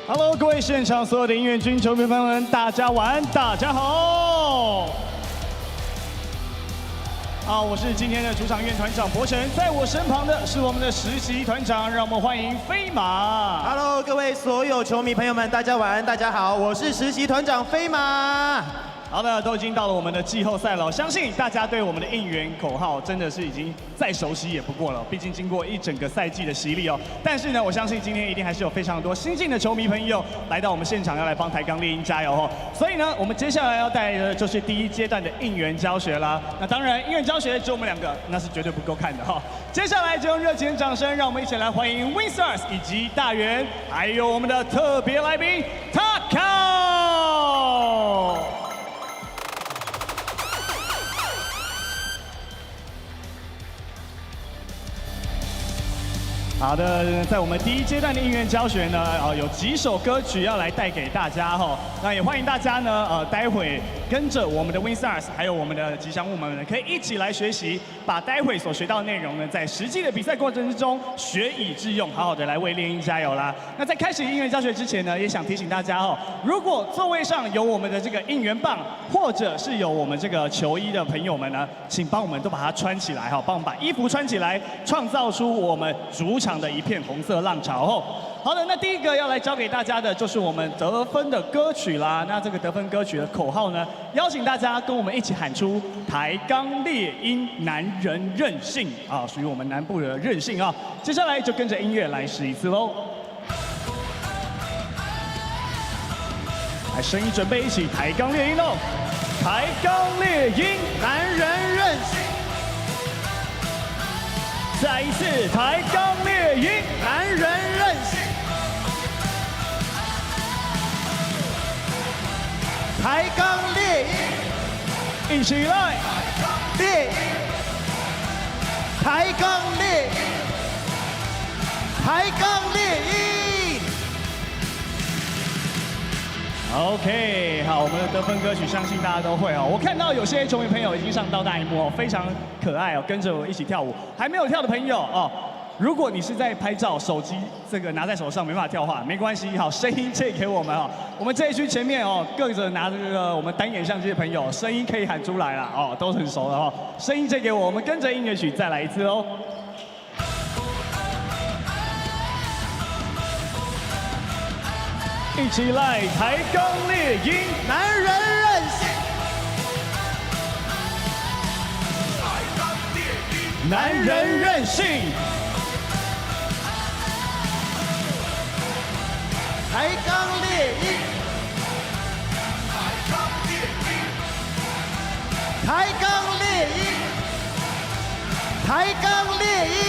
Hello， 各位现场所有的音乐军球迷朋友们，大家晚安，大家好。我是今天的主场乐团长博成，在我身旁的是我们的实习团长，让我们欢迎飞马。Hello， 各位所有球迷朋友们，大家晚安，大家好，我是实习团长飞马。好的，都已经到了我们的季后赛了，相信大家对我们的应援口号真的是已经再熟悉也不过了，毕竟经过一整个赛季的洗礼哦。但是呢，我相信今天一定还是有非常多新进的球迷朋友来到我们现场，要来帮台钢猎鹰加油哦。所以呢，我们接下来要带来的就是第一阶段的应援教学啦。那当然，应援教学只有我们两个，那是绝对不够看的哈。接下来就用热情的掌声，让我们一起来欢迎 Winstars 以及大元，还有我们的特别来宾 Taco。好的，在我们第一阶段的应援教学呢，有几首歌曲要来带给大家哈。那也欢迎大家呢，待会跟着我们的 Winstars 还有我们的吉祥物们，可以一起来学习，把待会所学到的内容呢，在实际的比赛过程之中学以致用，好好的来为猎鹰加油啦。那在开始应援教学之前呢，也想提醒大家哦，如果座位上有我们的这个应援棒，或者是有我们这个球衣的朋友们呢，请帮我们都把它穿起来哈，帮我们把衣服穿起来，创造出我们主场的一片红色浪潮哦。好的，那第一个要来教给大家的就是我们得分的歌曲啦。那这个得分歌曲的口号呢，邀请大家跟我们一起喊出“台钢猎鹰男人任性”啊，属于我们南部的任性啊。接下来就跟着音乐来试一次喽。来，声音准备一起，台钢猎鹰喽！台钢猎鹰，男人任性。再一次，台钢猎鹰，男人任性。台钢猎鹰，一起来！猎鹰，台钢猎鹰，台钢猎鹰。OK， 好，我们的得分歌曲相信大家都会哦。我看到有些球迷朋友已经上到大荧幕哦，非常可爱哦，跟着我一起跳舞。还没有跳的朋友哦，如果你是在拍照，手机这个拿在手上没办法跳的话，没关系，好，声音借给我们哦。我们这一区前面哦，各着拿着这个我们单眼相机的朋友，声音可以喊出来啦哦，都很熟的哦。声音借给我们跟着音乐曲再来一次哦。一起来，台钢猎鹰，男人任性。男人任性。台钢猎鹰，台钢猎鹰，台钢猎鹰。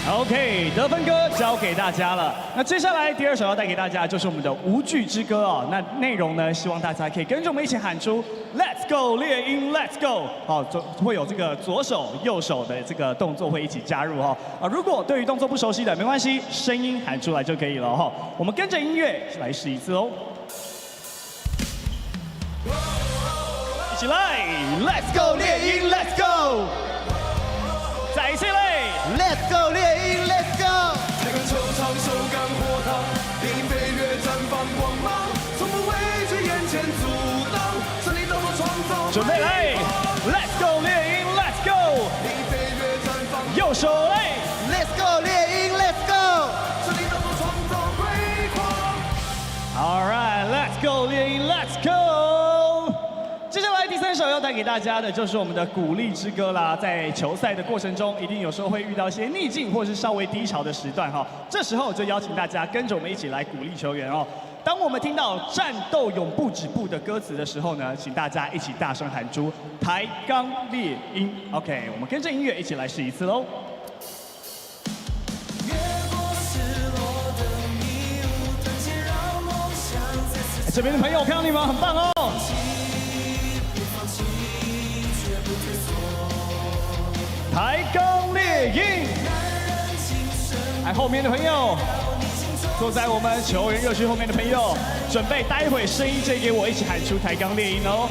OK， 得分歌交给大家了。那接下来第二首要带给大家就是我们的无惧之歌哦。那内容呢，希望大家可以跟着我们一起喊出 Let's go 猎鹰 Let's go。好，会有这个左手右手的这个动作会一起加入哈。如果对于动作不熟悉的，没关系，声音喊出来就可以了哈。我们跟着音乐来试一次哦。一起来 Let's go 猎鹰 Let's go。再一次嘞 ，Let's go 猎鹰 ，Let's go。这个球场手感火烫，猎鹰飞跃绽放光芒，从不畏惧眼前阻挡，胜利当作创造。准备来 ，Let's go 猎鹰 ，Let's go。猎鹰飞跃绽放，右手来 ，Let's go 猎鹰 ，Let's go。胜利当作创造辉煌。All right, Let's go 猎鹰 ，Let's go。接下来第三首要带给大家的就是我们的鼓励之歌啦。在球赛的过程中，一定有时候会遇到一些逆境或是稍微低潮的时段哈。这时候就邀请大家跟着我们一起来鼓励球员哦。当我们听到“战斗永不止步”的歌词的时候呢，请大家一起大声喊出“台钢猎鹰”。OK， 我们跟着音乐一起来试一次喽。越过失落的这边的朋友，我看到你们很棒哦。抬杠猎鹰，还后面的朋友，坐在我们球员热区后面的朋友，准备待会声音借给我，一起喊出抬杠猎鹰哦。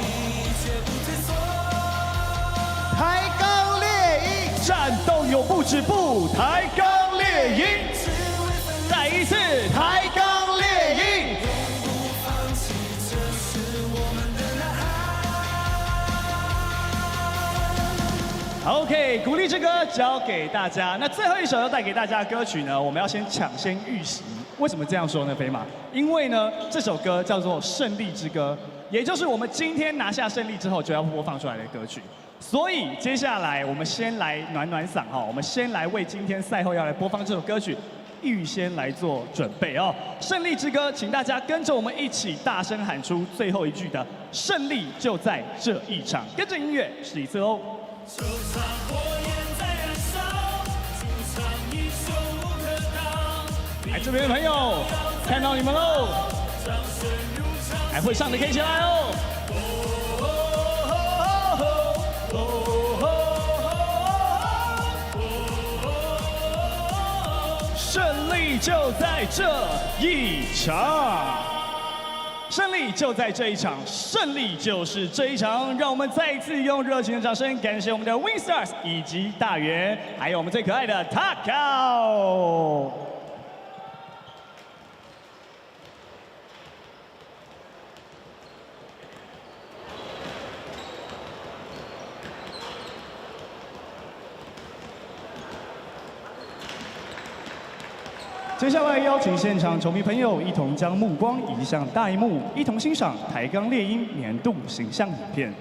抬杠猎鹰，战斗永不止步，抬杠猎鹰，再一次抬杠猎鹰。OK， 鼓励之歌交给大家。那最后一首要带给大家的歌曲呢，我们要先抢先预习。为什么这样说呢，飞马？因为呢，这首歌叫做《胜利之歌》，也就是我们今天拿下胜利之后就要播放出来的歌曲。所以接下来我们先来暖暖嗓哈，我们先来为今天赛后要来播放这首歌曲预先来做准备哦。胜利之歌，请大家跟着我们一起大声喊出最后一句的“胜利就在这一场”，跟着音乐试一次哦。球场火焰在燃烧，主场英雄无可挡。来这边的朋友，看到你们喽！掌声如潮，还会唱的可以起来哦！胜利就在这一场。胜利就在这一场，胜利就是这一场。让我们再一次用热情的掌声，感谢我们的 WinStars 以及大元，还有我们最可爱的 Takao。接下来邀请现场球迷朋友一同将目光移向大荧幕，一同欣赏抬杠猎鹰年度形象影片。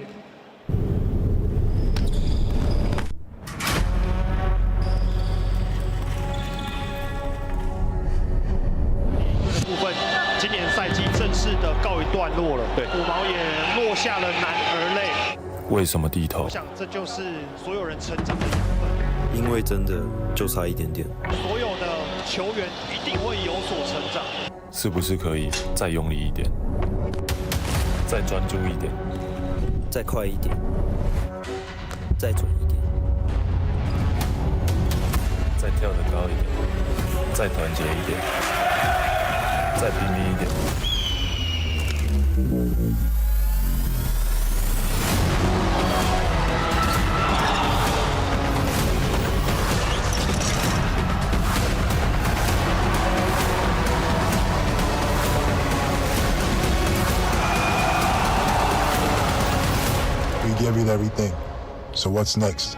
部分，今年赛季正式的告一段落了。对，五毛也落下了男儿泪。为什么低头我？想这就是所有人成长的一部分。因为真的就差一点点。所有的球员一定会有所成长。是不是可以再用力一点，再专注一点，再快一点，再准一点，再跳得高一点，再团结一点，再拼命一点？ We give it everything. So what's next?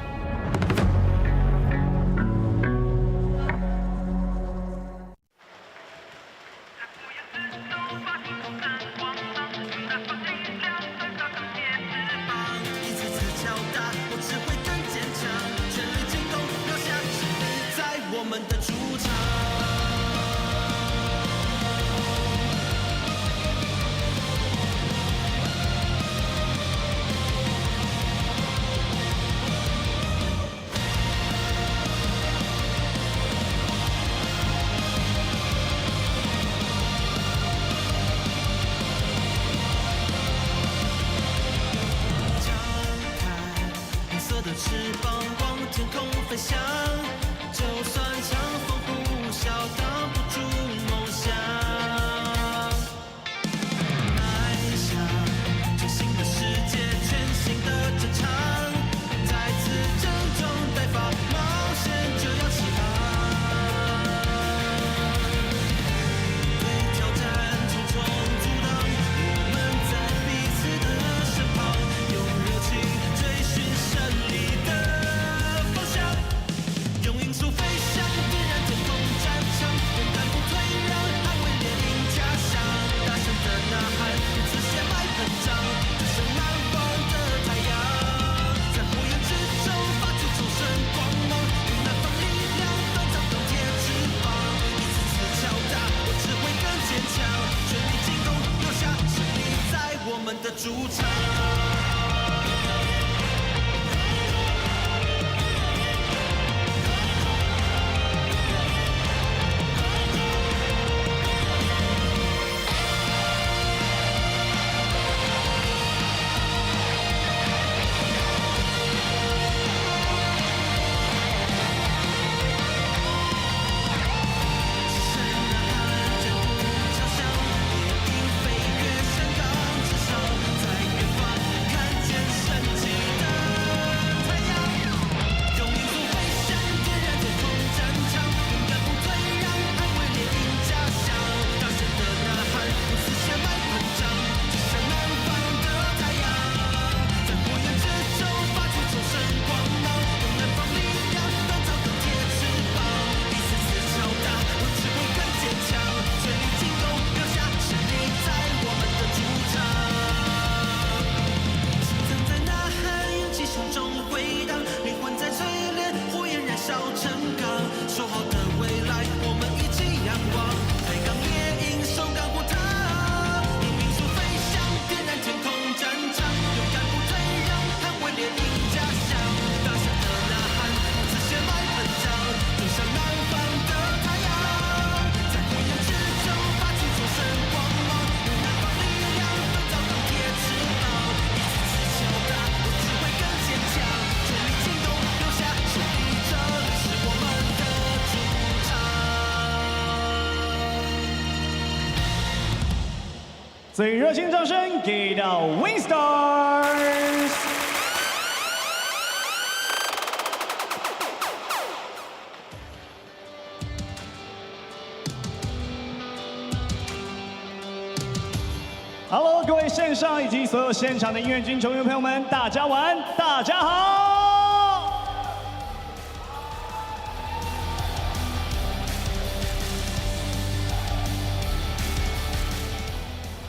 最热情的掌声给到 WinStars。Hello， 各位线上以及所有现场的音乐军球员朋友们，大家晚安，大家好。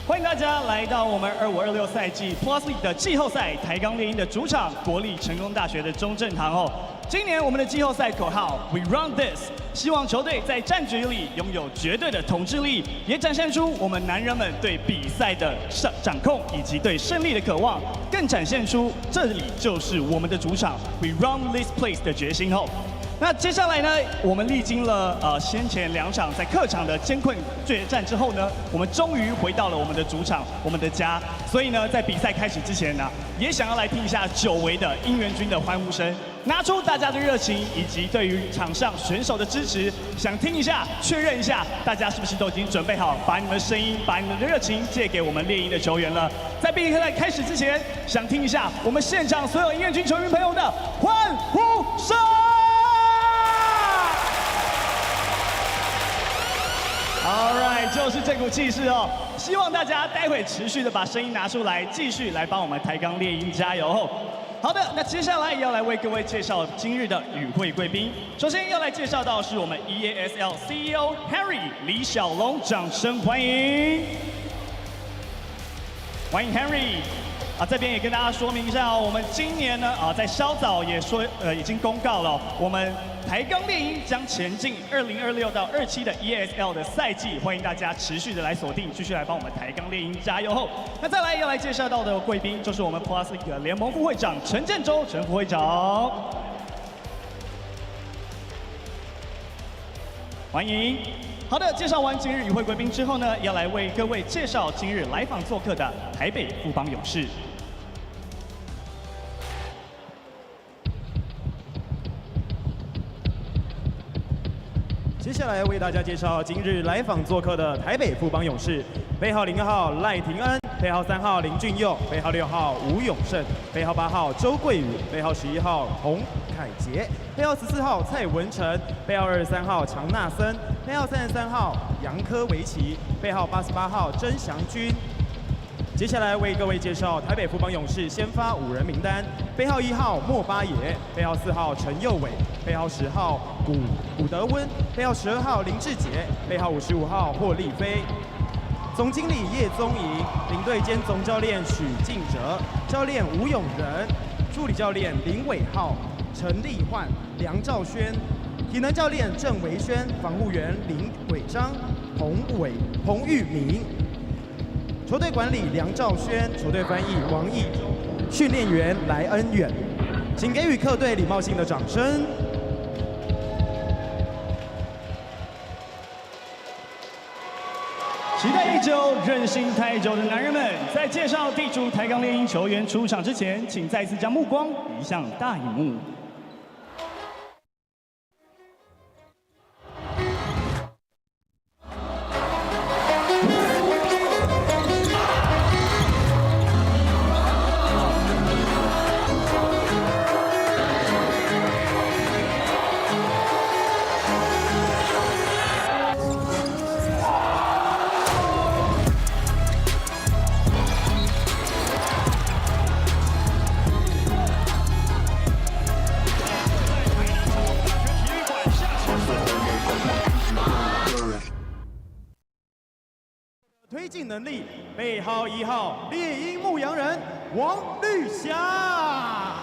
欢迎大家来到我们25-26赛季 P.LEAGUE 的季后赛台钢猎鹰的主场国立成功大学的中正堂哦。今年我们的季后赛口号 We Run This， 希望球队在战局里拥有绝对的统治力，也展现出我们男人们对比赛的掌控以及对胜利的渴望，更展现出这里就是我们的主场 We Run This Place 的决心哦。那接下来呢，我们历经了先前2场在客场的艰困决战之后呢，我们终于回到了我们的主场，我们的家。所以呢，在比赛开始之前呢，也想要来听一下久违的应援军的欢呼声，拿出大家的热情以及对于场上选手的支持，想听一下，确认一下，大家是不是都已经准备好，把你们的声音、把你们的热情借给我们猎鹰的球员了？在比赛开始之前，想听一下我们现场所有应援军球员朋友的欢呼声。All right， 就是这股气势哦！希望大家待会持续的把声音拿出来，继续来帮我们台钢猎鹰加油哦！好的，那接下来要来为各位介绍今日的与会贵宾。首先要来介绍到是我们 EASL CEO Harry 李小龙，掌声欢迎！欢迎 Harry。这边也跟大家说明一下哦，我们今年呢在稍早也说已经公告了，我们台钢猎鹰将前进2026到27的 EASL 的赛季，欢迎大家持续的来锁定，继续来帮我们台钢猎鹰加油后。那再来要来介绍到的贵宾就是我们 P.LEAGUE 的联盟副会长陈建州，陈副会长，欢迎。好的，介绍完今日与会贵宾之后呢，要来为各位介绍今日来访做客的台北富邦勇士。接下来为大家介绍今日来访做客的台北富邦勇士，背号0号赖廷恩，背号3号林俊佑，背号6号吴永胜，背号8号周桂宇，背号11号洪凯杰，背号14号蔡文成，背号23号常纳森，背号33号杨科维奇，背号88号曾祥军。接下来为各位介绍台北富邦勇士先发5人名单：背号1号莫巴野，背号4号陈佑伟，背号10号古德温，背号12号林志杰，背号55号霍利飞。总经理叶宗仪，领队兼总教练许敬哲，教练吴永仁，助理教练林伟浩、陈立焕、梁兆轩，体能教练郑维轩，防护员林伟章、彭玉明。球队管理梁兆轩，球队翻译王义洲，训练员莱恩远，请给予客队礼貌性的掌声。期待已久、韧性太久的男人们，在介绍地主台钢猎鹰球员出场之前，请再次将目光移向大荧幕。推进能力，背号1号猎鹰牧羊人王绿霞。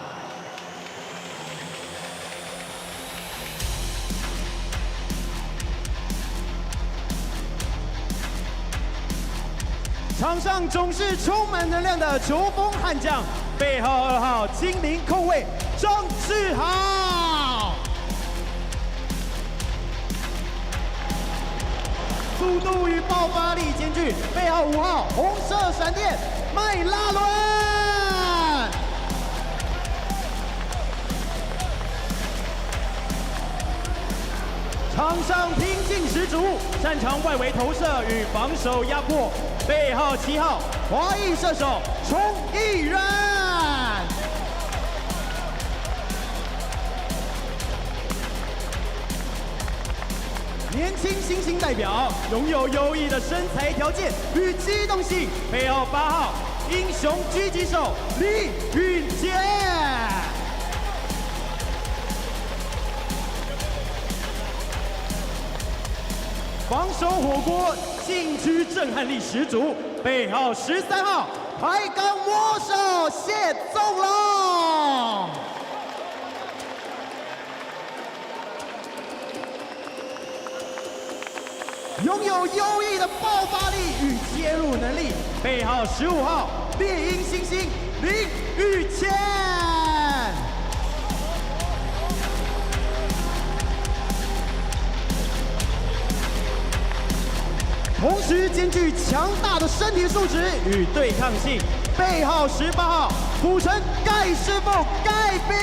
场上总是充满能量的球风悍将，背号2号精灵控卫张志豪。速度与爆发力兼具，背号5号红色闪电麦拉伦。场场上拼劲十足，擅长外围投射与防守压迫。背号7号华裔射手冲毅然。年轻新星代表拥有优异的身材条件与机动性，背号8号英雄狙击手李允杰。防守火锅，禁区震撼力十足，背号13号抬杠魔手谢宗龙。拥有优异的爆发力与切入能力，背号15号猎鹰新星林宇谦。同时兼具强大的身体素质与对抗性，背号18号土城盖师傅盖比。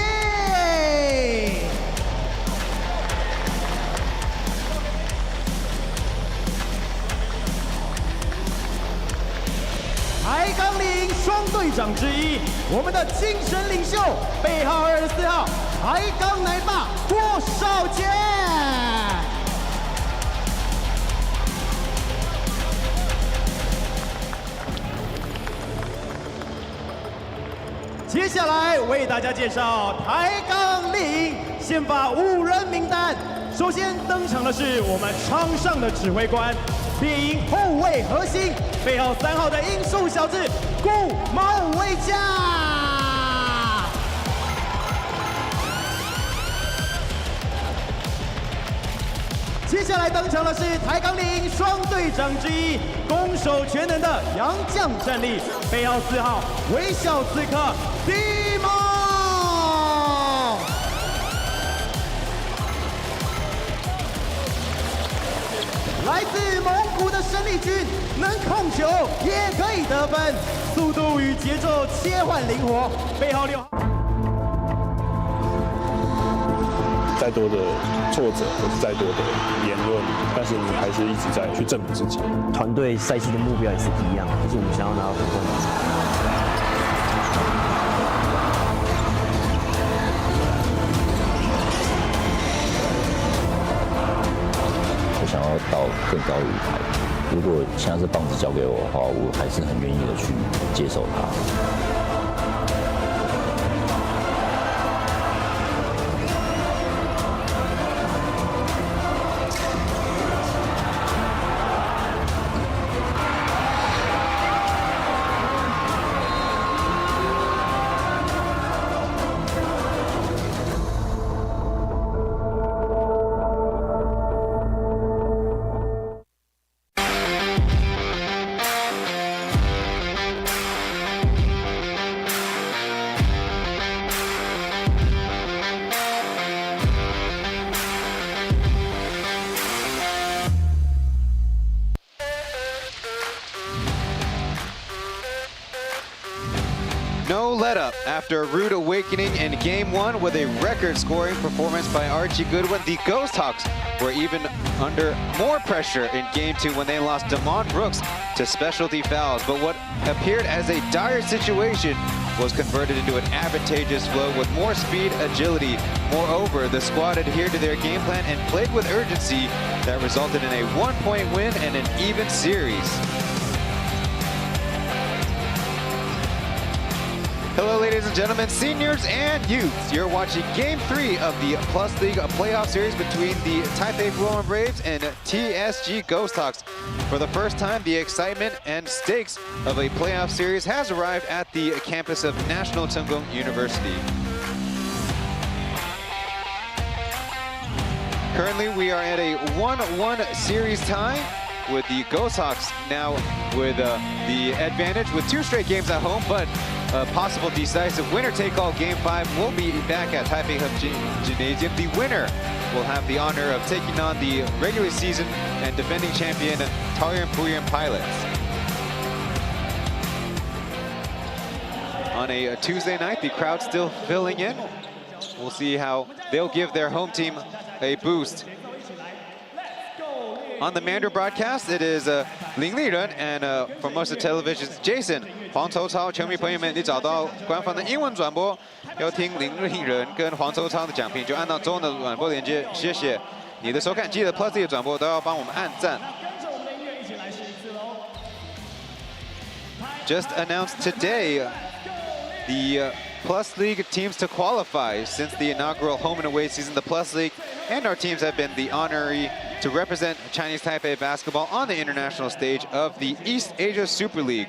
抬杠岭双队长之一，我们的精神领袖，背号24号抬杠奶爸郭少杰。接下来为大家介绍抬杠岭先发5人名单。首先登场的是我们场上的指挥官，猎鹰后卫核心，背号3号的音速小子顾毛维嘉。接下来登场的是抬杠岭双队长之一，攻守全能的洋将战力，背号4号微笑刺客迪蒙。来自蒙古的生力军，能控球也可以得分，速度与节奏切换灵活，背号6号。再多的挫折或是再多的言论，但是你还是一直在去证明自己。团队赛季的目标也是一样，就是我们想要拿到总冠军。我想要到更高的舞台。如果现在这棒子交给我的话，我还是很愿意的去接受它。No let up after a rude awakening in Game 1 with a record-scoring performance by Archie Goodwin. The Ghosthawks were even under more pressure in Game 2 when they lost Damon Brooks to specialty fouls. But what appeared as a dire situation was converted into an advantageous flow with more speed, agility. Moreover, the squad adhered to their game plan and played with urgency that resulted in a 1-point win and an even series. Hello, ladies and gentlemen, seniors and youths. You're watching Game 3 of the P.LEAGUE playoff series between the Taipei Fubon Braves and TSG Ghosthawks. For the first time, the excitement and stakes of a playoff series has arrived at the campus of National Chen University. Currently, we are at a 1-1 series tie, with the Ghosthawks now with the advantage with 2 straight games at home, but a possible decisive winner-take-all Game 5 will be back at Taipei Gymnasium. The winner will have the honor of taking on the regular season and defending champion Taoyuan Pilots. On a Tuesday night, the crowd still filling in. We'll see how they'll give their home team a boost On the Mandarin broadcast, it is Lin Liren, and for most of the televisions, Jason. 黄筹超球迷朋友们，你找到官方的英文转播，要听林立人跟黄筹超的讲评，就按到中文的转播连接。谢谢你的收看，记得 Plus League 的转播都要帮我们按赞。Just announced today, the Plus League teams to qualify since the inaugural home and away season. The Plus League and our teams have been the honoree to represent Chinese Taipei basketball on the international stage of the East Asia Super League.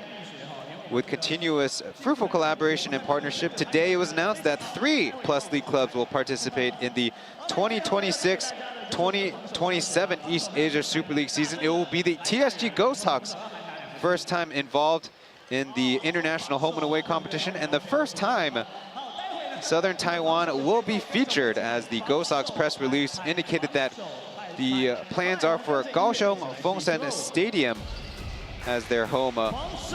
With continuous fruitful collaboration and partnership, today it was announced that 3 Plus League clubs will participate in the 2026-2027 East Asia Super League season. It will be the TSG Ghosthawks, first time involved in the international home and away competition, and the first time Southern Taiwan will be featured, as the Ghosthawks press release indicated that the plans are for Kaohsiung Fengshan Stadium as their home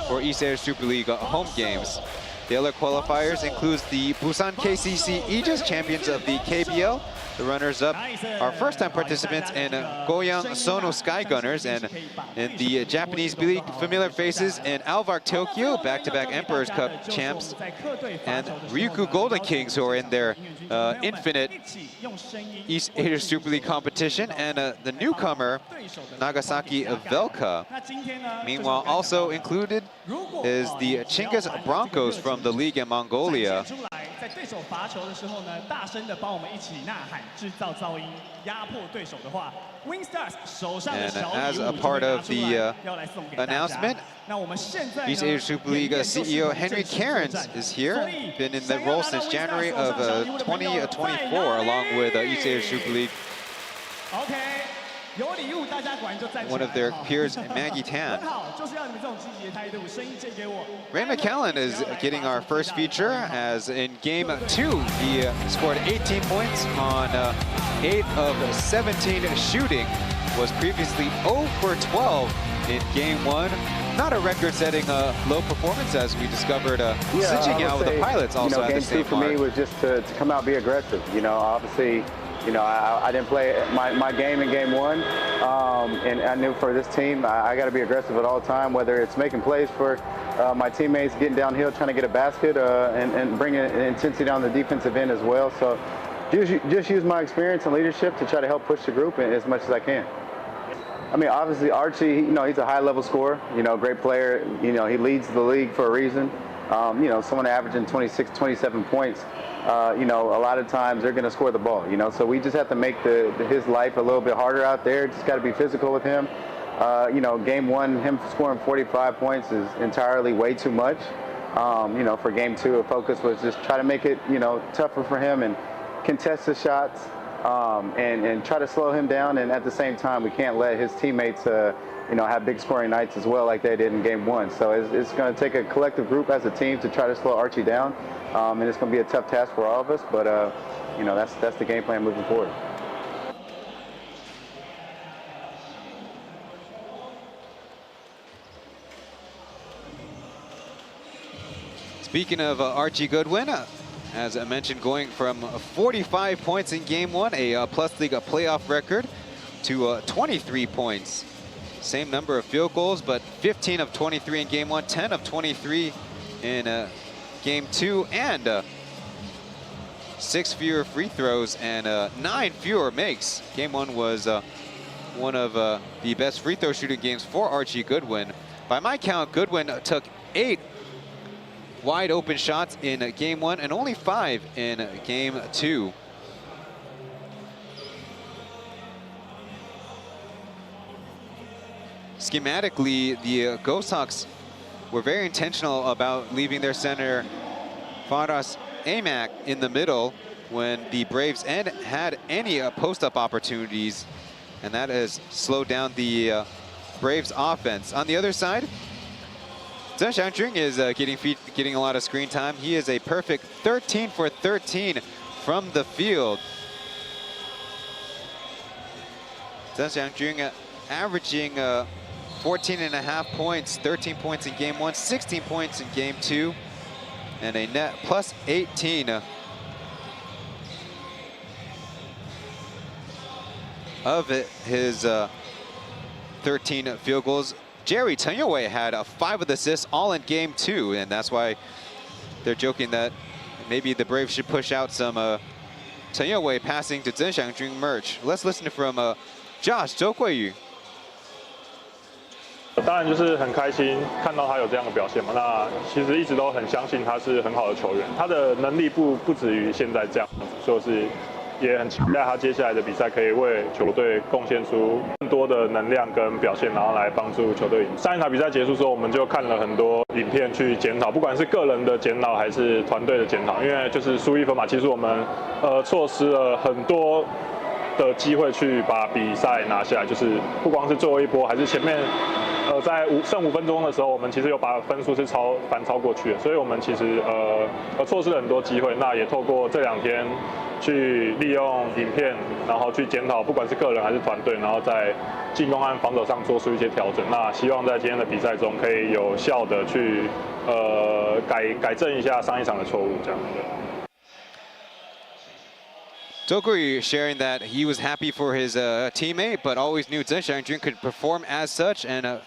for East Asia Super League home games. The other qualifiers includes the Busan KCC Aegis champions of the KBL. The runners-up are first-time participants in Goyang Sono Sky Gunners, and in the Japanese B-League familiar faces in Alvark Tokyo, back-to-back Emperor's Cup champs, and Ryukyu Golden Kings, who are in their infinite East Asia Super League competition, and the newcomer Nagasaki Velka. Meanwhile, also included is the Chingiz Broncos from the league in Mongolia. And as a part of the announcement, East Asia Super League CEO Henry Cairns is here. Been in the role since January of 2024, along with East Asia Super League. One of their peers, Maggie Tan. Ray McCallan is getting our first feature, as in Game 2, he scored 18 points on 8 of 17 shooting. Was previously 0 for 12 in Game 1. Not a record-setting low performance, as we discovered cinching out with the Pilots also at the same Game 2 for me was just to come out, be aggressive. You know, obviously, you know, I didn't play my game in Game 1, and I knew for this team, I got to be aggressive at all time, whether it's making plays for my teammates, getting downhill, trying to get a basket, and bringing intensity down the defensive end as well. So just use my experience and leadership to try to help push the group as much as I can. I mean, obviously, Archie, you know, he's a high-level scorer, you know, great player. You know, he leads the league for a reason. You know, someone averaging 26, 27 points, you know, a lot of times they're going to score the ball, you know. So we just have to make his life a little bit harder out there. Just got to be physical with him. You know, Game 1, him scoring 45 points is entirely way too much. You know, for Game 2, the focus was just try to make it, you know, tougher for him and contest the shots. And try to slow him down, and at the same time, we can't let his teammates, you know, have big scoring nights as well, like they did in Game 1. So it's going to take a collective group as a team to try to slow Archie down, and it's going to be a tough task for all of us. But you know, that's the game plan moving forward. Speaking of Archie Goodwin. As I mentioned, going from 45 points in Game 1, a Plus League playoff record, to 23 points. Same number of field goals, but 15 of 23 in Game 1, 10 of 23 in Game 2, and 6 fewer free throws and 9 fewer makes. Game 1 was one of the best free throw shooting games for Archie Goodwin. By my count, Goodwin took 8 wide open shots in Game 1 and only 5 in Game 2. Schematically, the Ghosthawks were very intentional about leaving their center Faras Amak in the middle when the Braves had any post-up opportunities, and that has slowed down the Braves offense. On the other side, Chen Xiangjun is getting a lot of screen time. He is a perfect 13 for 13 from the field. Chen Xiangjun averaging 14.5 points, 13 points in Game 1, 16 points in Game 2, and a net plus 18 of his 13 field goals. Jerry Chen Youwei had 5 of the assists, all in game 2, and that's why they're joking that maybe the Braves should push out some Chen Youwei passing to Zheng Xiangjun merch. Let's listen from Josh 周桂宇。 当然就是很开心看到他有这样的表现嘛。那其实一直都很相信他是很好的球员，他的能力不止于现在这样子，所以是也很期待他接下来的比赛可以为球队贡献出更多的能量跟表现，然后来帮助球队赢。上一场比赛结束之后，我们就看了很多影片去检讨，不管是个人的检讨还是团队的检讨，因为就是输1分嘛，其实我们错失了很多的机会去把比赛拿下来，就是不光是最后一波，还是前面。 在剩5分钟的时候，我们其实有把分数是反超过去的，所以我们其实错失了很多机会。那也透过这2天去利用影片，然后去检讨，不管是个人还是团队，然后在进攻和防守上做出一些调整。那希望在今天的比赛中可以有效的去改正一下上一场的错误，这样的。 周桂宇 sharing that he was happy for his teammate, but always knew Zheng Xiangjun could perform as such, and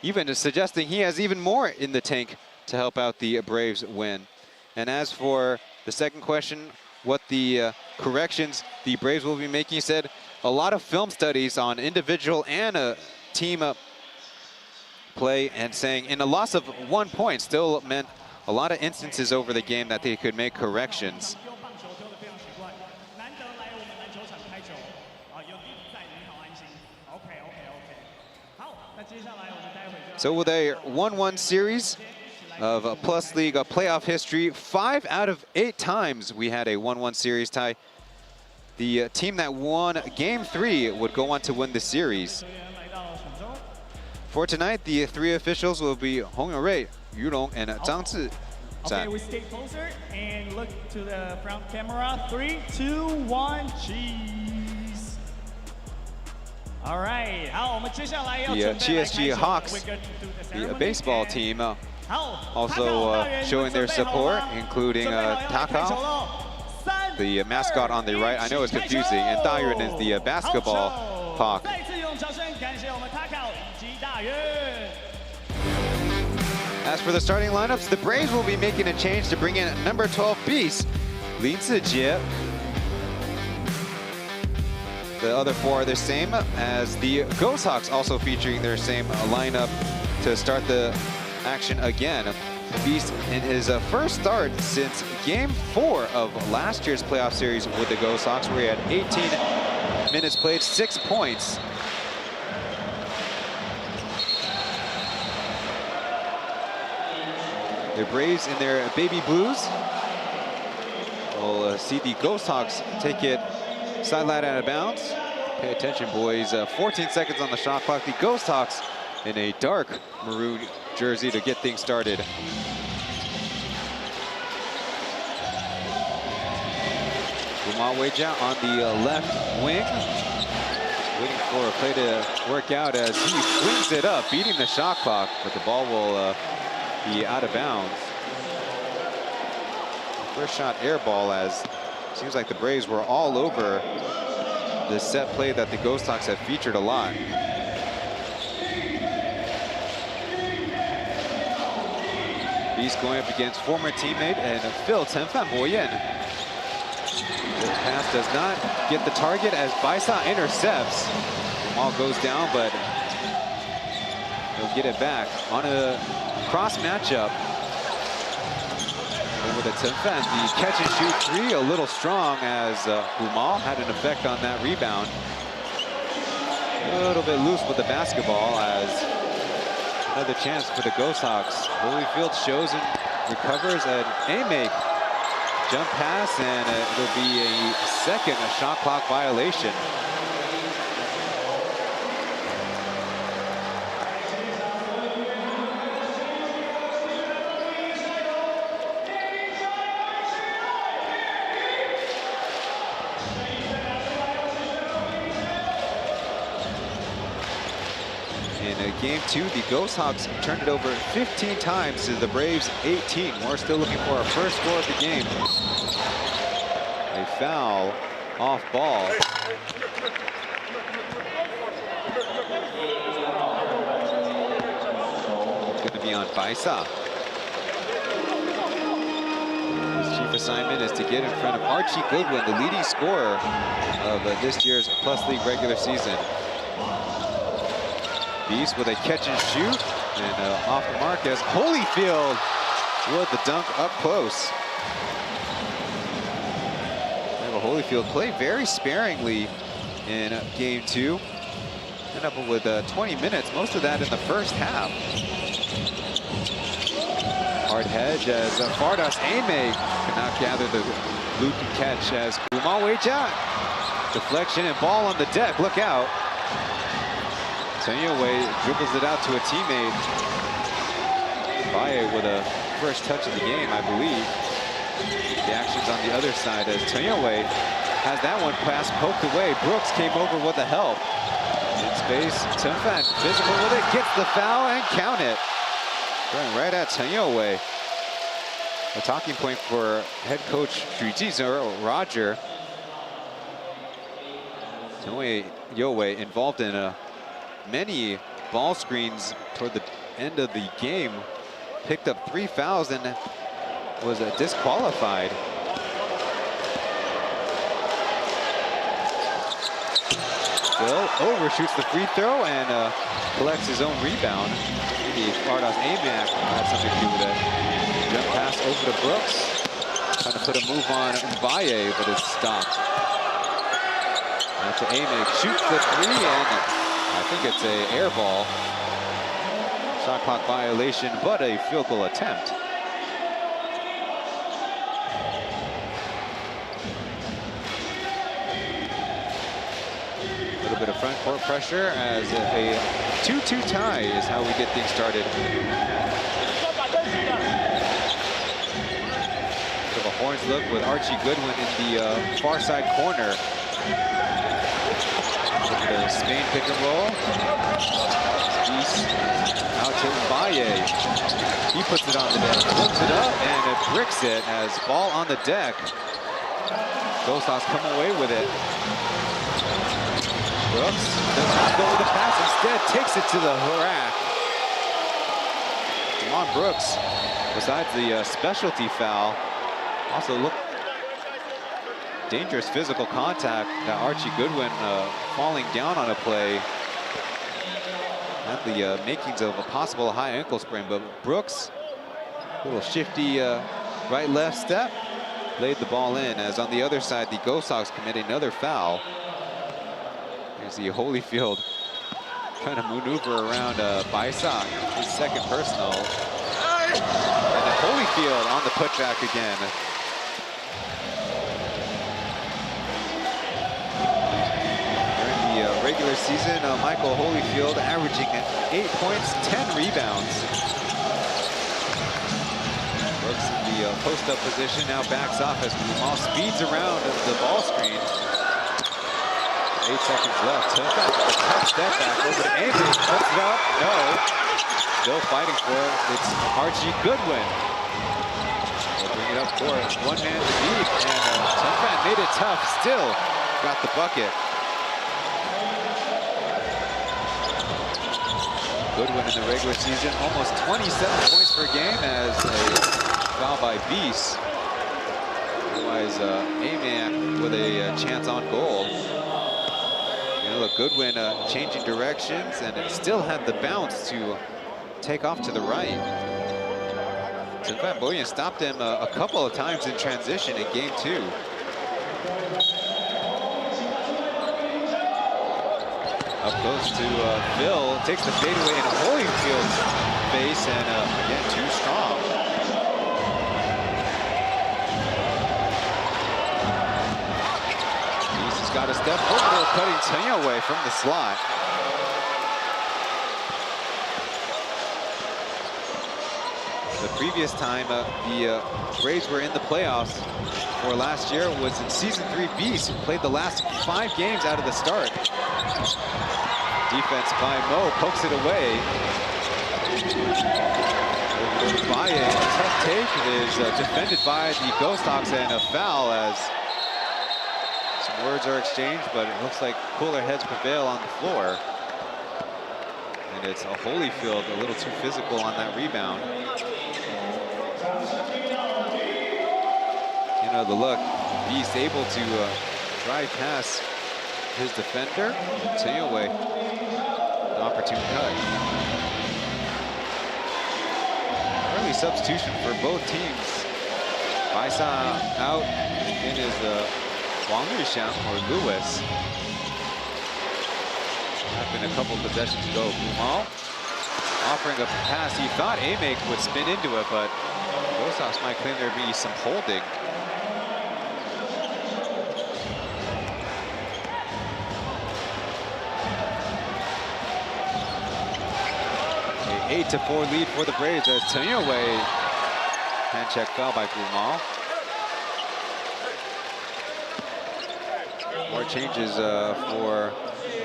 even suggesting he has even more in the tank to help out the Braves win. And as for the second question, what the corrections the Braves will be making, he said a lot of film studies on individual and team play, and saying in a loss of 1 point still meant a lot of instances over the game that they could make corrections. So with a 1-1 series of Plus League playoff history, 5 out of 8 times we had a 1-1 series tie. The team that won Game 3 would go on to win the series. For tonight, the 3 officials will be Hong Yurui, Yu Long, and Zhang Zi. Okay, we stay closer and look to the front camera. 3, 2, 1, cheese. All right. The TSG Hawks, the baseball team, also showing their support, including Takao, the mascot on the right. I know it's confusing, and Dayuan is the basketball hawk. As for the starting lineups, the Braves will be making a change to bring in number 12 Beast, Lin Zijie. The other 4 are the same as the Ghosthawks, also featuring their same lineup to start the action again. Beast in his first start since Game 4 of last year's playoff series with the Ghosthawks, where he had 18 minutes played, 6 points. The Braves in their baby blues. We'll see the Ghosthawks take it sideline out of bounds. Pay attention, boys. 14 seconds on the shot clock. The Ghosthawks in a dark maroon jersey to get things started. Guma Weijia on the left wing. Waiting for a play to work out as he swings it up, beating the shot clock, but the ball will be out of bounds. First shot air ball, as seems like the Braves were all over the set play that the Ghosthawks have featured a lot. Beast going up against former teammate and Phil Tenfan Boyan. The pass does not get the target as Baisa intercepts. The ball goes down, but he'll get it back on a cross matchup. Over the Tenfan, the catch and shoot 3 a little strong as Gumal had an effect on that rebound. A little bit loose with the basketball as another chance for the Ghosthawks. Holyfield shows and recovers an A-make jump pass, and it'll be a second shot clock violation. Game 2, the Ghosthawks turned it over 15 times to the Braves 18. We're still looking for our first score of the game. A foul off ball. be on Baisa. His chief assignment is to get in front of Archie Goodwin, the leading scorer of this year's Plus League regular season. Beast with a catch and shoot, and off the mark as Holyfield with the dunk up close. Holyfield played very sparingly in game 2. Ended up with 20 minutes, most of that in the first half. Hard hedge as Fardas Ame cannot gather the loop and catch as Umaweja. Deflection and ball on the deck, look out. Tanyaway dribbles it out to a teammate. Baye with a first touch of the game, I believe. The action's on the other side as Tanyaway has that one pass poked away. Brooks came over with the help. In space, Chen physical with it, gets the foul and count it. Going right at Tanyaway. A talking point for head coach Shujizo Roger. Tanyaway involved in many ball screens toward the end of the game. Picked up 3 fouls and was disqualified. Still overshoots the free throw and collects his own rebound. Maybe Fardas Amiak had something to do with it. Jump pass over to Brooks. Trying to put a move on Baye, but it's stopped. Now to Amiak, shoots the 3, and I think it's an air ball. Shot clock violation, but a field goal attempt. Bit of front court pressure as a 2-2 tie is how we get things started. Bit of a horns look with Archie Goodwin in the far side corner. The Spain pick and roll. East out to Baye. He puts it on the deck, flips it up, and it bricks it as ball on the deck. Ghosthawks come away with it. Brooks does not go with the pass, instead takes it to the rack. Damon Brooks, besides the specialty foul, also look dangerous physical contact. Archie Goodwin falling down on a play. Had the makings of a possible high ankle sprain, but Brooks, a little shifty right-left step, laid the ball in, as on the other side, the Ghosthawks commit another foul. Here's the Holyfield trying to maneuver around Baisa, his second personal. And then Holyfield on the putback again. During the regular season, Michael Holyfield averaging 8 points, 10 rebounds. Brooks in the post-up position, now backs off as Kumal speeds around the ball screen. 8 seconds left. A tough step back over to Amy. Puts it up. No. Still fighting for it. It's Archie Goodwin. They'll bring it up for it. One man to beat. And Chen made it tough. Still got the bucket. Goodwin in the regular season. Almost 27 points per game as a foul by Beast. Otherwise, Amiak with a chance on goal. Look, Goodwin changing directions, and it still had the bounce to take off to the right. Chen Boyan stopped him a couple of times in transition in game 2. Up close to Phil, takes the fadeaway in Holyfield's face, and again, too strong. Got a step over, cutting Tanyaway from the slot. The previous time the Braves were in the playoffs for last year was in Season 3 Beast, who played the last 5 games out of the start. Defense by Mo, pokes it away. Baye, a tough take, is defended by the Ghosthawks, and a foul as words are exchanged, but it looks like cooler heads prevail on the floor. And it's a Holyfield a little too physical on that rebound. You know, the look, he's able to drive past his defender. Taipei, an opportune cut. Early substitution for both teams. Baisa out in his Wang Yuxiang or Lewis. Been a couple possessions ago. Gumal offering a pass. He thought Amake would spin into it, but Ghosthawks might claim there'd be some holding. An 8-4 lead for the Braves as Taipei hand check foul by Gumal. More changes for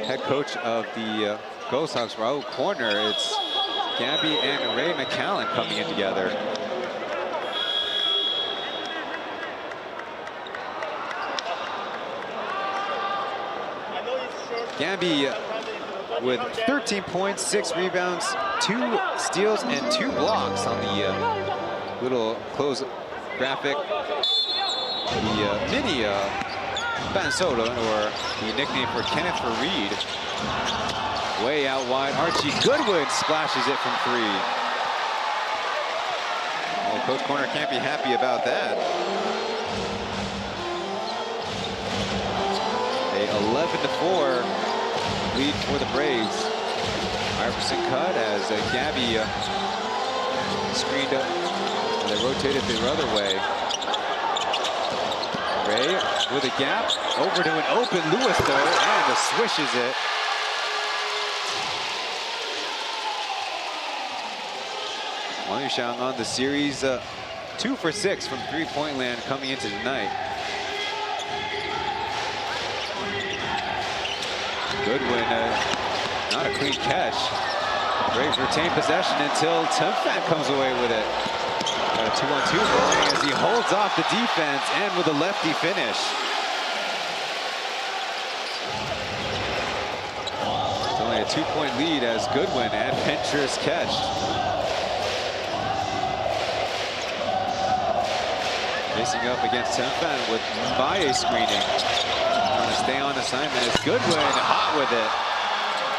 head coach of the Ghosthawks, Raul Corner. It's Gabby and Ray McCallan coming in together. Gabby with 13 points, 6 rebounds, 2 steals, and 2 blocks on the little close graphic. The mini Bansola, or the nickname for Kenneth Reed. Way out wide, Archie Goodwin splashes it from 3. Well, Coach Corner can't be happy about that. A 11-4 lead for the Braves. Iverson cut as Gabby screened up, and they rotated the other way. Ray with a gap, over to an open Lewis though, and swishes it. Wang Yuxiang on the series, 2 for 6 from three-point land coming into tonight. Goodwin, not a clean catch. Braves retain possession until Chen comes away with it. Got a 2-on-2 going as he holds off the defense and with a lefty finish. It's only a 2-point lead as Goodwin adventurous catch. Facing up against Chen with Baye screening. Trying to stay on assignment as Goodwin hot with it.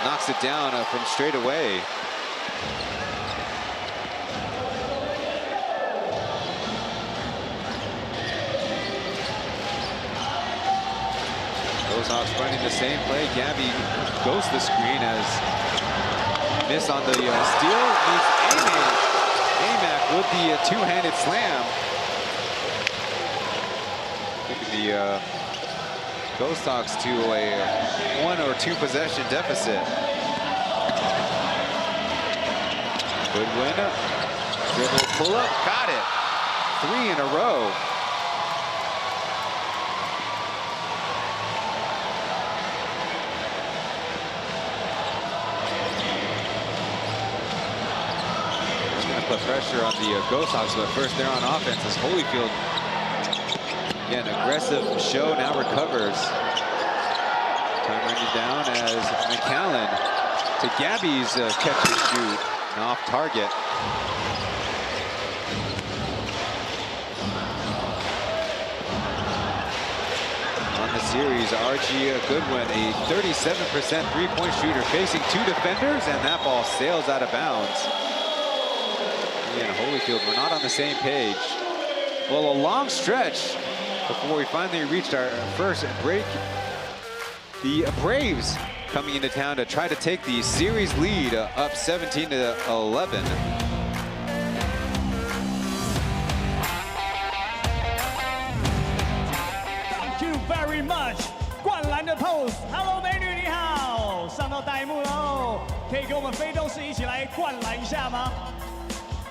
Knocks it down from straight away. Ghosthawks running the same play. Gabby goes the screen as miss on the steal. Needs Amac with the two-handed slam. Taking the Ghosthawks to a 1 or 2 possession deficit. Goodwin, dribble pull up, got it. 3 in a row. Put pressure on the Ghosthawks, but first they're on offense as Holyfield, again, aggressive show, now recovers. Time running down as McCallan to Gabby's catch and shoot, and off target. On the series, RG Goodwin, a 37% three-point shooter, facing 2 defenders, and that ball sails out of bounds. And Holyfield, we're not on the same page. Well, a long stretch before we finally reached our first break. The Braves coming into town to try to take the series lead up 17-11. Thank you very much. 灌篮的 pose，Hello 美女你好，上到大荧幕喽，可以跟我们非斗士一起来灌篮一下吗？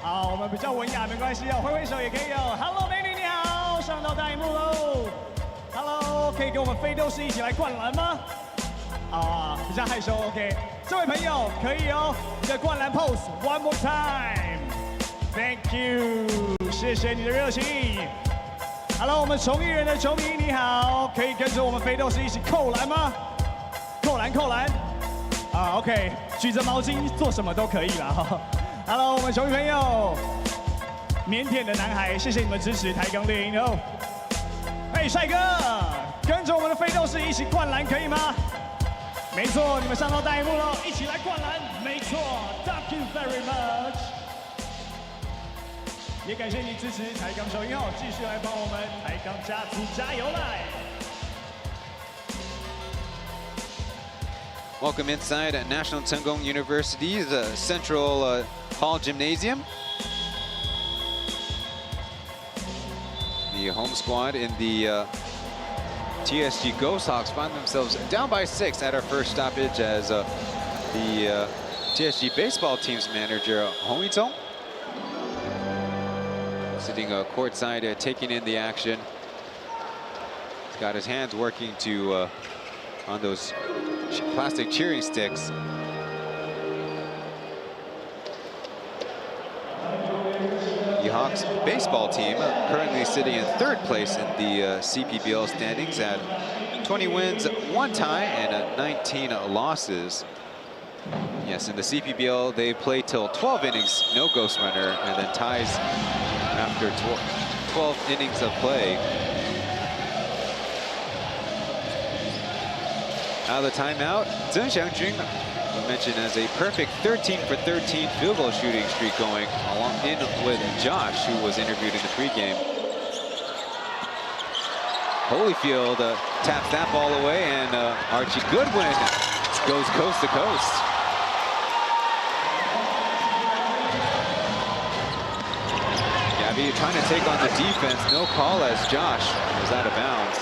好，我们比较文雅，没关系哦，挥挥手也可以哦。Hello， 美女你好，上到大荧幕喽。Hello， 可以跟我们非斗士一起来灌篮吗？啊，比较害羞 ，OK。这位朋友可以哦，你的灌篮 pose，one more time。Thank you， 谢谢你的热情。Hello， 我们崇义人的球迷你好，可以跟着我们非斗士一起扣篮吗？扣篮，扣篮。啊 ，OK。举着毛巾做什么都可以啦哈。Hello， 我们球迷朋友，腼腆的男孩，谢谢你们支持台钢猎鹰哦。嘿，帅哥，跟着我们的飞斗士一起灌篮可以吗？没错，你们上到大荧幕喽，一起来灌篮。没错 ，Thank you very much。也感谢你支持台钢球鹰哦，继续来帮我们台钢家族加油来。 Welcome inside at National Tsen Kung University's Central Hall Gymnasium. The home squad in the TSG Ghosthawks find themselves down by 6 at our first stoppage as the TSG baseball team's manager, Hong Itong, sitting courtside taking in the action. He's got his hands working to on those plastic cheering sticks. The Hawks baseball team currently sitting in 3rd place in the CPBL standings at 20 wins, 1 tie, and 19 losses. Yes, in the CPBL, they play till 12 innings, no ghost runner, and then ties after 12 innings of play. Out of the timeout, Chen Xiangjun, mentioned as a perfect 13 for 13 field goal shooting streak going along in with Josh, who was interviewed in the pregame. Holyfield taps that ball away, and Archie Goodwin goes coast to coast. Gabby trying to take on the defense, no call as Josh was out of bounds.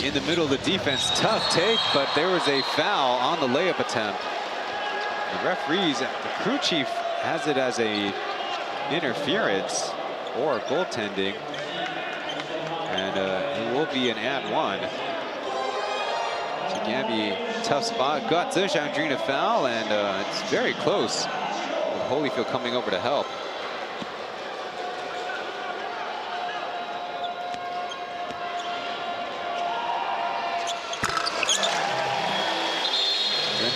In the middle of the defense, tough take, but there was a foul on the layup attempt. The referees, the crew chief has it as a interference or goaltending, and it will be an +1. So Gabby, tough spot, got Chen Xiangjun a foul, and it's very close with Holyfield coming over to help.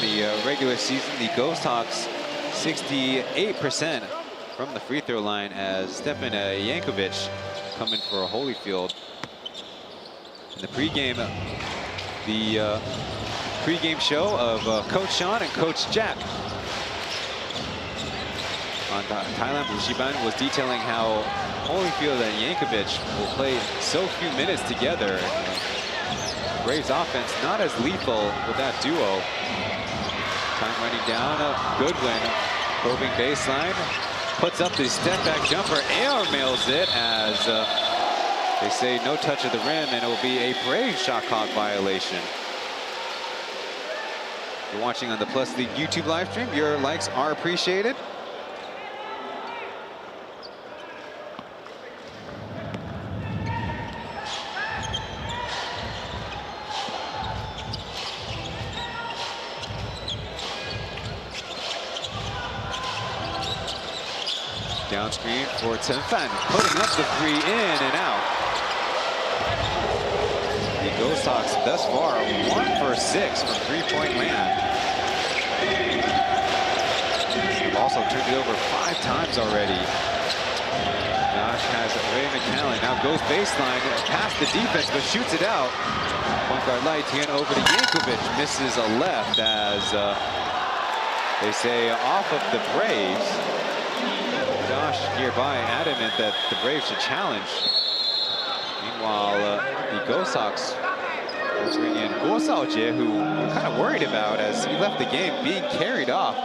The regular season, the Ghosthawks 68% from the free throw line as Stefan Yankovic coming for Holyfield. In the pregame, show of Coach Sean and Coach Jack on Thailand Bushiban was detailing how Holyfield and Yankovic will play so few minutes together. Braves offense not as lethal with that duo. Time running down, Goodwin, probing baseline, puts up the step back jumper, air mails it as they say no touch of the rim, and it will be a Braves shot clock violation. If you're watching on the Plus League YouTube live stream, your likes are appreciated. Down screen for Chen Fan, putting up the 3 in and out. The Ghosthawks thus far 1 for 6 from 3-point land. Also turned it over 5 times already. Josh has Ray McCallan, now goes baseline, past the defense, but shoots it out. Point guard Lai Tian over to Yankovic, misses a left as they say off of the Braves. Josh nearby adamant that the Braves should challenge. Meanwhile, the Ghosthawks will bring in Ghosthawks, who we're kind of worried about as he left the game being carried off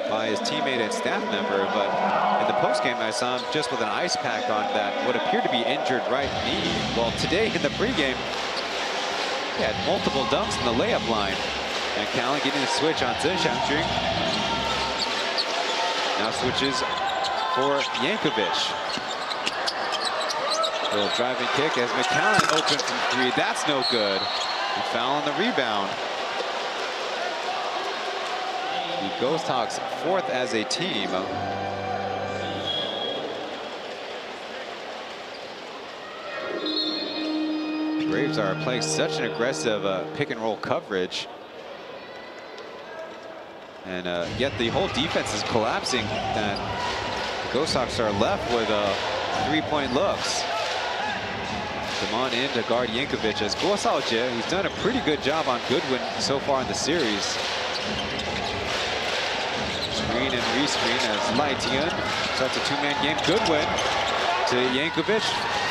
by his teammate and staff member. But in the postgame, I saw him just with an ice pack on that what appeared to be injured right knee. Well, today in the pregame, he had multiple dunks in the layup line. And Callan getting the switch on Chen Xiangjun. Now switches for Yankovic. Little driving kick as McCallum open from 3. That's no good. And foul on the rebound. The Ghosthawks 4th as a team. Braves are playing such an aggressive pick and roll coverage. And yet the whole defense is collapsing. And the Ghosthawks are left with 3-point looks. Damon in to guard Yankovic as Ghosthawks, he's done a pretty good job on Goodwin so far in the series. Screen and rescreen as Laitian starts a 2-man game. Goodwin to Yankovic,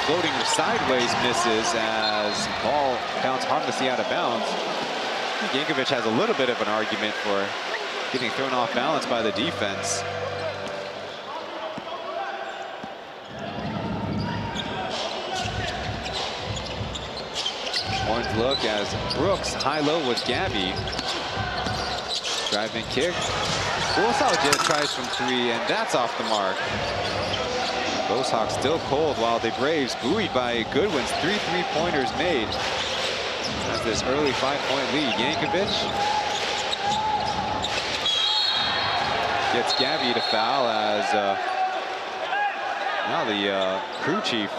floating sideways, misses as ball bounced harmlessly out of bounds. I think Yankovic has a little bit of an argument for getting thrown off balance by the defense. Orange look as Brooks high-low with Gabby. Driving kick. Ghosthawks tries from 3, and that's off the mark. Ghosthawks still cold while the Braves, buoyed by Goodwin's 3 3-pointers made, has this early 5-point lead. Yankovic gets Gabby to foul as now the crew chief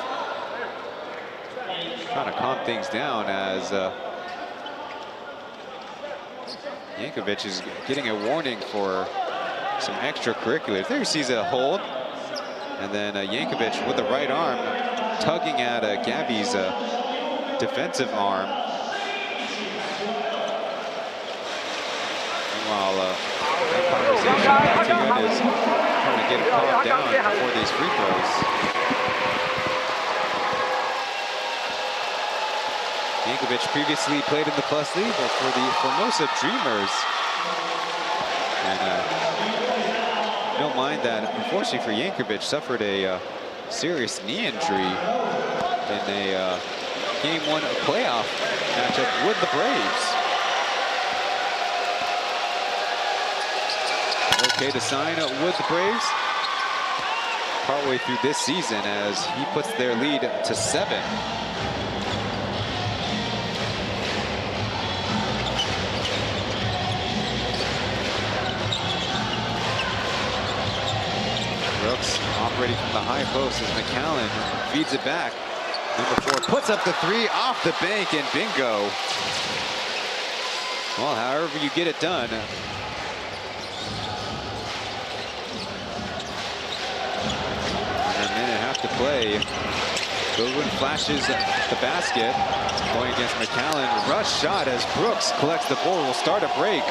trying to calm things down as Yankovic is getting a warning for some extracurriculars. There he sees a hold, and then Yankovic with the right arm tugging at Gabby's defensive arm. Meanwhile, that conversation is trying to get him calmed down before these free throws. Yankovic previously played in the Plus League for the Formosa Dreamers. And don't mind that, unfortunately for Yankovic, suffered a serious knee injury in a Game 1 playoff matchup with the Braves. Okay to sign with the Braves partway through this season as he puts their lead to 7. Brooks operating from the high post as McCallum feeds it back. Number 4 puts up the 3 off the bank, and bingo. Well, however you get it done. And a minute and a half to play. Goodwin flashes the basket. Going against McCallum. Rush shot as Brooks collects the ball. Will start a break.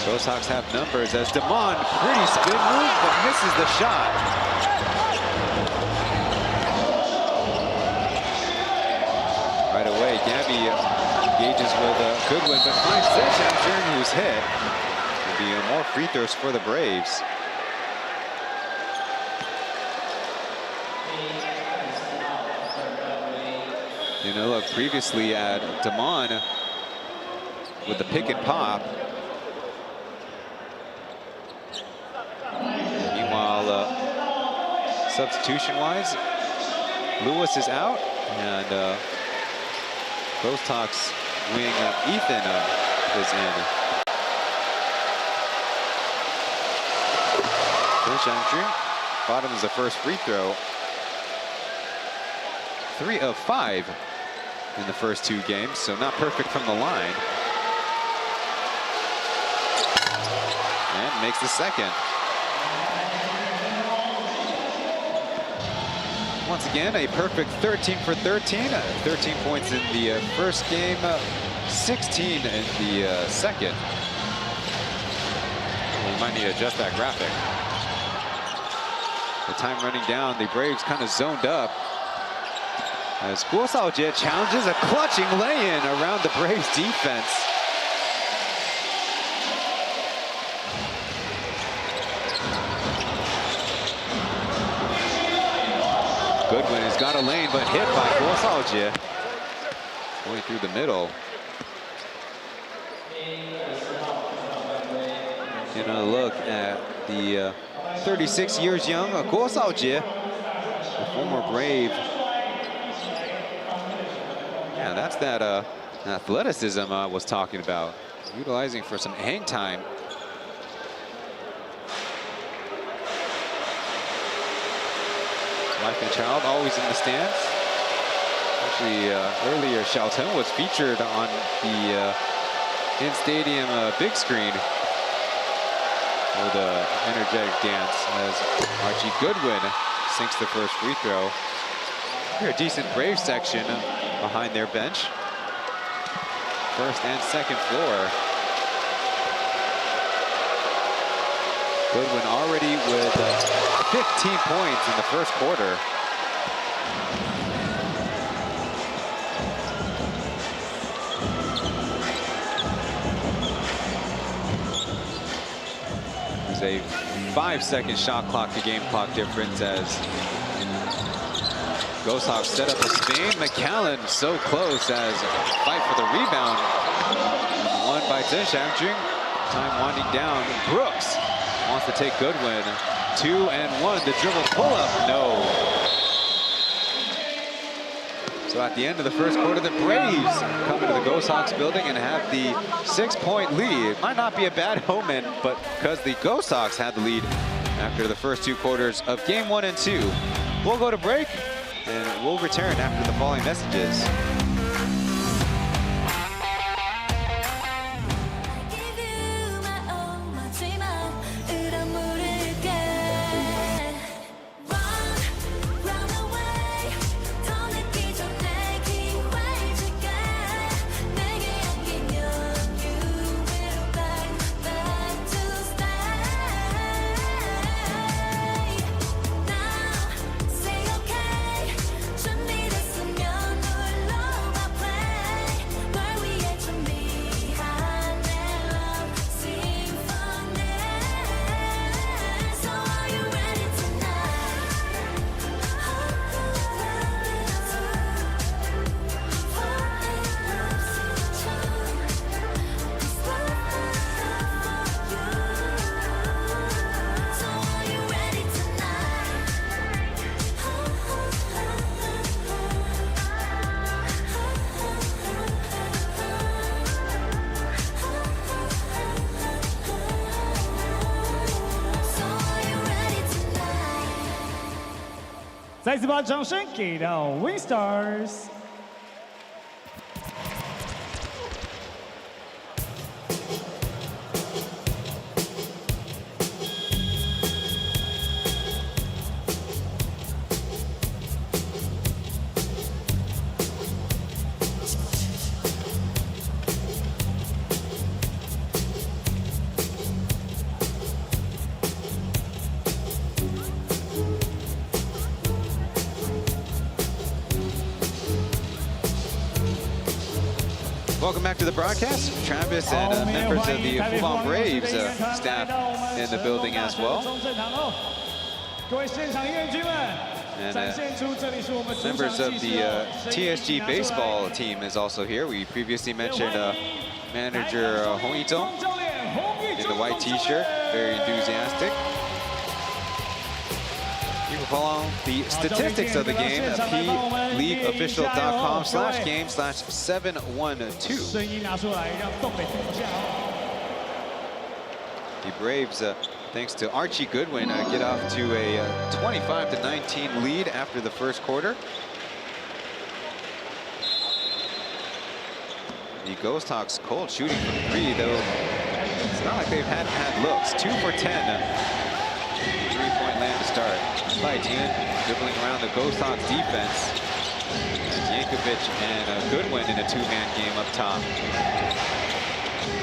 Ghosthawks have numbers as Damon, pretty spin move, but misses the shot. Right away, Gabby engages with Goodwin, but finds Chen, who's hit. There'll be more free throws for the Braves. You know, look, previously at Damon with the pick and pop. Substitution-wise, Lewis is out, and Ghosthawks wing Ethan is in. Bottom is the first free throw. 3 of 5 in the first 2 games, so not perfect from the line. And makes the second. Once again, a perfect 13 for 13. 13 points in the first game, 16 in the second. We might need to adjust that graphic. The time running down, the Braves kind of zoned up. As Ghosthawks challenges a clutching lay-in around the Braves defense. Goodwin has got a lane, but hit by Ghosthawks. Going through the middle. And a look at the 36 years young Ghosthawks, the former Brave Yeah, that's that athleticism I was talking about. Utilizing for some hang time. Wife and child always in the stands. Actually, earlier Chen was featured on the in-stadium big screen with an energetic dance as Archie Goodwin sinks the first free throw. Here, a decent Brave section behind their bench. First and second floor. Goodwin already with 15 points in the first quarter. There's a 5-second shot clock to game clock difference as Ghosthawks set up a spin. McAllen so close as fight for the rebound. Won by Chen. Time winding down. Brooks wants to take Goodwin. 2 and 1. The dribble pull-up. No. So at the end of the first quarter, the Braves come into the Ghosthawks building and have the 6-point lead. It might not be a bad omen, but because the Ghosthawks had the lead after the first 2 quarters of game 1 and 2. We'll go to break, and we'll return after the following messages. Winstars 再次把掌声给到 Winstars。Welcome back to the broadcast. Travis and members of the Fubon Braves staff in the building as well. And members of the TSG baseball team is also here. We previously mentioned manager Hong Yi-zong in the white t-shirt, very enthusiastic. You can follow the statistics of the game at PLEAGUEofficial.com/game/712. The Braves, thanks to Archie Goodwin, get off to a 25-19 lead after the first quarter. The Ghosthawks cold shooting from 3, though it's not like they've had looks. 2 for 10. 3-point land to start. Chen dribbling around the Ghosthawks defense. Yankovic and Goodwin in a 2-man game up top.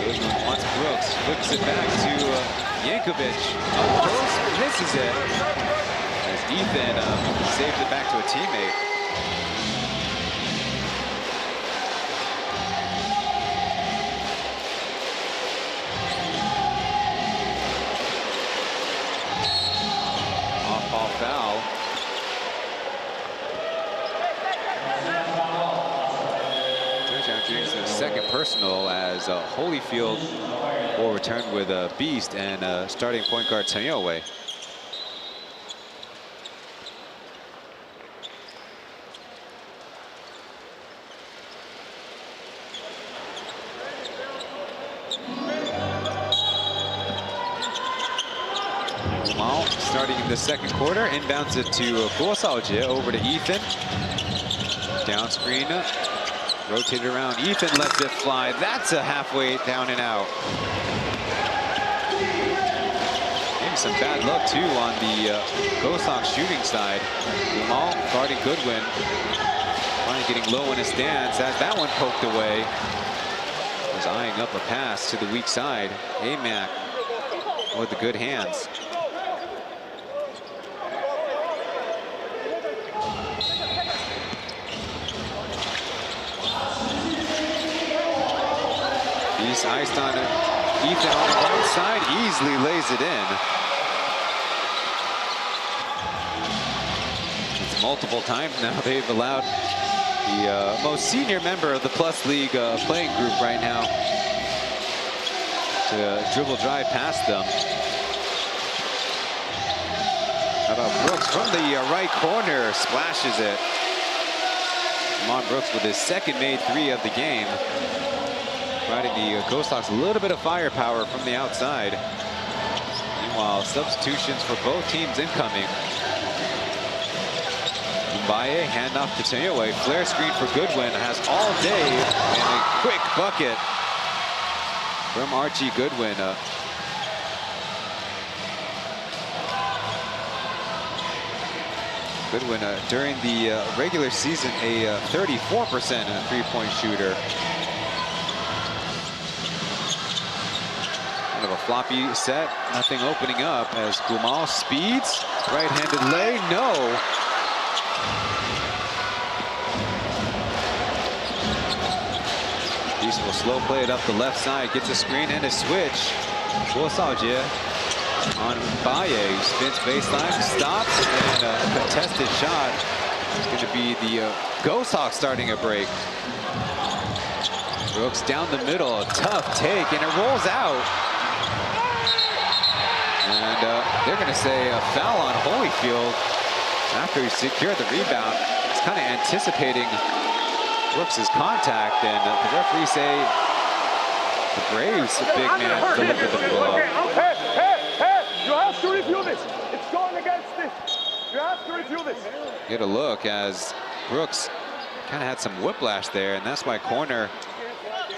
Goodwin wants Brooks, flips it back to Yankovic. Up close, misses it. As Ethan saves it back to a teammate. Off-ball foul. Second personal as Holyfield will return with a beast and starting point guard Chen Yowei. starting in the second quarter. Inbounds it to Ghosthawks over to Ethan. Down screen, rotated around. Ethan lets it fly. That's a halfway down and out. Maybe some bad luck too on the Ghosthawks shooting side. Gumal guarding Goodwin. Finally getting low in his stance. Has that one poked away. Was eyeing up a pass to the weak side. AMAC with the good hands. He's iced on it. Ethan on the right side easily lays it in. It's multiple times now they've allowed the most senior member of the Plus League playing group right now to dribble drive past them. How about Brooks from the right corner, splashes it. Amon Brooks with his second made three of the game. Providing the Ghosthawks a little bit of firepower from the outside. Meanwhile, substitutions for both teams incoming. Mbaye, handoff to Tanyoe. Flare screen for Goodwin. Has all day. And a quick bucket from Archie Goodwin. Goodwin, during the regular season, a 34% three-point shooter. Kind of a floppy set, nothing opening up as Gumal speeds. Right-handed lay, no. Beast will slow play it up the left side, gets a screen and a switch. Ghosthawks on Mbaye, spins baseline, stops, and a contested shot. It's going to be the Ghosthawks starting a break. Brooks down the middle, a tough take, and it rolls out. And they're going to say a foul on Holyfield after he secured the rebound. It's kind of anticipating Brooks' contact, and the referees say the Braves, the big man, delivered the blow. Hey, you have to review this. It's going against this. You have to review this. Get a look as Brooks kind of had some whiplash there, and that's why corner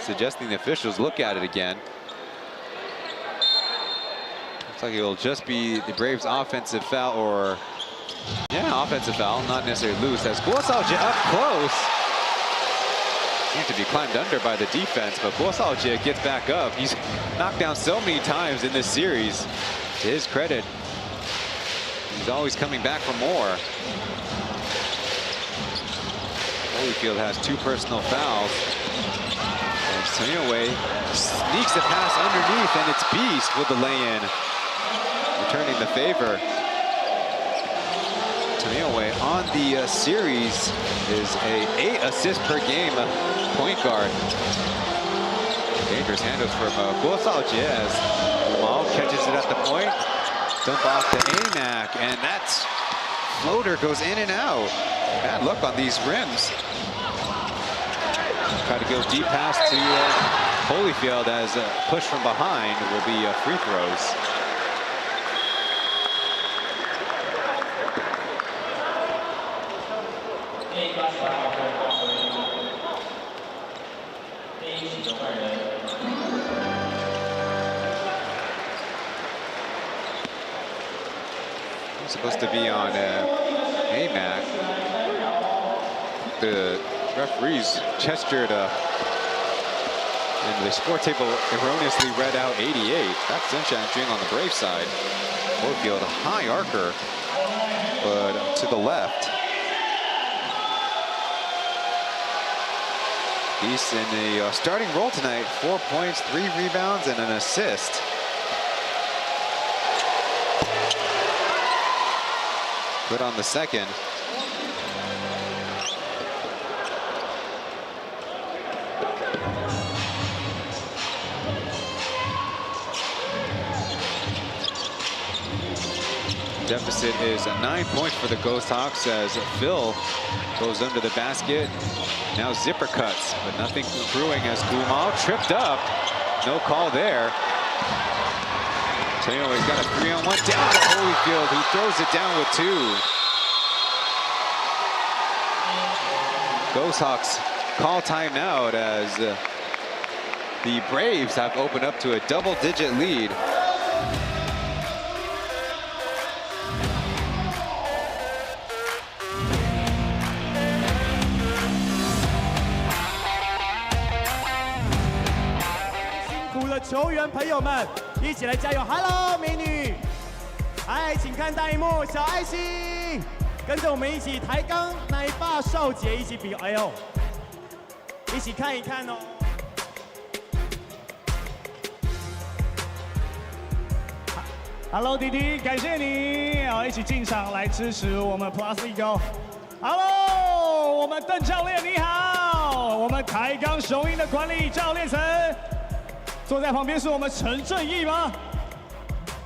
suggesting the officials look at it again. Looks like it'll just be the Braves' offensive foul, or offensive foul, not necessarily loose. As Ghosthawks up close. Seems to be climbed under by the defense, but Ghosthawks gets back up. He's knocked down so many times in this series. To his credit, he's always coming back for more. Holyfield has 2 personal fouls. And Tanyoe sneaks the pass underneath, and it's Beast with the lay-in, returning the favor. Tanyoe on the series is a 8 assists per game point guard. Dangerous handles from Ghosthawks as Gumal catches it at the point. Dump off to AMAC, and that floater goes in and out. Bad luck on these rims. Try to go deep pass to Holyfield as a push from behind will be free throws. Supposed to be on AMAC. The referees gestured and the score table erroneously read out 88. That's Sunshine String on the Brave side. Holyfield, a high arcer, but to the left. He's in the starting role tonight. 4 points, 3 rebounds, and an assist. Good on the second. Deficit is 9 points for the Ghosthawks as Phil goes under the basket. Now zipper cuts, but nothing brewing as Gumal tripped up. No call there. Taipei, he's got a 3-on-1 down to Holyfield. He throws it down with 2. Ghosthawks call timeout as the Braves have opened up to a double-digit lead.辛苦的球员朋友们，一起来加油 ！Hello， 美女，嗨，请看大荧幕，小爱心，跟着我们一起抬杠奶爸少杰一起比，哎呦，一起看一看哦。Hello， 弟弟，感谢你，一起进场来支持我们 P.LEAGUE。Hello， 我们邓教练你好，我们台钢雄鹰的管理教练层，坐在旁边是我们陈正义吗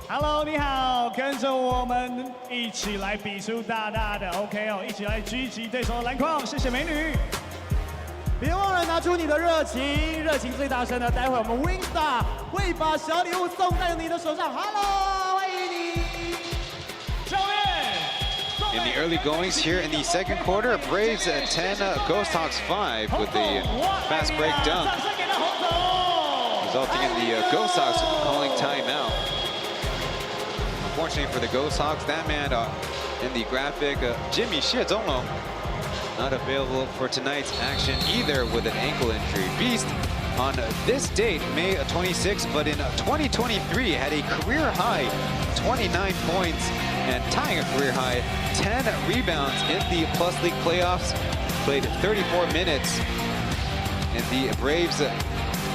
？Hello， 你好，跟着我们一起来比出大大的 OK 哦，一起来狙击对手的篮筐，谢谢美女。别忘了拿出你的热情，热情最大声的，待会我们 Winstar 会把小礼物送在你的手上。Hello， 欢迎你，教练。In the early goings here in the second quarter, Braves at 10, Ghosthawks 5 with the fast break dunk, resulting in the Ghosthawks calling timeout. Unfortunately for the Ghosthawks, that man in the graphic, Jimmy Shizono, not available for tonight's action either with an ankle injury. Beast on this date, May 26, but in 2023 had a career high 29 points and tying a career high 10 rebounds in the P.LEAGUE playoffs. Played 34 minutes in the Braves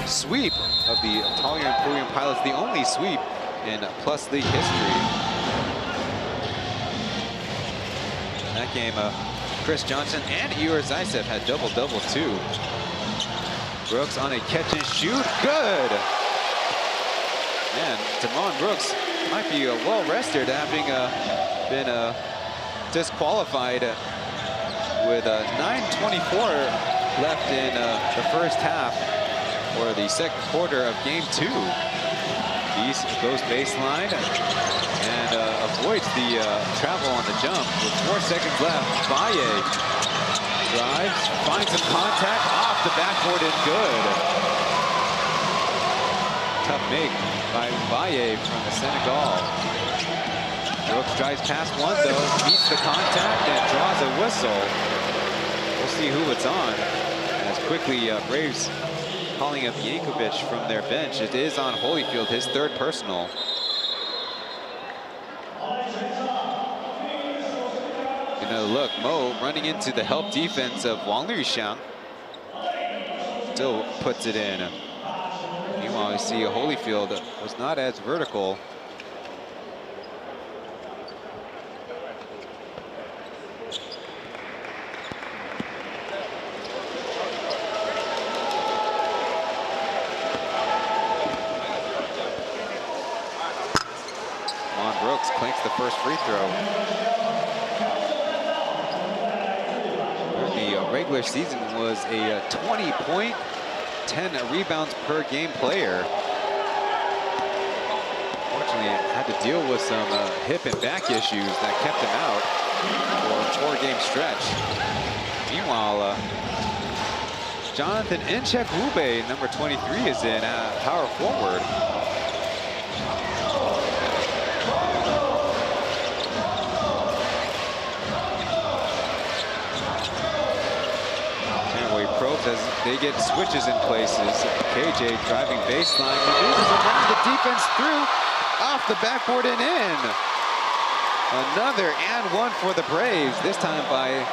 sweep of the Taipei Emporium Pilots, the only sweep in P.LEAGUE history. In that game, Chris Johnson and Eeyore Zaitsev had double-double too. Brooks on a catch and shoot, good! Man, Damon Brooks might be well rested, having been disqualified with 9:24 left in the first half or the second quarter of game 2. Beast goes baseline and avoids the travel on the jump with 4 seconds left. Baye drives, finds some contact off the backboard and good. Tough make by Baye from the Senegal. Brooks drives past one though, meets the contact and draws a whistle. We'll see who it's on. As quickly Braves calling up Yankovic from their bench. It is on Holyfield, his 3rd personal. Another look, Mo running into the help defense of Wang Luxiang. Still puts it in. Meanwhile, you see Holyfield was not as vertical. Brooks clinks the first free throw. The regular season was a 20-point, 10 rebounds per game player. Fortunately, had to deal with some hip and back issues that kept him out for a 4-game stretch. Meanwhile, Jonathan Nchek-Wube, number 23, is in power forward. As they get switches in places. KJ driving baseline, maneuvers around the defense through, off the backboard and in. Another and one for the Braves, this time by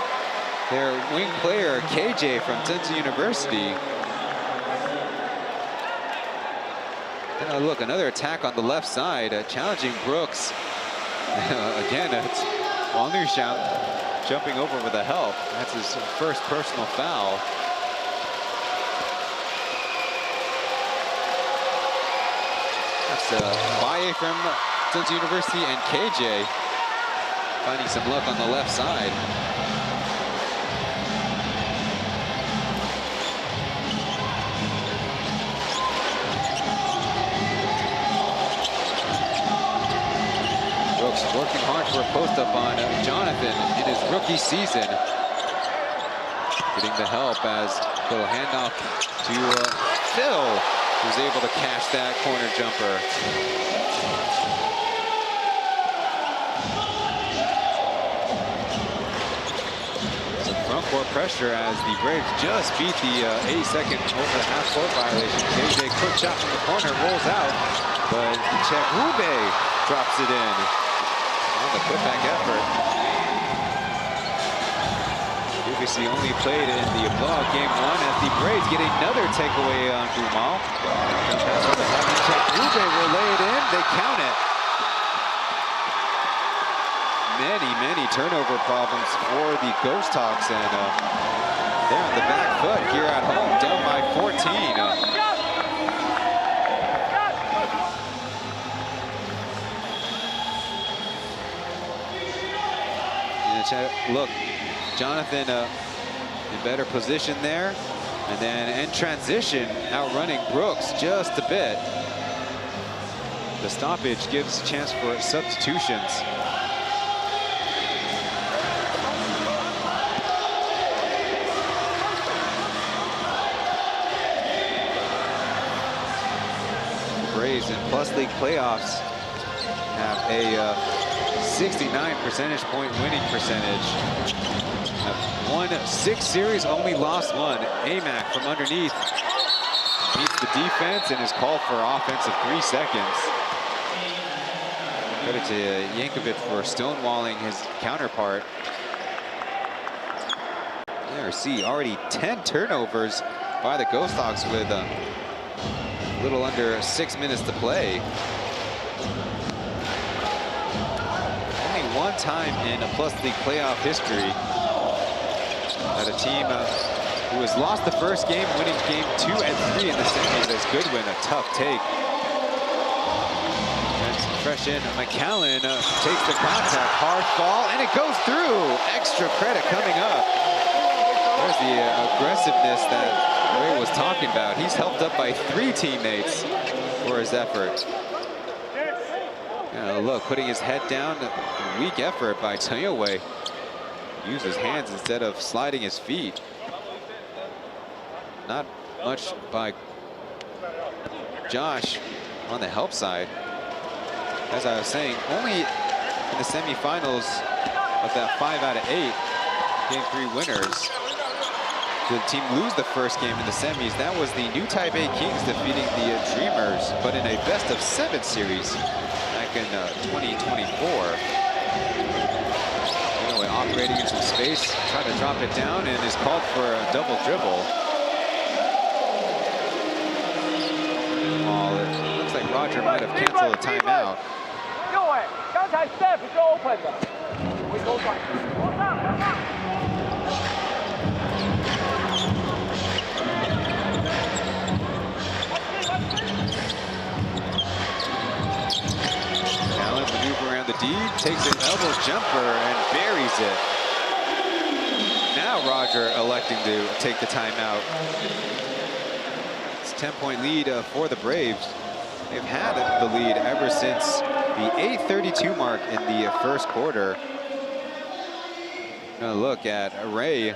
their wing player KJ from Tsinghua University. And look, another attack on the left side, challenging Brooks. Again, it's Wang Luxiang jumping over with a help. That's his first personal foul. Baye from Tsinghua University and KJ finding some luck on the left side. working hard for a post-up on Jonathan in his rookie season. Getting the help as little handoff to Phil, who's able to cash that corner jumper. Some front court pressure as the Braves just beat the 8-second over the half-court violation. KJ, quick shot from the corner, rolls out, but Ghosthawks drops it in on the putback effort. UBC only played in the blowout game 1 as the Braves get another takeaway on Fubon. Ghosthawks will lay it in, they count it. Many turnover problems for the Ghosthawks, and they're on the back foot here at home, down by 14. Look, Jonathan in better position there, and then in transition, outrunning Brooks just a bit. The stoppage gives a chance for substitutions. Braves in Plus League playoffs have a 69 percentage point winning percentage. Have won 6 series, only lost 1. AMAC from underneath beats the defense and is called for offense of 3 seconds. Credit to Yankovic for stonewalling his counterpart. There, see, already 10 turnovers by the Ghosthawks with a little under 6 minutes to play. One time in a Plus League playoff history that a team who has lost the first game, winning game 2 and 3 in the semis as Goodwin, a tough take. And fresh in, McAllen takes the contact, hard fall, and it goes through. Extra credit coming up. There's the aggressiveness that Ray was talking about. He's helped up by 3 teammates for his effort. Look, putting his head down, weak effort by Taipei. Use his hands instead of sliding his feet. Not much by Josh on the help side. As I was saying, only in the semifinals of that 5 out of 8 game 3 winners did the team lose the first game in the semis. That was the New Taipei Kings defeating the Dreamers, but in a best of 7 series back in 2024. Anyway, operating in some space, trying to drop it down, and is called for a double dribble. Well, it looks like Roger might have canceled a timeout. Maneuver around the D, takes an elbow jumper and buries it. Now Roger electing to take the timeout. It's a 10-point lead for the Braves. They've had the lead ever since the 8:32 mark in the first quarter. Now look at Ray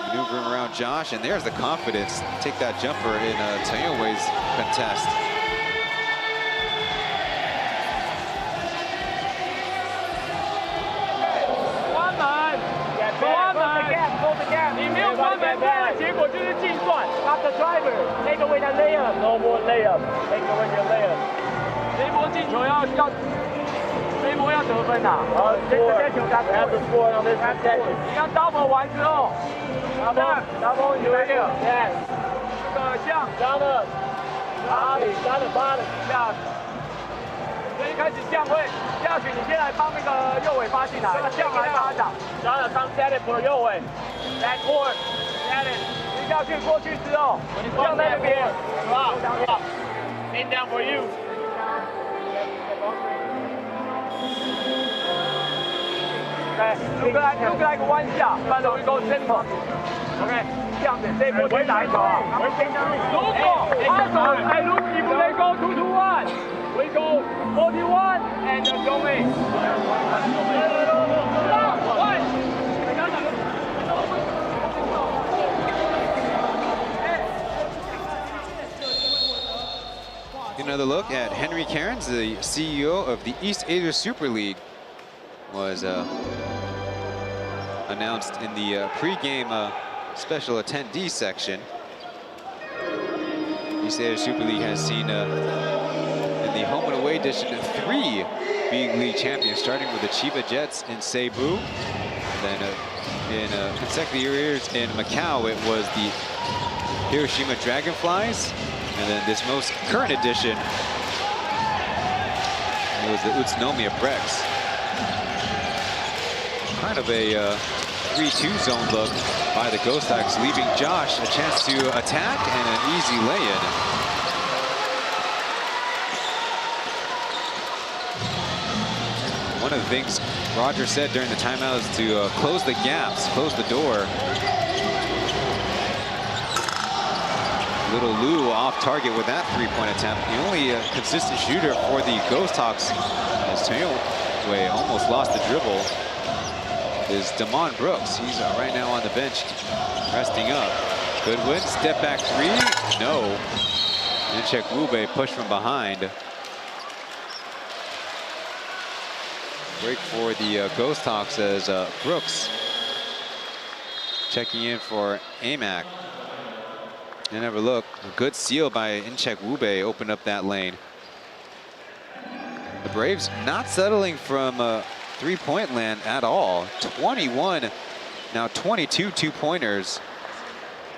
maneuvering around Josh, and there's the confidence to take that jumper in Taipei's contest. After driver, take away that layup. No more layup. Take away your layup. 这一波进球要得分呐。这球打出。你看 double 完之后 ，double 有一个，这个像加的8的下，所以开始降位下去，你先来帮那个右尾发进来，降来巴掌，加的当 set it for 右尾 ，back court set it。 下去过去之后，降在那边，是吧 ？In down for you。对，卢克来个弯下，慢走一勾 center。OK， 这样子，这一波先打一球啊。如果他走，你不能go 2-1，回 Echo 41 and Joey. Another look at Henry Cairns, the CEO of the East Asia Super League, was announced in the pre-game special attendee section. East Asia Super League has seen in the home and away edition 3 big league champions, starting with the Chiba Jets in Cebu. Then in consecutive years in Macau, it was the Hiroshima Dragonflies. And then this most current edition, it was the Utsunomiya Prex. Kind of a 3-2 zone look by the Ghosthawks, leaving Josh a chance to attack and an easy lay-in. One of the things Roger said during the timeout is to close the gaps, close the door. Little Lou off target with that three-point attempt. The only consistent shooter for the Ghosthawks, as Chen almost lost the dribble, is Damon Brooks. He's right now on the bench, resting up. Goodwin, step back three, no. Incheck Wube pushed from behind. Break for the Ghosthawks as Brooks checking in for Amac. And never look. A good steal by Incheck Wube opened up that lane. The Braves not settling from three-point land at all. 21, now 22 two-pointers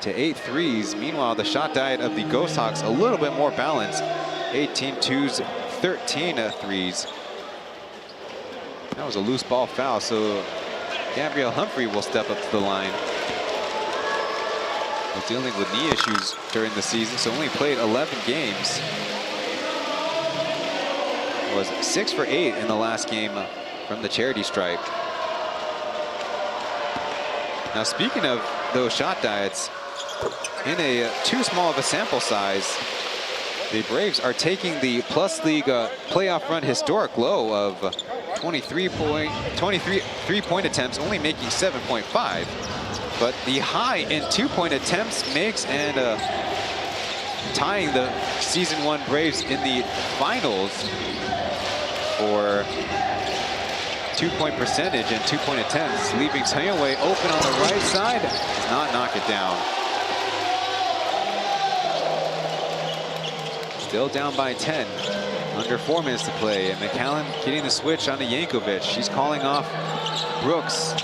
to 8 threes. Meanwhile, the shot diet of the Ghosthawks a little bit more balanced. 18 twos, 13 threes. That was a loose ball foul, so Gabriel Humphrey will step up to the line. Dealing with knee issues during the season, so only played 11 games. Was 6 for 8 in the last game from the charity stripe. Now, speaking of those shot diets, in a too small of a sample size, the Braves are taking the Plus League playoff run historic low of 23 three-point attempts, only making 7.5. But the high in two-point attempts makes and tying the season 1 Braves in the finals for two-point percentage and two-point attempts, leaving Chen open on the right side. Does not knock it down. Still down by 10. Under 4 minutes to play. And McCallum getting the switch onto Yankovic. She's calling off Brooks.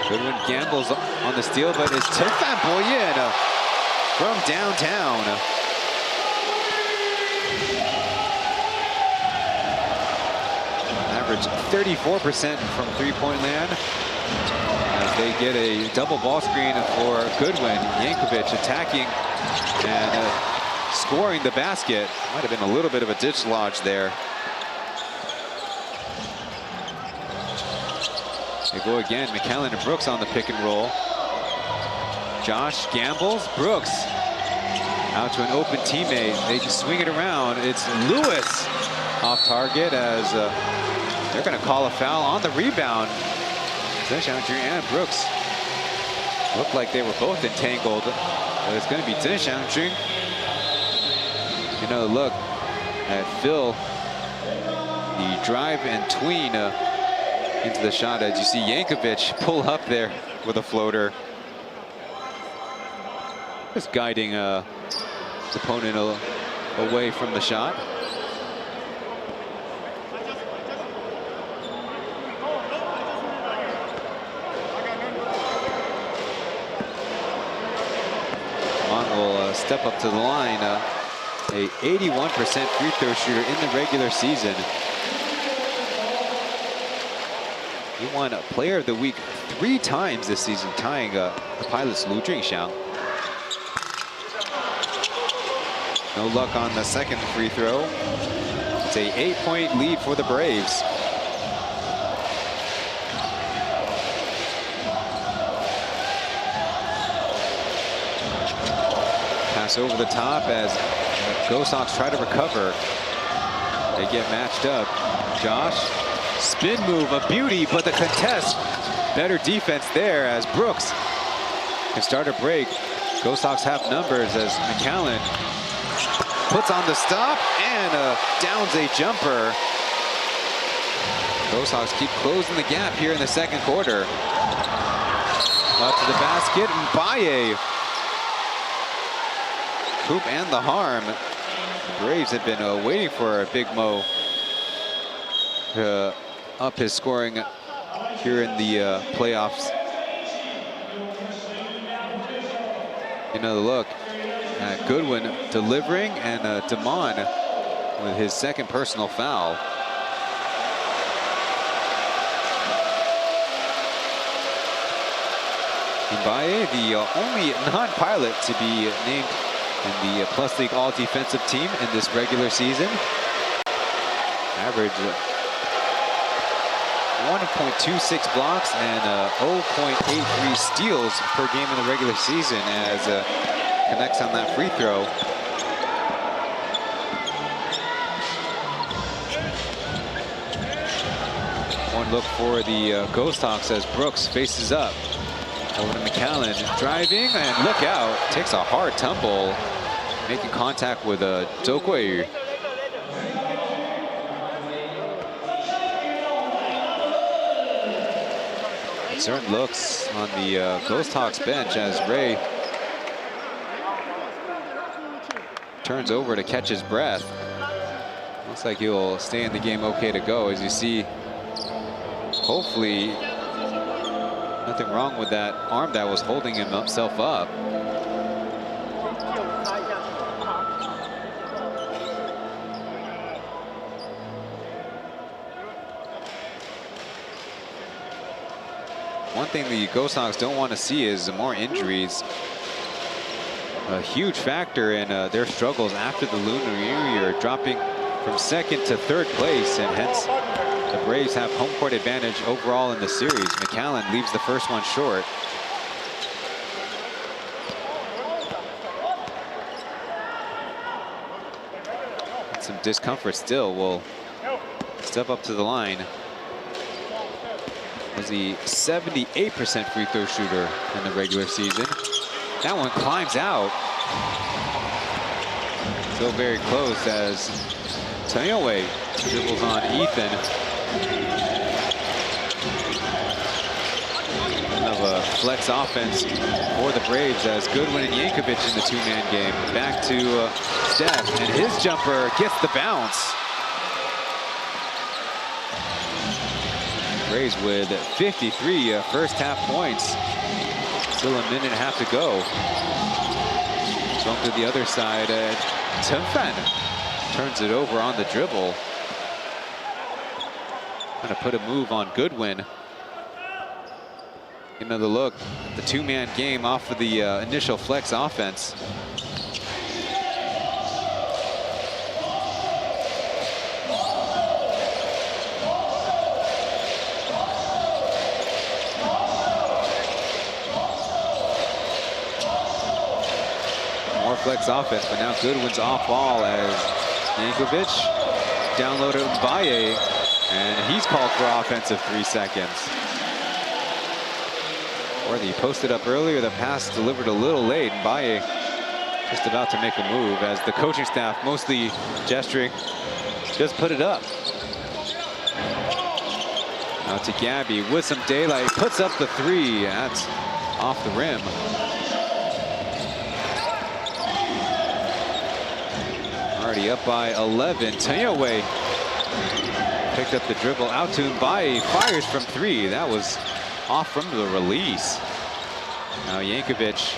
Goodwin gambles on the steal, but it's Tefan Boyin from downtown. Average 34% from three-point land. As they get a double ball screen for Goodwin. Yankovic attacking and scoring the basket. Might have been a little bit of a dislodge there. They go again, McCallum and Brooks on the pick and roll. Josh gambles, Brooks out to an open teammate. They can swing it around. It's Lewis off target as they're going to call a foul on the rebound. Zheng and Brooks looked like they were both entangled, but it's going to be Zheng Xiangqun. Another look at Phil. The drive and tween into the shot as you see Yankovic pull up there with a floater. Just guiding his opponent away from the shot. Mon will step up to the line. A 81% free throw shooter in the regular season. He won Player of the Week 3 times this season, tying the Pilots' Lu Jingxiang. No luck on the second free throw. It's a 8-point lead for the Braves. Pass over the top as Ghosthawks try to recover. They get matched up. Josh, spin move, a beauty, but the contest, better defense there as Brooks can start a break. Ghosthawks have numbers as McAllen puts on the stop and downs a jumper. Ghosthawks keep closing the gap here in the second quarter. Up to the basket, Mbaye. Coop and the harm. The Braves have been waiting for a Big Mo to up his scoring here in the playoffs. Another look at Goodwin delivering, and Damon with his second personal foul. Mbaye, the only non-pilot to be named in the Plus League All-Defensive Team in this regular season. Average 1.26 blocks and 0.83 steals per game in the regular season as connects on that free throw. One look for the Ghosthawks as Brooks faces up. Over to McAllen, driving, and look out, takes a hard tumble, making contact with Zhou. Certain looks on the Ghosthawks bench as Ray turns over to catch his breath. Looks like he'll stay in the game okay to go, as you see, hopefully nothing wrong with that arm that was holding himself up. One thing the Ghosthawks don't want to see is more injuries. A huge factor in their struggles after the Lunar New Year, dropping from second to third place, and hence the Braves have home court advantage overall in the series. McAllen leaves the first one short. And some discomfort still. Will step up to the line. Was the 78% free throw shooter in the regular season. That one climbs out. Still very close as Taipei dribbles on Ethan. Of a flex offense for the Braves as Goodwin and Yankovic in the two-man game. Back to Steph, and his jumper gets the bounce. Braves with 53 first half points. Still a minute and a half to go. Jump to the other side. Chen turns it over on the dribble. Trying to put a move on Goodwin. Another look at the two-man game off of the initial flex offense. More flex offense, but now Goodwin's off ball as Yankovic downloaded Mbaye, and he's called for offensive 3 seconds. Or he posted up earlier, the pass delivered a little late. Mbaye just about to make a move as the coaching staff mostly gesturing, just put it up. Now to Gabby with some daylight, puts up the 3. That's off the rim. Already up by 11. Taipei picked up the dribble out to Mbaye, fires from 3. That was off from the release. Now Yankovic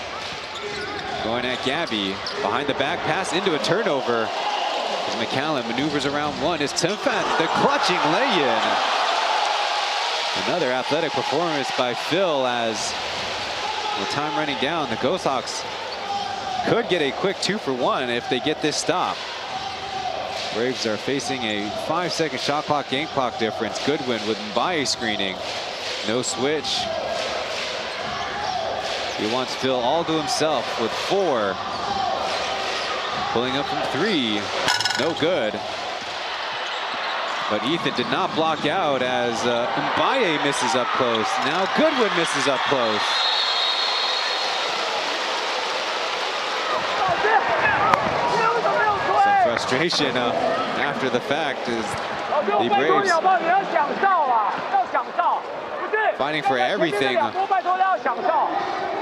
going at Gabby. Behind the back pass into a turnover. As McAllen maneuvers around one. Is Timfan the clutching lay-in. Another athletic performance by Phil as with time running down. The Ghosthawks could get a quick 2-for-1 if they get this stop. Braves are facing a 5-second shot clock, game clock difference. Goodwin with Mbaye screening. No switch. He wants Phil all to himself with 4. Pulling up from 3. No good. But Ethan did not block out as Mbaye misses up close. Now Goodwin misses up close. Some frustration after the fact as the Braves fighting for everything.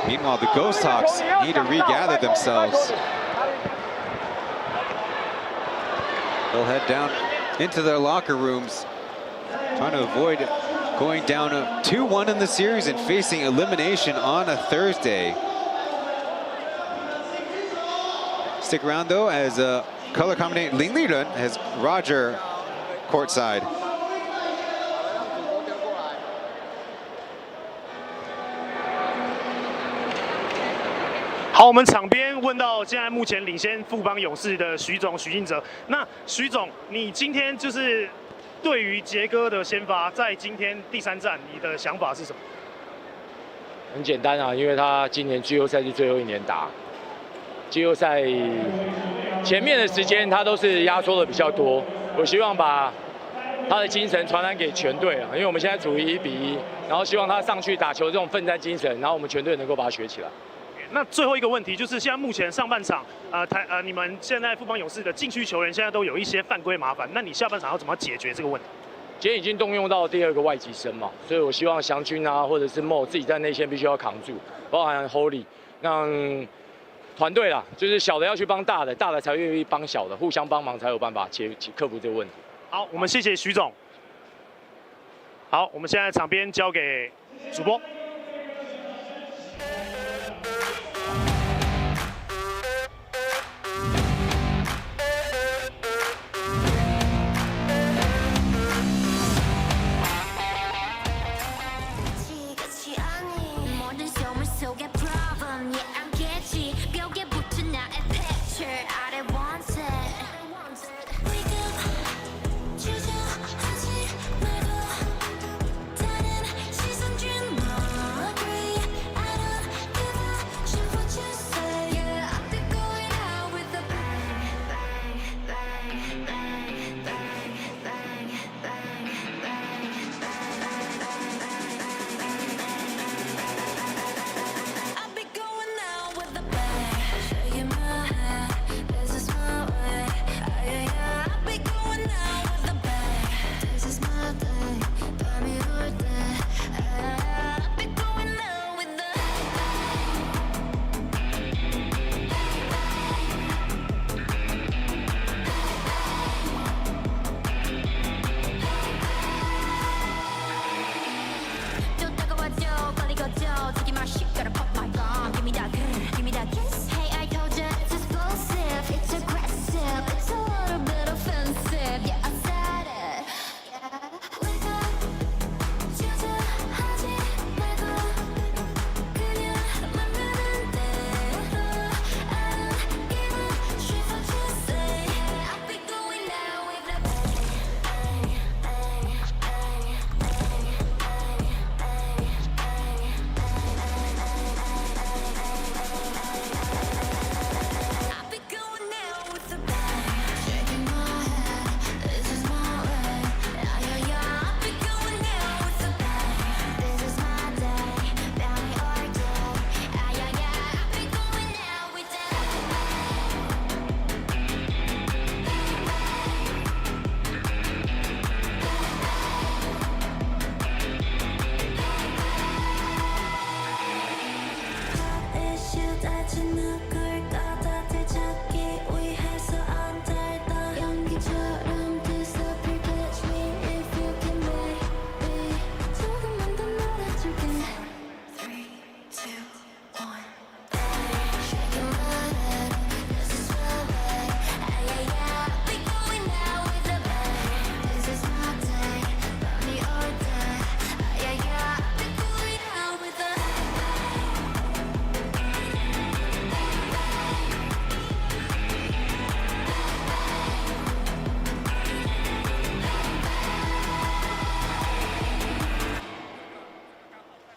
Meanwhile, the Ghosthawks need to regather themselves. They'll head down into their locker rooms, trying to avoid going down 2-1 in the series and facing elimination on a Thursday. Stick around though, as color commentator Lin Liren has Roger courtside. 好，我们场边问到现在目前领先富邦勇士的徐敬哲。那徐总，你今天就是对于杰哥的先发，在今天第3战，你的想法是什么？很简单啊，因为他今年季后赛是最后1年打，季后赛前面的时间他都是压缩的比较多。我希望把他的精神传染给全队啊，因为我们现在处于1比1，然后希望他上去打球这种奋战精神，然后我们全队能够把它学起来。 那最后一个问题就是，现在目前上半场，你们现在富邦勇士的禁区球员现在都有一些犯规麻烦，那你下半场要怎么解决这个问题？今天已经动用到第2个外籍生嘛，所以我希望祥军啊，或者是莫自己在内线必须要扛住，包含 Holy， 让团队啦，就是小的要去帮大的，大的才愿意帮小的，互相帮忙才有办法克服这个问题。好，我们谢谢徐总。好，我们现在场边交给主播。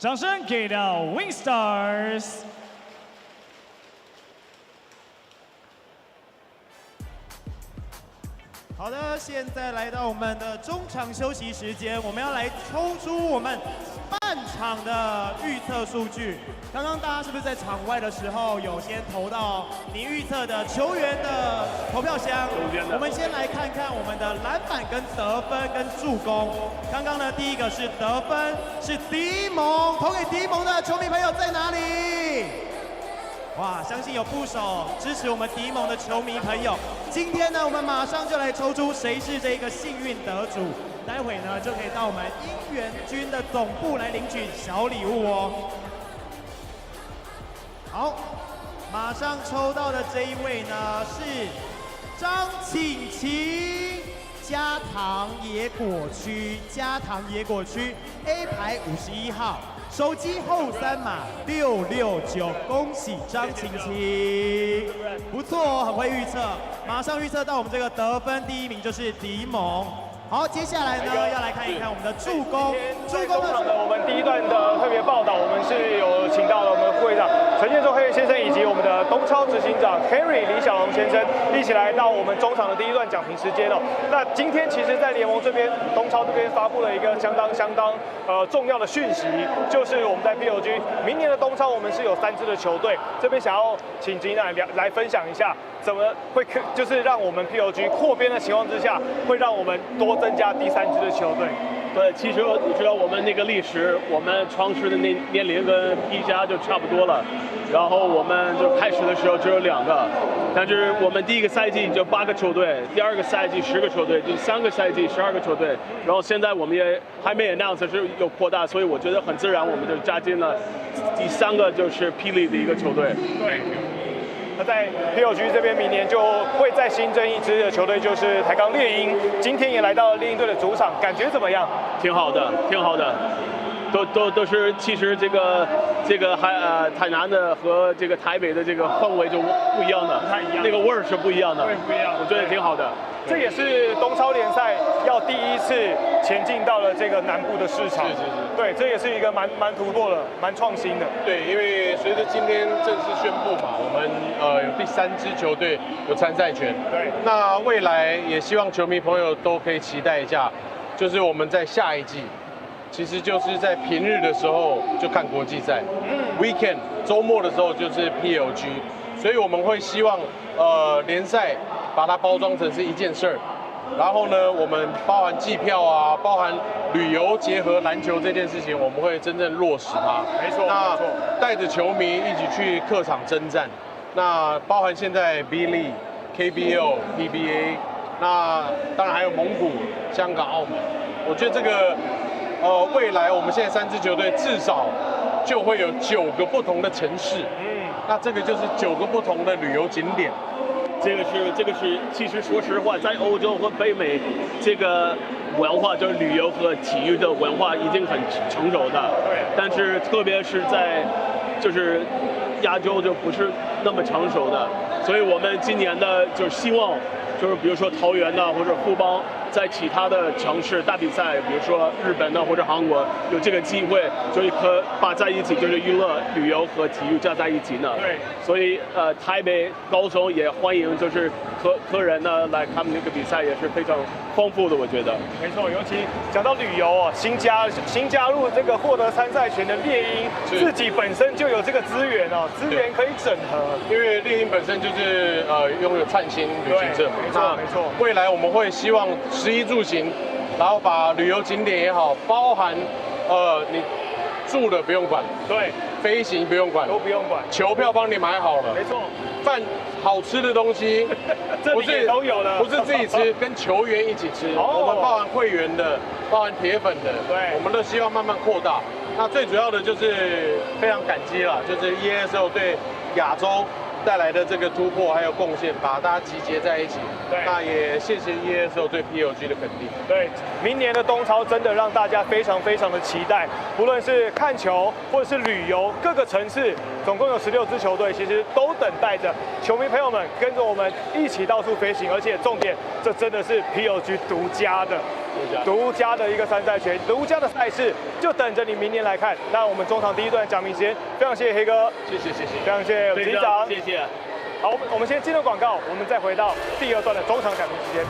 掌声给到 Wing Stars。好的，现在来到我们的中场休息时间，我们要来抽出我们半场的预测数据。刚刚大家是不是在场外的时候有先投到你预测的球员的投票箱？我们先来看看我们的篮板跟得分跟助攻。刚刚呢，第一个是得分，是迪蒙，投给迪蒙的球迷朋友在哪里？哇，相信有不少支持我们迪蒙的球迷朋友。今天呢，我们马上就来抽出谁是这个幸运得主。待会呢，就可以到我们应援军的总部来领取小礼物哦。好，马上抽到的这一位呢是张庆晴，加糖野果区A 排51号。手机后3码669，恭喜张晴晴，不错哦，很会预测，马上预测到我们这个得分第1名就是迪蒙。好，接下来呢要来看一看我们的助攻。助攻的我们第1段的特别报道，我们是有请到了我们的副会长陈建州黑先生以及我们的东超执行长 Henry 李小龙先生一起来到我们中场的第1段讲评时间哦。那今天其实，在联盟这边，东超这边发布了一个相当重要的讯息，就是我们在 PLG 明年的东超，我们是有3支的球队，这边想要请金来分享一下。怎么会就是让我们 PLG 扩编的情况之下，会让我们多增加第3支的球队？对，其实你知道我们那个历史，我们创始的年龄跟 P 加就差不多了，然后我们就开始的时候只有2个，但是我们第1个赛季就8个球队，第2个赛季10个球队，第3个赛季12个球队，然后现在我们也还没 announce 是有扩大，所以我觉得很自然，我们就加进了第3个就是霹雳的一个球队。对。那在 PLG 这边，明年就会再新增1支的球队，就是台钢猎鹰。今天也来到了猎鹰队的主场，感觉怎么样？挺好的，挺好的。都是，其实这个台南的和这个台北的这个氛围就不一样的，不太一样，那个味儿是不一样的，对，不一样。我觉得挺好的。这也是东超联赛要第1次前进到了这个南部的市场，是。对，这也是一个蛮突破的、蛮创新的。对，因为随着今天正式宣布嘛，我们有第3支球队有参赛权。对，那未来也希望球迷朋友都可以期待一下，就是我们在下一季，其实就是在平日的时候就看国际赛，weekend 周末的时候就是 PLG， 所以我们会希望联赛把它包装成是一件事儿。然后呢，我们包含季票啊，包含旅游结合篮球这件事情，我们会真正落实它。没错，那带着球迷一起去客场征战。那包含现在 B.LEAGUE、KBL、PBA， 那当然还有蒙古、香港、澳门。我觉得这个未来我们现在3支球队至少就会有9个不同的城市。那这个就是9个不同的旅游景点。这个是，其实说实话，在欧洲和北美，这个文化就是旅游和体育的文化已经很成熟的。对。但是特别是在就是亚洲就不是那么成熟的，所以我们今年的就是希望，就是比如说桃园呐，或者富邦，在其他的城市大比赛，比如说日本呢或者韩国，有这个机会，就是可把在一起，就是娱乐、旅游和体育加在一起呢。对。所以台北、高雄也欢迎，就是客人呢来看那个比赛，也是非常丰富的，我觉得。没错，尤其讲到旅游哦，新加入这个获得参赛权的猎鹰，自己本身就有这个资源哦，资源可以整合。因为猎鹰本身就是拥有灿星旅行社嘛，没错。未来我们会希望食衣住行，然后把旅游景点也好，包含你住的不用管，对，飞行不用管，都不用管，球票帮你买好了，没错，饭好吃的东西，这里也都有了，不是自己吃，跟球员一起吃。我们包含会员的，包含铁粉的，对，我们都希望慢慢扩大。那最主要的就是非常感激啦，就是 ESL 对亚洲带来的这个突破还有贡献，把大家集结在一起。对，那也谢谢 ESL 对 PLG 的肯定。对，明年的东超真的让大家非常的期待，不论是看球或者是旅游，各个城市总共有16支球队，其实都等待着球迷朋友们跟着我们一起到处飞行，而且重点，这真的是 PLG 独家的一个参赛权，独家的赛事，就等着你明年来看。那我们中场第1段讲评时间，非常谢谢黑哥，谢谢，非常谢谢局长，谢谢。好，我们先进入广告，我们再回到第2段的中场讲评时间。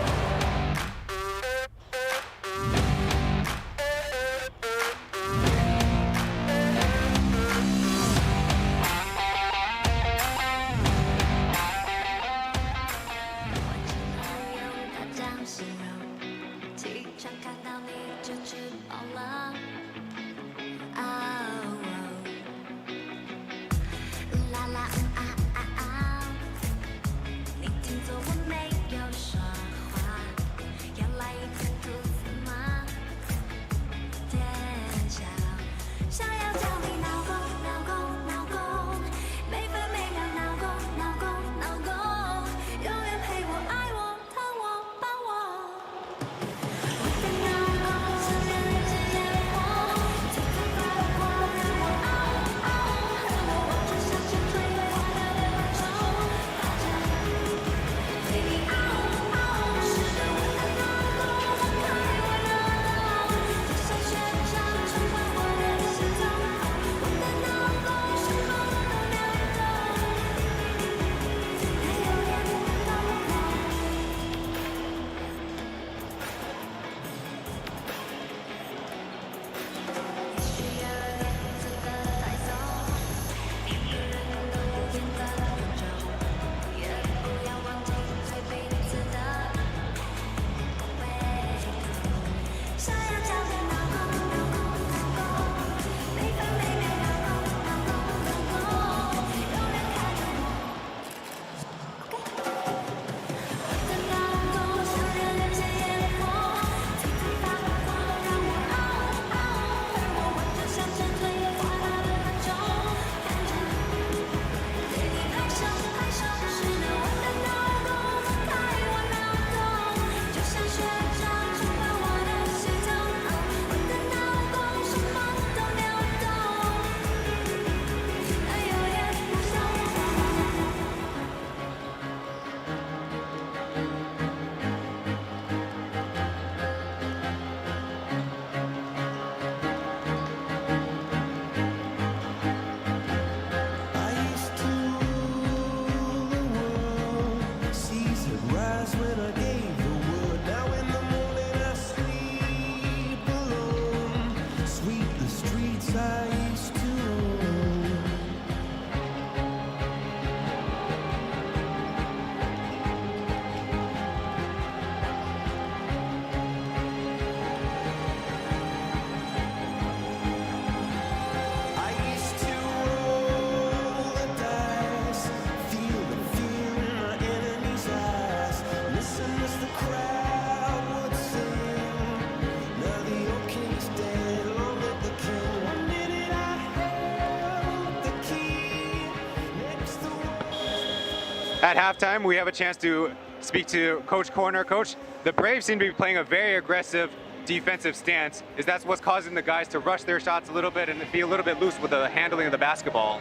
At halftime, we have a chance to speak to Coach Corner. Coach, the Braves seem to be playing a very aggressive defensive stance. Is that what's causing the guys to rush their shots a little bit and be a little bit loose with the handling of the basketball?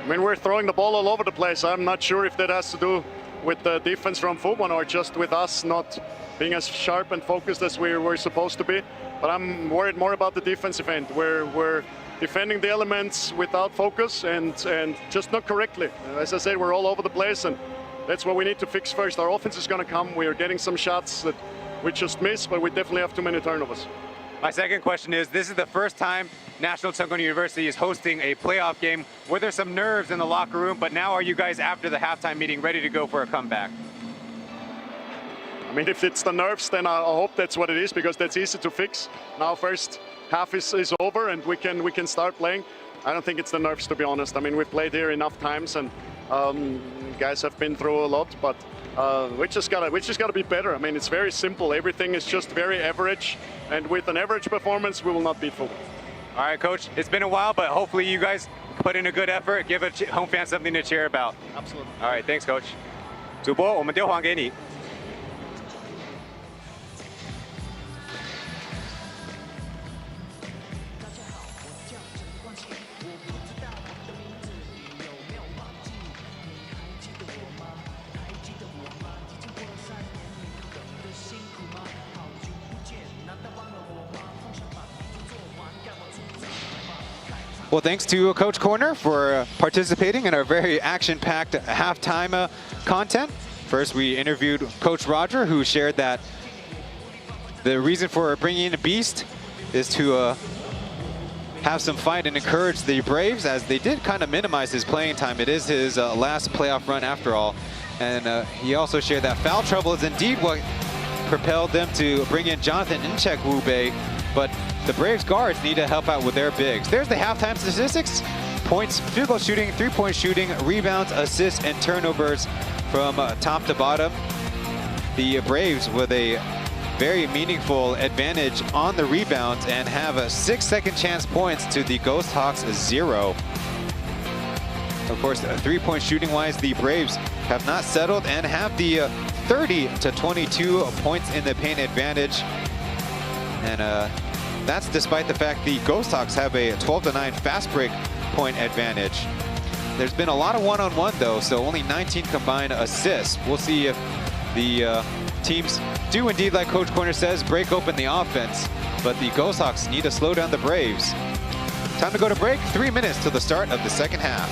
I mean, we're throwing the ball all over the place. I'm not sure if that has to do with the defense from Fubon or just with us not being as sharp and focused as we were supposed to be. But I'm worried more about the defensive end. We're defending the elements without focus and just not correctly. As I said, we're all over the place, and that's what we need to fix first. Our offense is going to come. We are getting some shots that we just miss, but we definitely have too many turnovers. My second question is, this is the first time National Chen University is hosting a playoff game. Were there some nerves in the locker room, but now are you guys, after the halftime meeting, ready to go for a comeback? I mean, if it's the nerves, then I hope that's what it is, because that's easy to fix. Now first half is over and we can start playing. I don't think it's the nerves, to be honest. I mean, we've played here enough times and guys have been through a lot, but we just gotta be better. I mean, it's very simple. Everything is just very average, and with an average performance, we will not beat Fubon. All right, Coach, it's been a while, but hopefully you guys put in a good effort, give a home fan something to cheer about. Absolutely. All right, thanks, Coach. 主播，我们丢还给你。Well, thanks to Coach Corner for participating in our very action-packed halftime content. First, we interviewed Coach Roger, who shared that the reason for bringing in a Beast is to have some fight and encourage the Braves, as they did kind of minimize his playing time. It is his last playoff run after all. And he also shared that foul trouble is indeed what propelled them to bring in Jonathan Nchek-Wube, but the Braves guards need to help out with their bigs. There's the halftime statistics: points, field goal shooting, three-point shooting, rebounds, assists, and turnovers from top to bottom. The Braves with a very meaningful advantage on the rebounds and have a 6 second chance points to the Ghosthawks 0. Of course, three-point shooting-wise, the Braves have not settled and have the 30 to 22 points in the paint advantage. And that's despite the fact the Ghosthawks have a 12-9 fast break point advantage. There's been a lot of one-on-one though, so only 19 combined assists. We'll see if the teams do indeed, like Coach Corner says, break open the offense, but the Ghosthawks need to slow down the Braves. Time to go to break, 3 minutes till the start of the second half.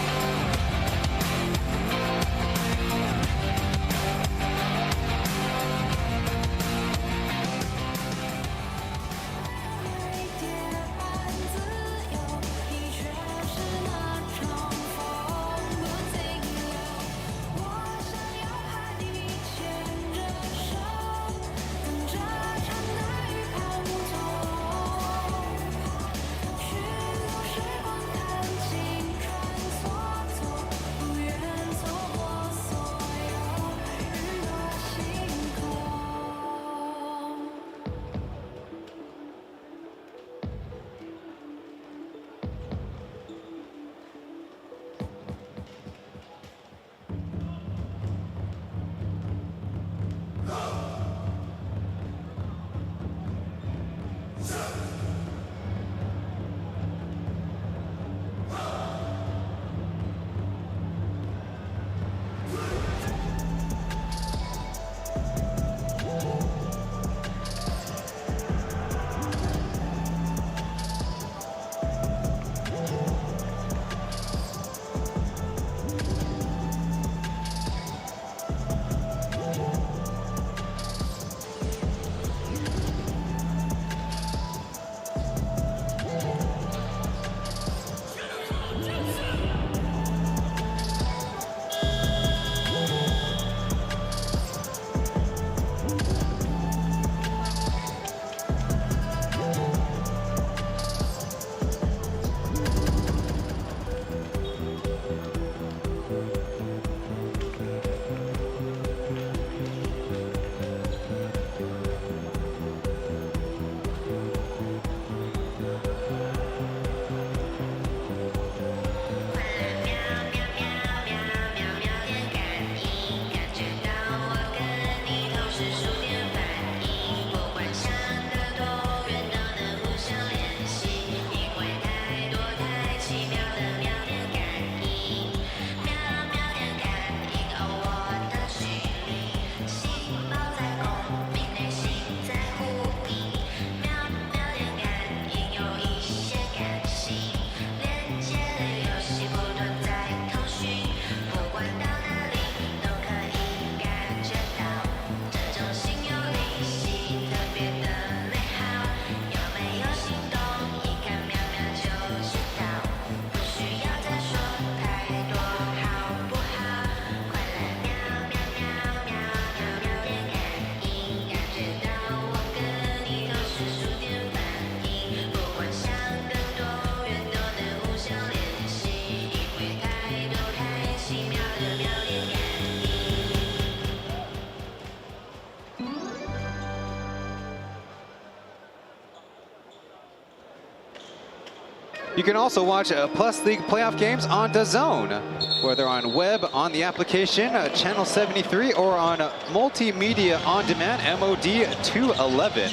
You can also watch Plus League playoff games on DAZN, whether on web on the application, Channel 73, or on Multimedia On Demand, MOD 211.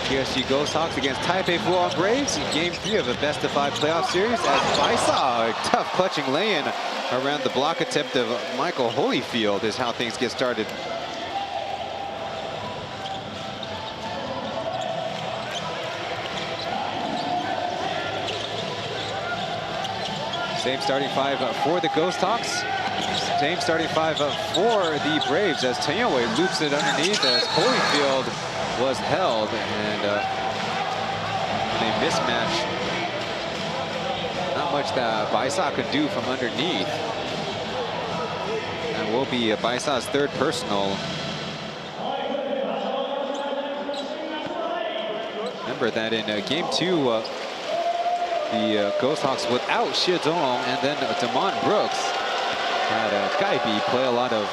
TSG Ghosthawks against Taipei Fubon Braves in Game 3 of a best-of-5 playoff series as Baisa, a tough clutching lay-in around the block attempt of Michael Holyfield is how things get started. Same starting five for the Ghosthawks. Same starting five for the Braves as Taipei loops it underneath as Holyfield was held and a mismatch. Not much that Baisa could do from underneath. And will be Baisa's third personal. Remember that in Game 2, the Ghosthawks without Shidong and then Damon Brooks had Gaibi play a lot of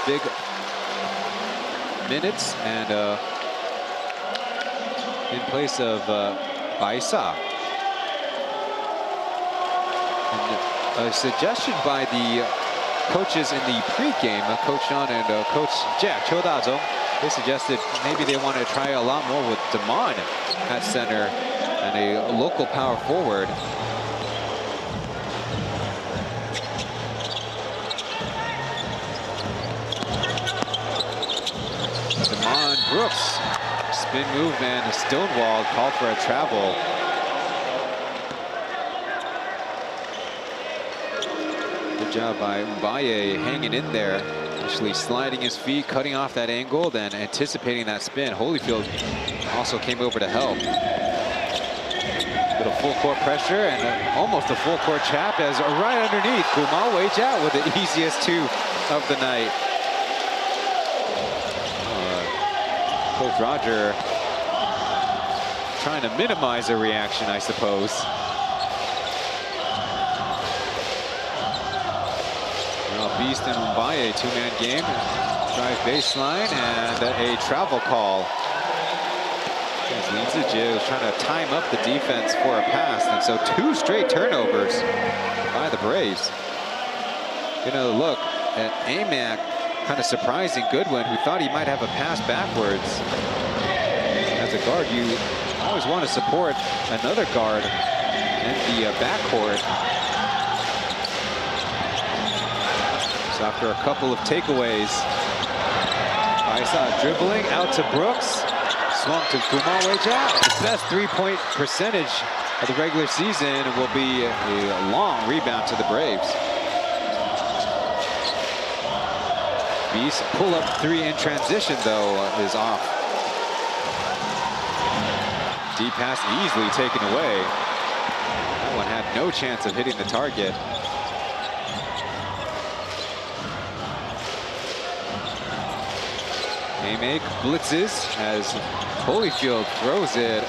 big minutes and in place of Baisa. And a suggestion by the coaches in the pregame, Coach Sean and Coach Jack Cho Da-zong, they suggested maybe they want to try a lot more with Damon at center and a local power forward. Damon Brooks, spin move and stonewalled, called for a travel. Good job by Mbaye hanging in there, actually sliding his feet, cutting off that angle, then anticipating that spin. Holyfield also came over to help. Little full court pressure and almost a full court chap as right underneath, Gumao Wage out with the easiest two of the night. Coach Roger trying to minimize a reaction, I suppose. Well, Beast and Mbaye, two-man game. Drive baseline and a travel call. Li Zijie was trying to time up the defense for a pass, and so two straight turnovers by the Braves. Gonna look at Amac, kind of surprising Goodwin, who thought he might have a pass backwards. As a guard, you always want to support another guard in the backcourt. So after a couple of takeaways, I saw dribbling out to Brooks. Swung to Gumao Weijia. His best three-point percentage of the regular season will be a long rebound to the Braves. Beast pull-up three in transition, though, is off. Deep pass easily taken away. That one had no chance of hitting the target. Amac blitzes as Holyfield throws it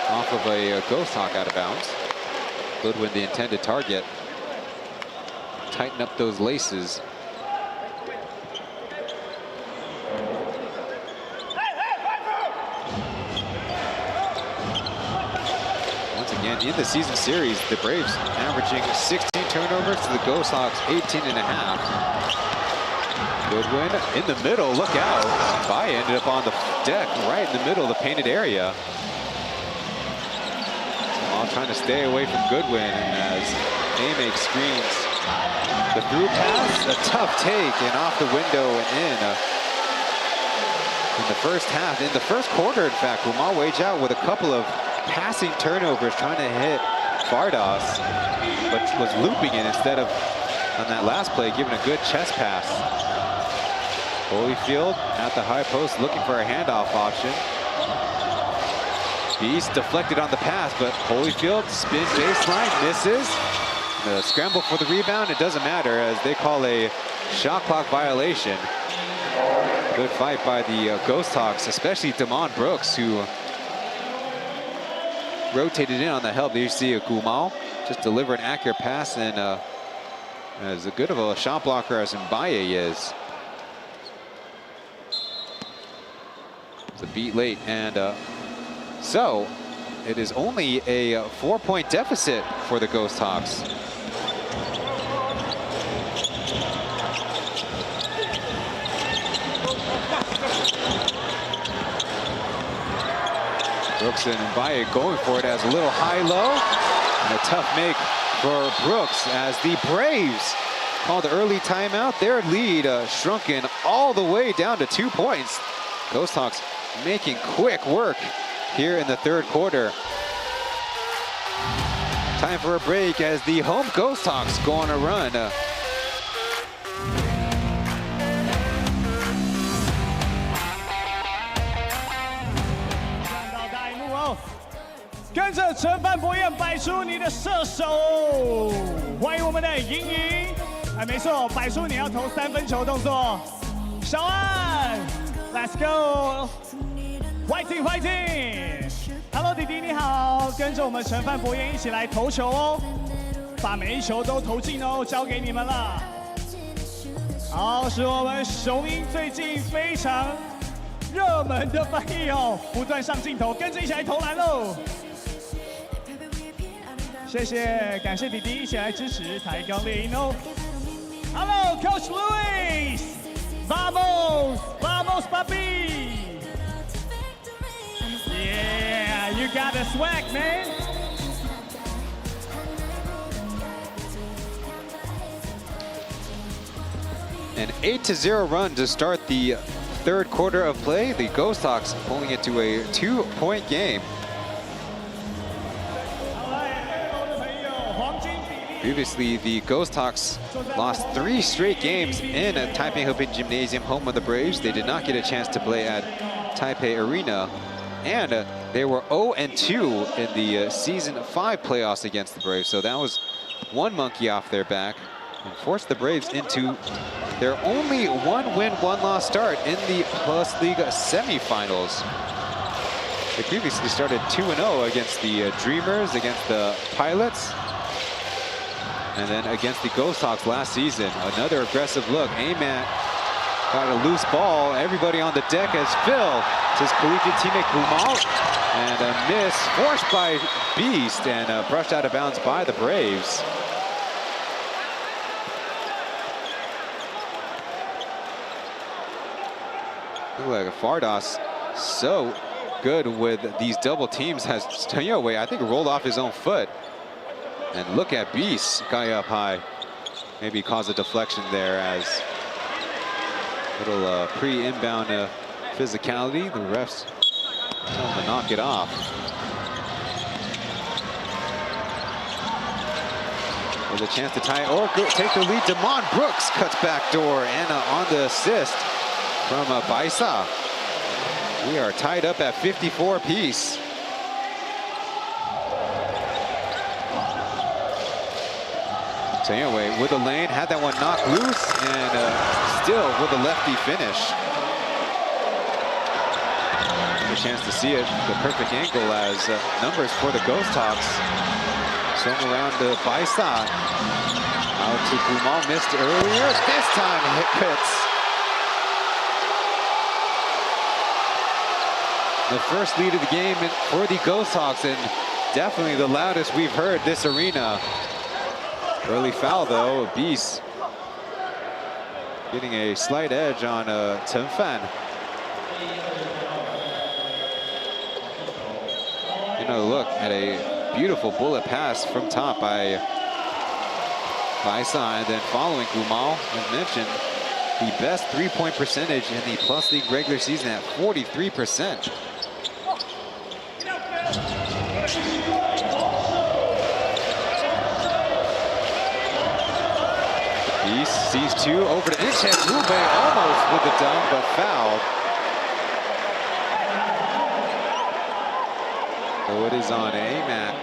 off of a Ghosthawk out of bounds. Goodwin, the intended target. Tighten up those laces. Once again, in the season series, the Braves averaging 16 turnovers to the Ghosthawks 18.5. Goodwin in the middle, look out. Baye ended up on the deck right in the middle of the painted area. All trying to stay away from Goodwin as Amac screens. The through pass, a tough take and off the window and in the first half. In the first quarter, in fact, Gumao Weijia with a couple of passing turnovers trying to hit Fardas, but was looping it instead of on that last play, giving a good chest pass. Holyfield at the high post looking for a handoff option. Beast deflected on the pass, but Holyfield spin baseline, misses. The scramble for the rebound, it doesn't matter as they call a shot clock violation. Good fight by the Ghosthawks, especially Damon Brooks, who rotated in on the help. There you see a Gumao just deliver an accurate pass, and as good of a shot blocker as Mbaye is. It's a beat late, and so it is only a 4-point deficit for the Ghosthawks. Brooks and Mbaye going for it as a little high-low, and a tough make for Brooks as the Braves called the early timeout. Their lead shrunken all the way down to 2 points. Ghosthawks making quick work here in the third quarter. Time for a break as the home Ghosthawks go on a run. 跟着陈范博彦摆出你的射手，欢迎我们的莹莹。哎，没错，摆出你要投3分球动作。小安 ，Let's go， fighting fighting。Hello， 弟弟你好，跟着我们陈范博彦一起来投球哦，把每一球都投进哦，交给你们了。好，是我们雄鹰最近非常热门的翻译哦，不断上镜头，跟着一起来投篮喽。 谢谢，感谢弟弟一起来支持台钢猎鹰哦。Hello, Coach Luis. Vamos, vamos, papi. Yeah, you got the swag, man. An 8-0 run to start the third quarter of play. The Ghosthawks pulling it to a 2-point game. Previously, the Ghosthawks lost 3 straight games in Taipei Hopin Gymnasium, home of the Braves. They did not get a chance to play at Taipei Arena. And they were 0-2 in the Season 5 playoffs against the Braves. So that was one monkey off their back and forced the Braves into their only 1-win, 1-loss start in the P.LEAGUE semifinals. They previously started 2-0 against the Dreamers, against the Pilots, and then against the Ghosthawks last season. Another aggressive look. Amat got a loose ball. Everybody on the deck as Phil to his collegiate teammate Kumal. And a miss forced by Beast and brushed out of bounds by the Braves. Look like Fardas so good with these double teams has Chen I think rolled off his own foot. And look at Beast, guy up high. Maybe cause a deflection there as little pre-inbound physicality. The refs tell him to knock it off. There's a chance to tie or take the lead. Damon Brooks cuts back door and on the assist from Baisa. We are tied up at 54 apiece. Anyway, with the lane, had that one knocked loose, and still with a lefty finish. A chance to see it, the perfect angle as numbers for the Ghosthawks. Swung around to Baisa. Out to Kumal, missed earlier. This time hit hits. The first lead of the game for the Ghosthawks, and definitely the loudest we've heard this arena. Early foul though, Beast getting a slight edge on Chen Fan. Look at a beautiful bullet pass from top by Baisa, and then following Kumal, as mentioned, the best 3-point percentage in the P.LEAGUE regular season at 43%. Beast sees 2 over to Incheck. Rube almost with the dunk, but fouled. So it is on Amat.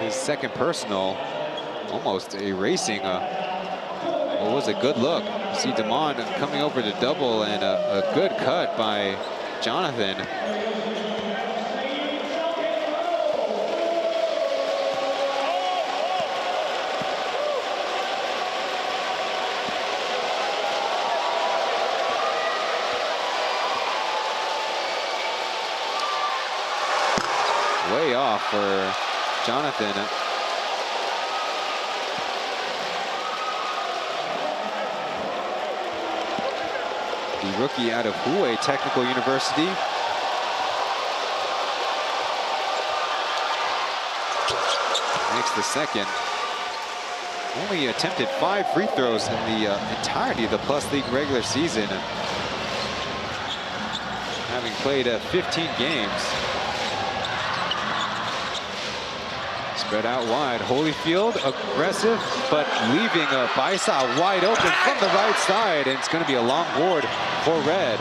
His second personal, almost erasing what was a good look. See Damon coming over to double, and a good cut by Jonathan. off for Jonathan. The rookie out of Hue Technical University. Makes the second. Only attempted 5 free throws in the entirety of the P.LEAGUE regular season. Having played 15 games. Spread out wide. Holyfield aggressive, but leaving Baisa wide open from the right side. And it's going to be a long board for Red.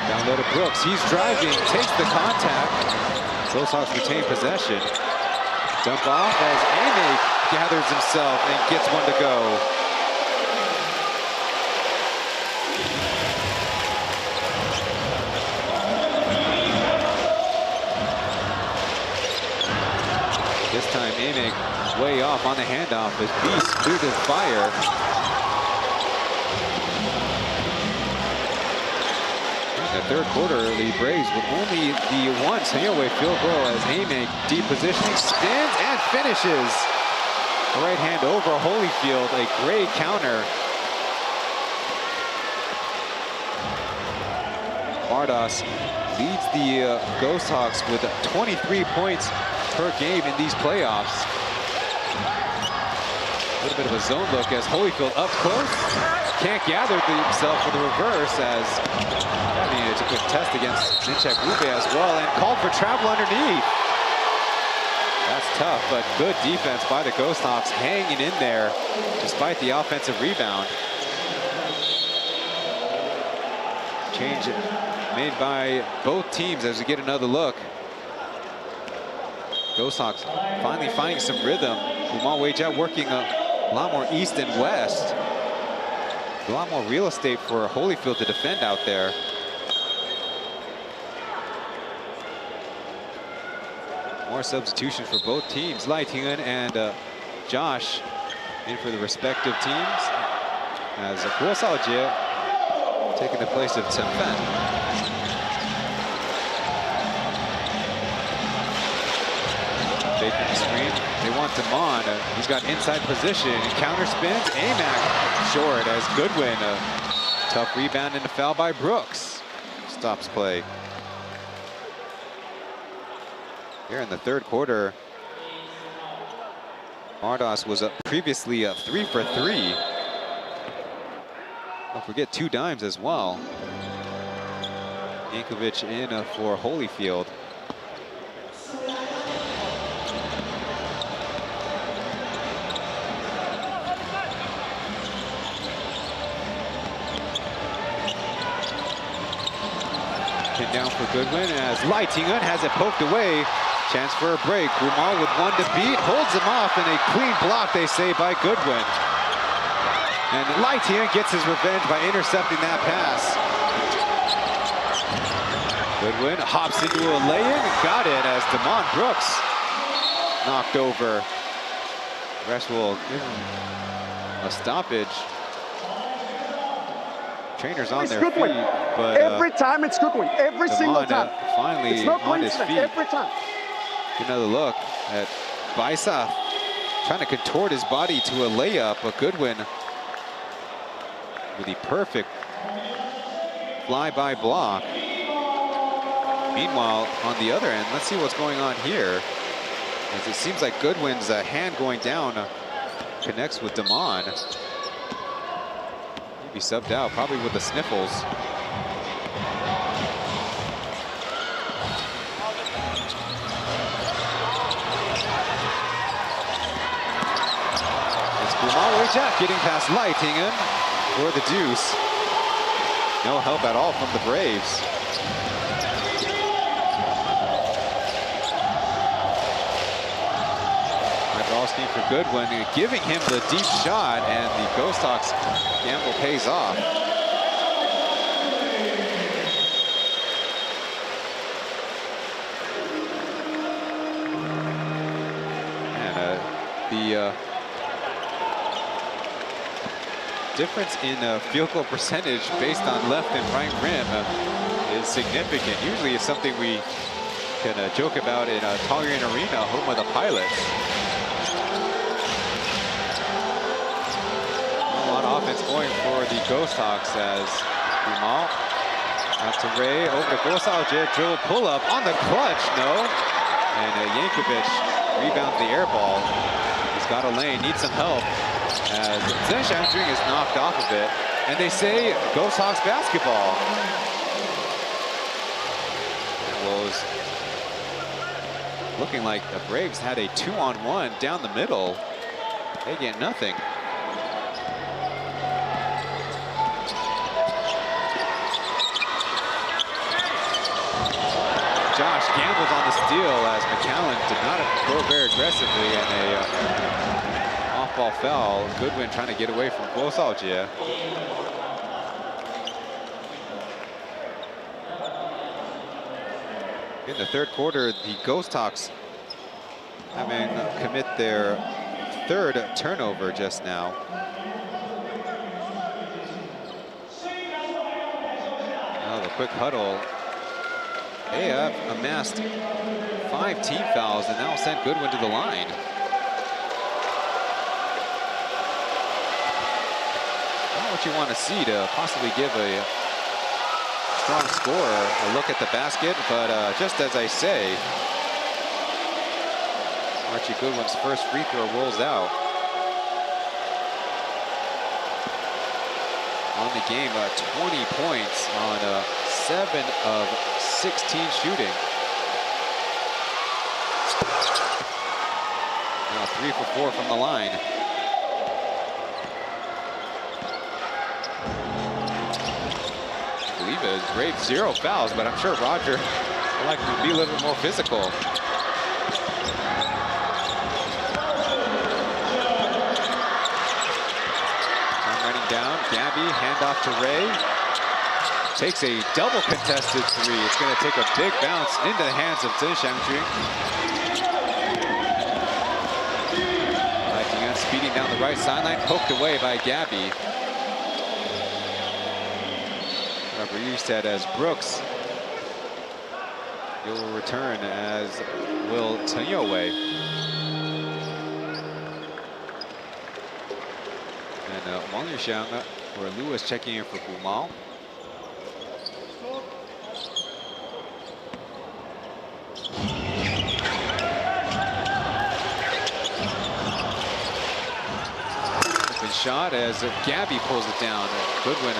Down low to Brooks. He's driving, takes the contact. Ghosthawks retain possession. Dump off as Ame gathers himself and gets one to go. This time Ame way off on the handoff as Beast cleared his fire. In the third quarter, the Braves with only the one takeaway field goal as Ame deep positioning, spins and finishes. Right hand over Holyfield, a great counter. Bardos leads the Ghosthawks with 23 points per game in these playoffs. A little bit of a zone look as Holyfield up close. Can't gather himself for the reverse as it's a quick test against Ninchak Ube as well and called for travel underneath. That's tough, but good defense by the Ghosthawks hanging in there despite the offensive rebound. Change made by both teams as we get another look. Ghosthawks finally finding some rhythm. Umal Weijia working a lot more east and west. A lot more real estate for Holyfield to defend out there. More substitutions for both teams. Lai Tingan and Josh in for the respective teams. As Guo Shaojie taking the place of Chen Fan. Taking the screen. They want Damon. He's got inside position. Counter spins. Amac short as Goodwin. Tough rebound and a foul by Brooks. Stops play. Here in the third quarter, Bardos was previously 3 for 3. Don't forget 2 dimes as well. Yankovic in for Holyfield. Pin down for Goodwin as Lai Tingan has it poked away. Chance for a break. Umar with one to beat, holds him off, and a clean block, they say, by Goodwin. And Lai Tingan gets his revenge by intercepting that pass. Goodwin hops into a lay-in, got it as Damon Brooks knocked over. Rest will give him a stoppage. Trainers on their feet, but every time it's Goodwin, every single time. Finally it's no on his feet. Every time. Another look at Baisa trying to contort his body to a layup, but Goodwin with the perfect fly-by block. Meanwhile, on the other end, let's see what's going on here. As it seems like Goodwin's hand going down connects with Damon. Maybe subbed out, probably with the sniffles. Jack getting past Lai Tingan for the deuce. No help at all from the Braves. Mikulski for Goodwin, giving him the deep shot, and the Ghosthawks gamble pays off. And the difference in field goal percentage based on left and right rim is significant. Usually it's something we can joke about in Taoyuan Arena, home of the Pilots. A lot of offense going for the Ghosthawks as Gumal out to Ray, over to Ghosthawks, dribble pull-up on the clutch, no. And Yankovic rebounds the air ball. He's got a lane, needs some help as Chen is knocked off of it. And they say Ghosthawks basketball. Well, it was looking like the Braves had a 2-on-1 down the middle. They get nothing. Josh gambles on the steal as McCallum did not go very aggressively, and a off-ball foul. Goodwin trying to get away from Ghosthawks. In the third quarter, the Ghosthawks having commit their third turnover just now. Oh, the quick huddle. They have amassed 5 team fouls and now sent Goodwin to the line. Not what you want to see to possibly give a strong scorer a look at the basket, but just as I say, Archie Goodwin's first free throw rolls out. On the game, 20 points on 7 of 16 shooting. Now 3 for 4 from the line. I believe it is Braves 0 fouls, but I'm sure Roger would like to be a little bit more physical. Time running down, Gabby, handoff to Ray. Takes a double contested three. It's going to take a big bounce into the hands of Chen Xiangqun. Speeding down the right sideline, poked away by Gabby. Referee said as Brooks, he'll return, as will Chen Yowei. And Wang Yuxiang for Lewis checking in for Gumal. Shot as Gabby pulls it down. Goodwin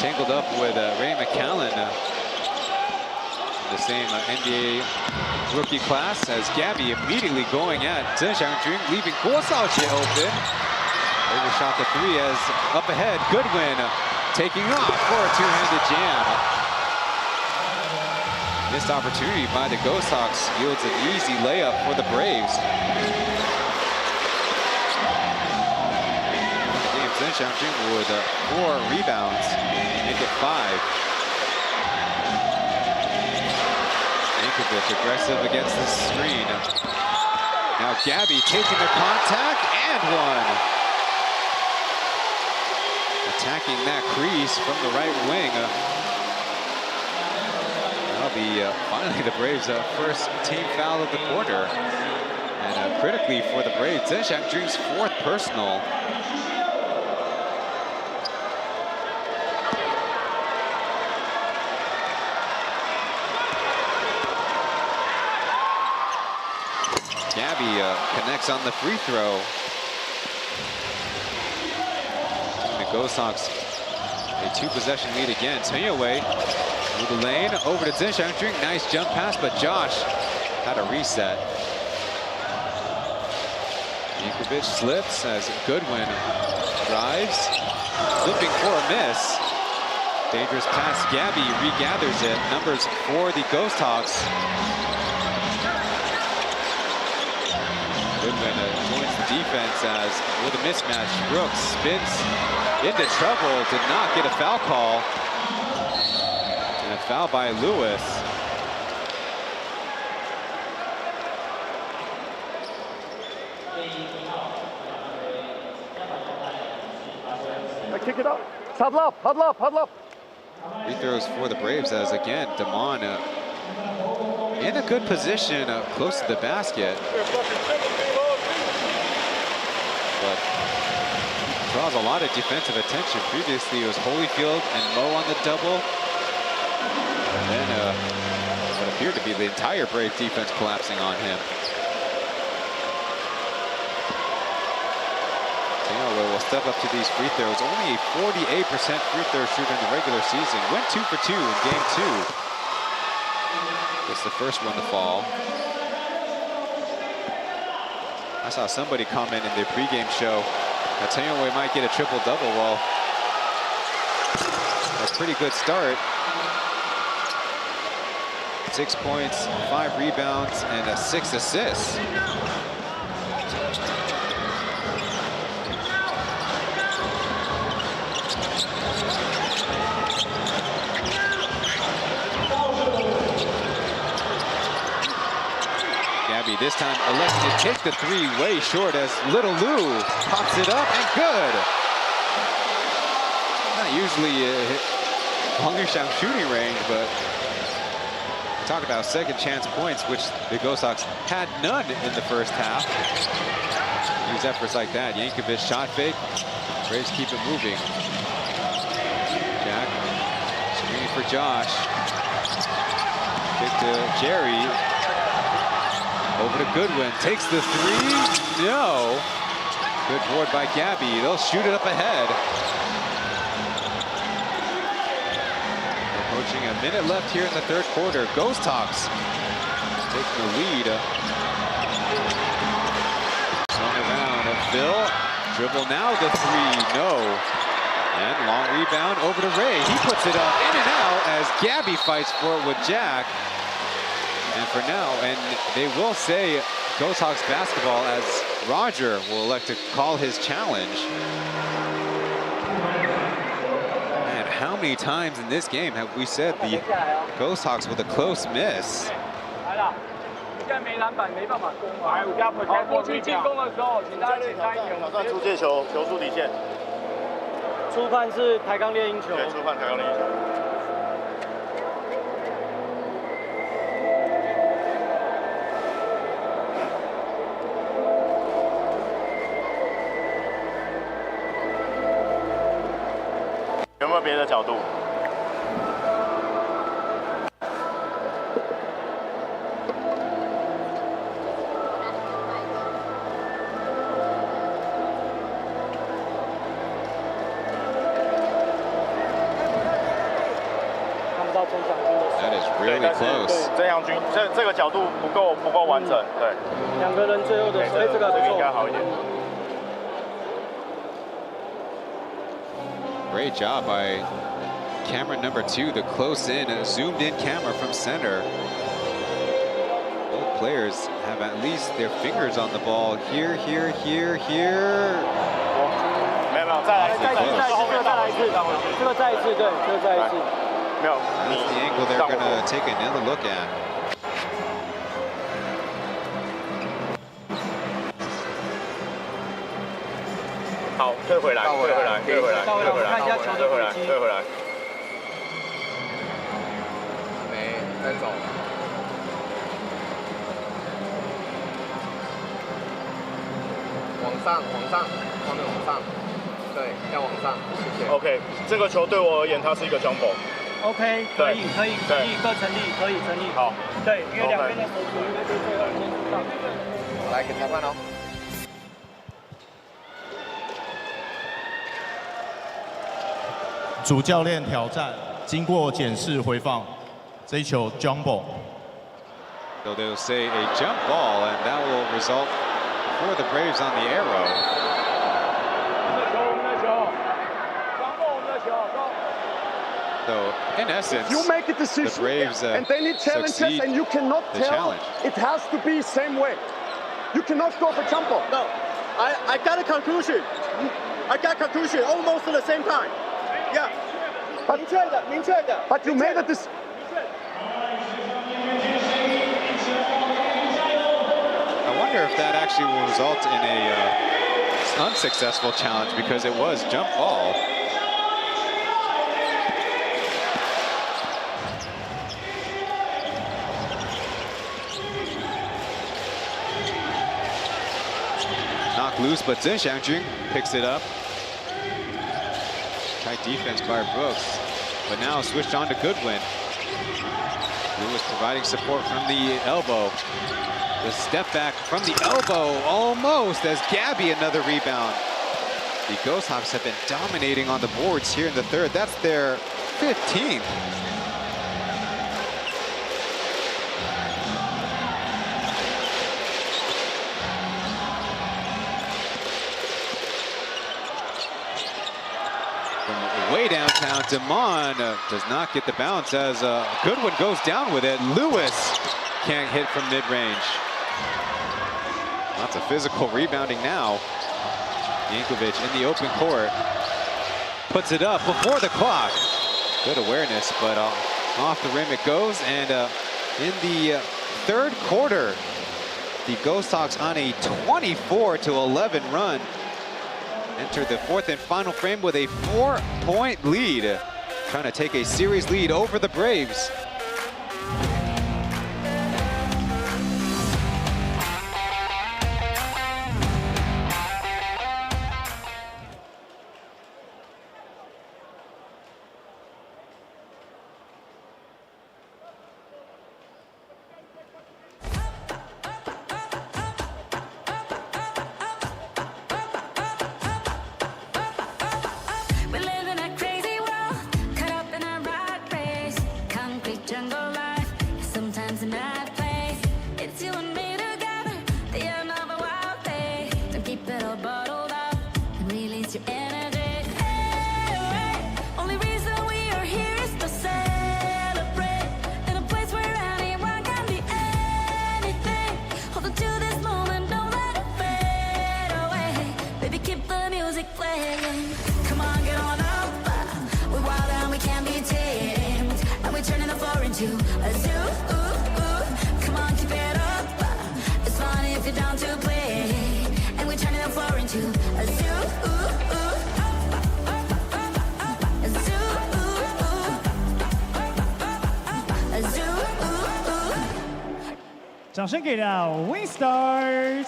tangled up with Ray McCallum, the same NBA rookie class, as Gabby immediately going at Chen Xiangqun, leaving Ghosthawks open. Overshot the three as up ahead, Goodwin taking off for a two-handed jam. Missed opportunity by the Ghosthawks yields an easy layup for the Braves. Chen Xiangqun with 4 rebounds, make it 5. Yankovic aggressive against the screen. Now Gabby taking the contact and one. Attacking that crease from the right wing. That'll be finally the Braves' first team foul of the quarter. And critically for the Braves, Chen Xiangqun's 4th personal. Gabby connects on the free throw. The Ghosthawks a 2-possession lead again. Chen Yowei with the lane over to Chen Xiangqun. Nice jump pass, but Josh had a reset. Yankovic slips as Goodwin drives, flipping for a miss. Dangerous pass. Gabby regathers it. Numbers for the Ghosthawks. Goodwin joins the defense as with a mismatch. Brooks spins into trouble, did not get a foul call. And a foul by Lewis. Kick it up. Huddle up, huddle up, huddle up. Free throws for the Braves as again, Damon in a good position close to the basket. But draws a lot of defensive attention. Previously, it was Holyfield and Mo on the double. And then what appeared to be the entire Brave defense collapsing on him. Will step up to these free throws. Only a 48% free throw shooter in the regular season. Went 2 for 2 in game 2. It's the first one to fall. I saw somebody comment in their pregame show that Taipei might get a triple-double. Well, a pretty good start. 6 points, 5 rebounds, and 6 assists. This time elects to take the three way short as Little Lou pops it up and good. Not usually longer shot shooting range, but talk about second chance points, which the Ghosthawks had none in the first half. Use efforts like that. Yankovic shot fake. Braves keep it moving. Jack screening for Josh. Kick to Jerry. Over to Goodwin, takes the three, no. Good board by Gabby, they'll shoot it up ahead. Approaching a minute left here in the third quarter. Ghosthawks taking the lead. Swung around, Phil, dribble now, the three, no. And long rebound over to Ray, he puts it up in and out as Gabby fights for it with Jack. And for now, and they will say Ghosthawks basketball as Roger will elect to call his challenge. And how many times in this game have we said the Ghosthawks with a close miss? 现在没篮板，没办法攻啊。好，过去进攻的时候，请大家简单一点。挑战出界球，球出底线。初判是抬杠猎鹰球。对，初判抬杠猎鹰球。 有没有别的角度？看不到曾祥军的手。 That is really close. 曾祥军，这个角度不够完整，对。两个人最后的手，这个应该好一点。 Great job by camera number 2, the close in, zoomed in camera from center. Both players have at least their fingers on the ball. Here. 没有，再来一次，这个再一次，对，这个再一次。没有， That's the angle they're going to take another look at. 好，退回来。没，再走。往上，画面往上。对，要往上。谢谢。 OK， 这个球对我而言，它是一个 jump ball。 OK， 可以，各成立，可以成立。好，对，因为两边的手球应该是最后先出上。来，给裁判哦。 主教练挑战，经过检视回放，这一球 jump ball。 So they'll say a jump ball, and that will result for the Braves on the arrow. So in essence, you make a decision, the Braves and then it challenges, and you cannot tell. Challenge. It has to be same way. You cannot go for jump ball. No, I got a conclusion. I got conclusion almost at the same time. Yeah. 明确的。But you made a decision. I wonder if that actually will result in a unsuccessful challenge because it was jump ball. loose, but Chen Xiangjun picks it up. Tight defense by Brooks, but now switched on to Goodwin. Lewis providing support from the elbow. The step back from the elbow, almost, as Gabby another rebound. The Ghosthawks have been dominating on the boards here in the third. That's their 15th. From way downtown, Damon does not get the bounce as Goodwin goes down with it. Lewis can't hit from mid-range. Lots of physical rebounding now. Yankovic in the open court. Puts it up before the clock. Good awareness, but off the rim it goes. And in the third quarter, the Ghosthawks on a 24-11 run. Enter the fourth and final frame with a 4-point lead. Trying to take a series lead over the Braves.掌声给到 WinStars。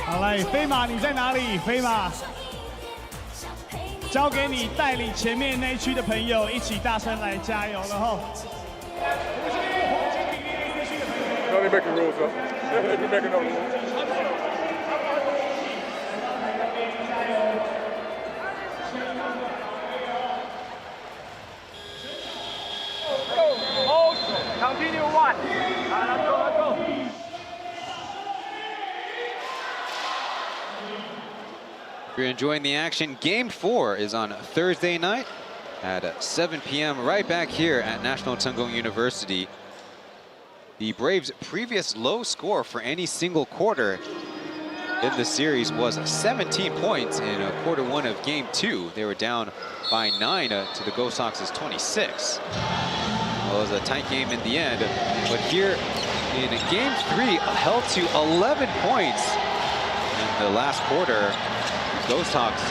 好嘞，飞马你在哪里？飞马，交给你带领前面那一区的朋友一起大声来加油了吼。Don't be making rules, though. You're making no rules. Continue one. Let's go, let's go. If you're enjoying the action, Game 4 is on Thursday night at 7 p.m. right back here at National Chen Kung University. The Braves' previous low score for any single quarter in the series was 17 points in quarter 1 of Game 2. They were down by 9 to the Ghosthawks' 26. Well, it was a tight game in the end, but here in Game 3, held to 11 points in the last quarter. Ghosthawks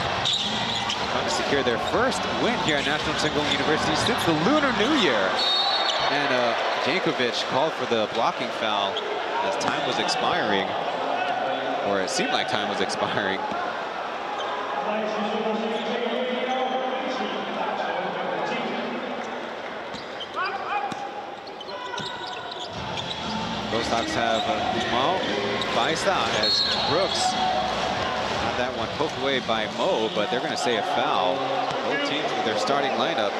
trying to secure their first win here at National Chen Kung University since the Lunar New Year. And Jankovic called for the blocking foul as time was expiring, or it seemed like time was expiring. Ghosthawks have Mo, Baisa as Brooks. Had that one poked away by Mo, but they're going to say a foul. Both teams with their starting lineup.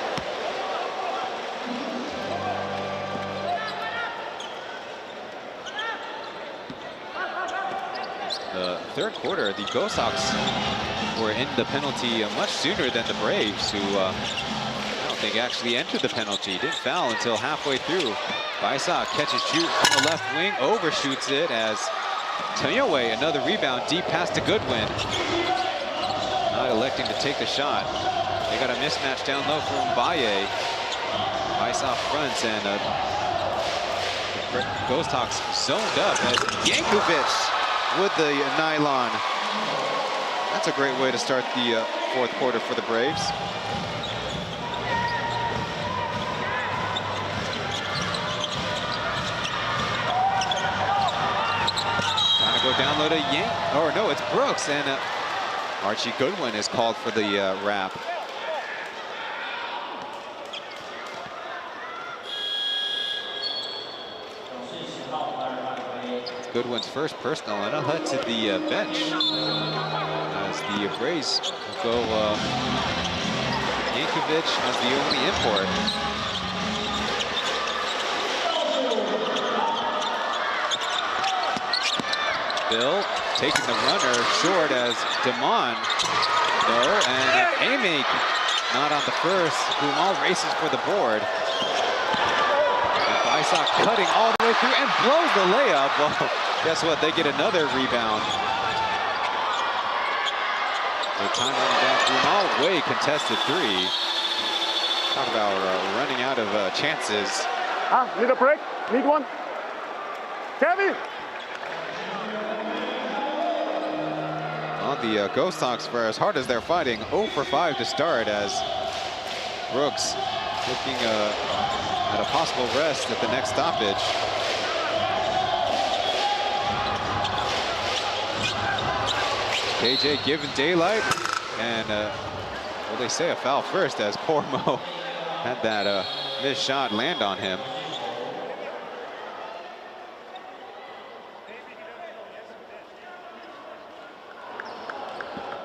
The third quarter, the Ghosthawks were in the penalty much sooner than the Braves, who I don't think actually entered the penalty. Didn't foul until halfway through. Baisa catches shoot from the left wing, overshoots it as Tanyoe, another rebound, deep pass to Goodwin. Not electing to take the shot. They got a mismatch down low from Baye. Baisa fronts and Ghosthawks zoned up as Yankovic with the nylon. That's a great way to start the fourth quarter for the Braves. go down low to Yank. Or no, it's Brooks. And Archie Goodwin is called for the wrap. Goodwin's first personal, and a hut to the bench as the Braves go Yankovic as the only import. Bill taking the runner short as Damon. No, and Amake not on the first. Gumal races for the board. Isaac cutting all the way through and blows the layup. Well, guess what? They get another rebound. The time running down through all way contested three. Talk about running out of chances. Need a break? Need one? Kevin! Well, the Ghosthawks, for as hard as they're fighting, 0 for 5 to start as Brooks looking at a possible rest at the next stoppage. KJ given daylight, and well, they say a foul first as poor Mo had that missed shot land on him.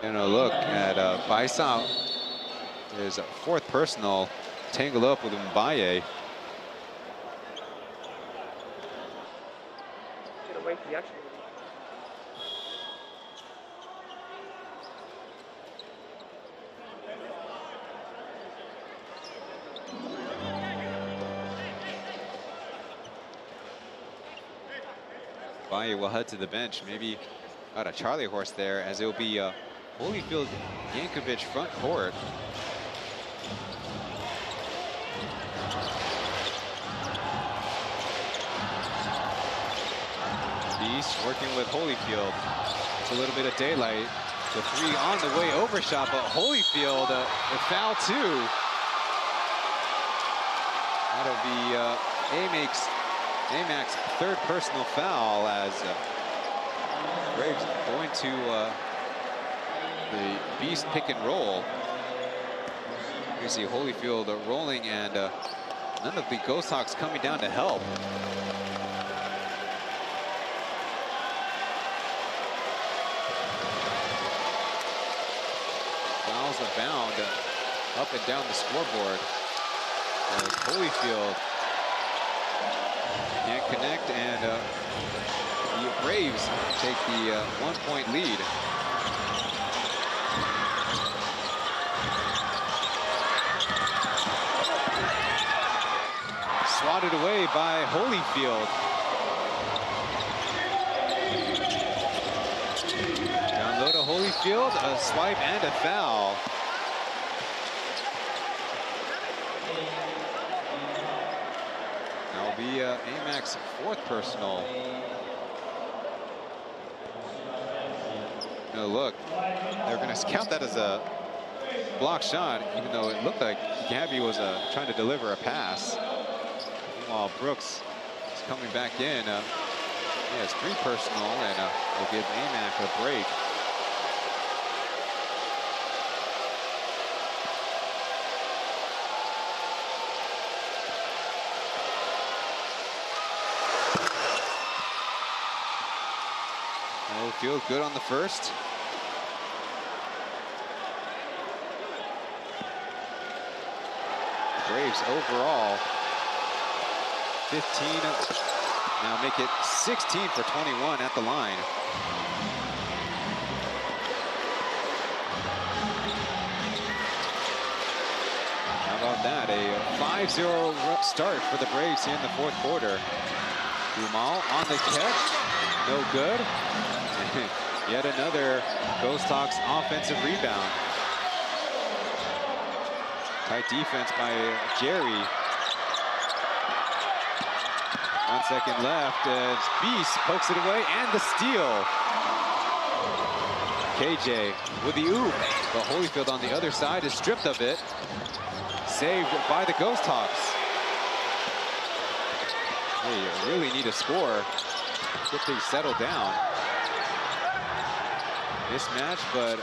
And a look at Baisao. There's a fourth personal, tangled up with Mbaye. Get away from the action. Mbaye will head to the bench. Maybe got a Charlie horse there, as it'll be Holyfield Yankovic front court. Beast working with Holyfield. It's a little bit of daylight. The three on the way overshot, but Holyfield a foul too. That'll be Amac's third personal foul as Braves going to the Beast pick and roll. You see Holyfield rolling, and none of the Ghosthawks coming down to help. Fouls abound up and down the scoreboard. Holyfield can't connect, and the Braves take the 1-point lead. Swatted away by Holyfield. Down low to Holyfield, a swipe and a foul. That'll be Amac's fourth personal. No, look, they're going to count that as a block shot, even though it looked like Gabby was trying to deliver a pass. While Brooks is coming back in. He has three personal, and will give Amac a break. Feels good on the first. The Braves overall 15, now make it 16 for 21 at the line. How about that? A 5-0 start for the Braves here in the fourth quarter. Gumal on the catch, no good. Yet another Ghosthawks offensive rebound. Tight defense by Jerry. 1 second left as Beast pokes it away, and the steal. KJ with the oop, but Holyfield on the other side is stripped of it. Saved by the Ghosthawks. Hey, you really need a score. Get things settled down. mismatch, but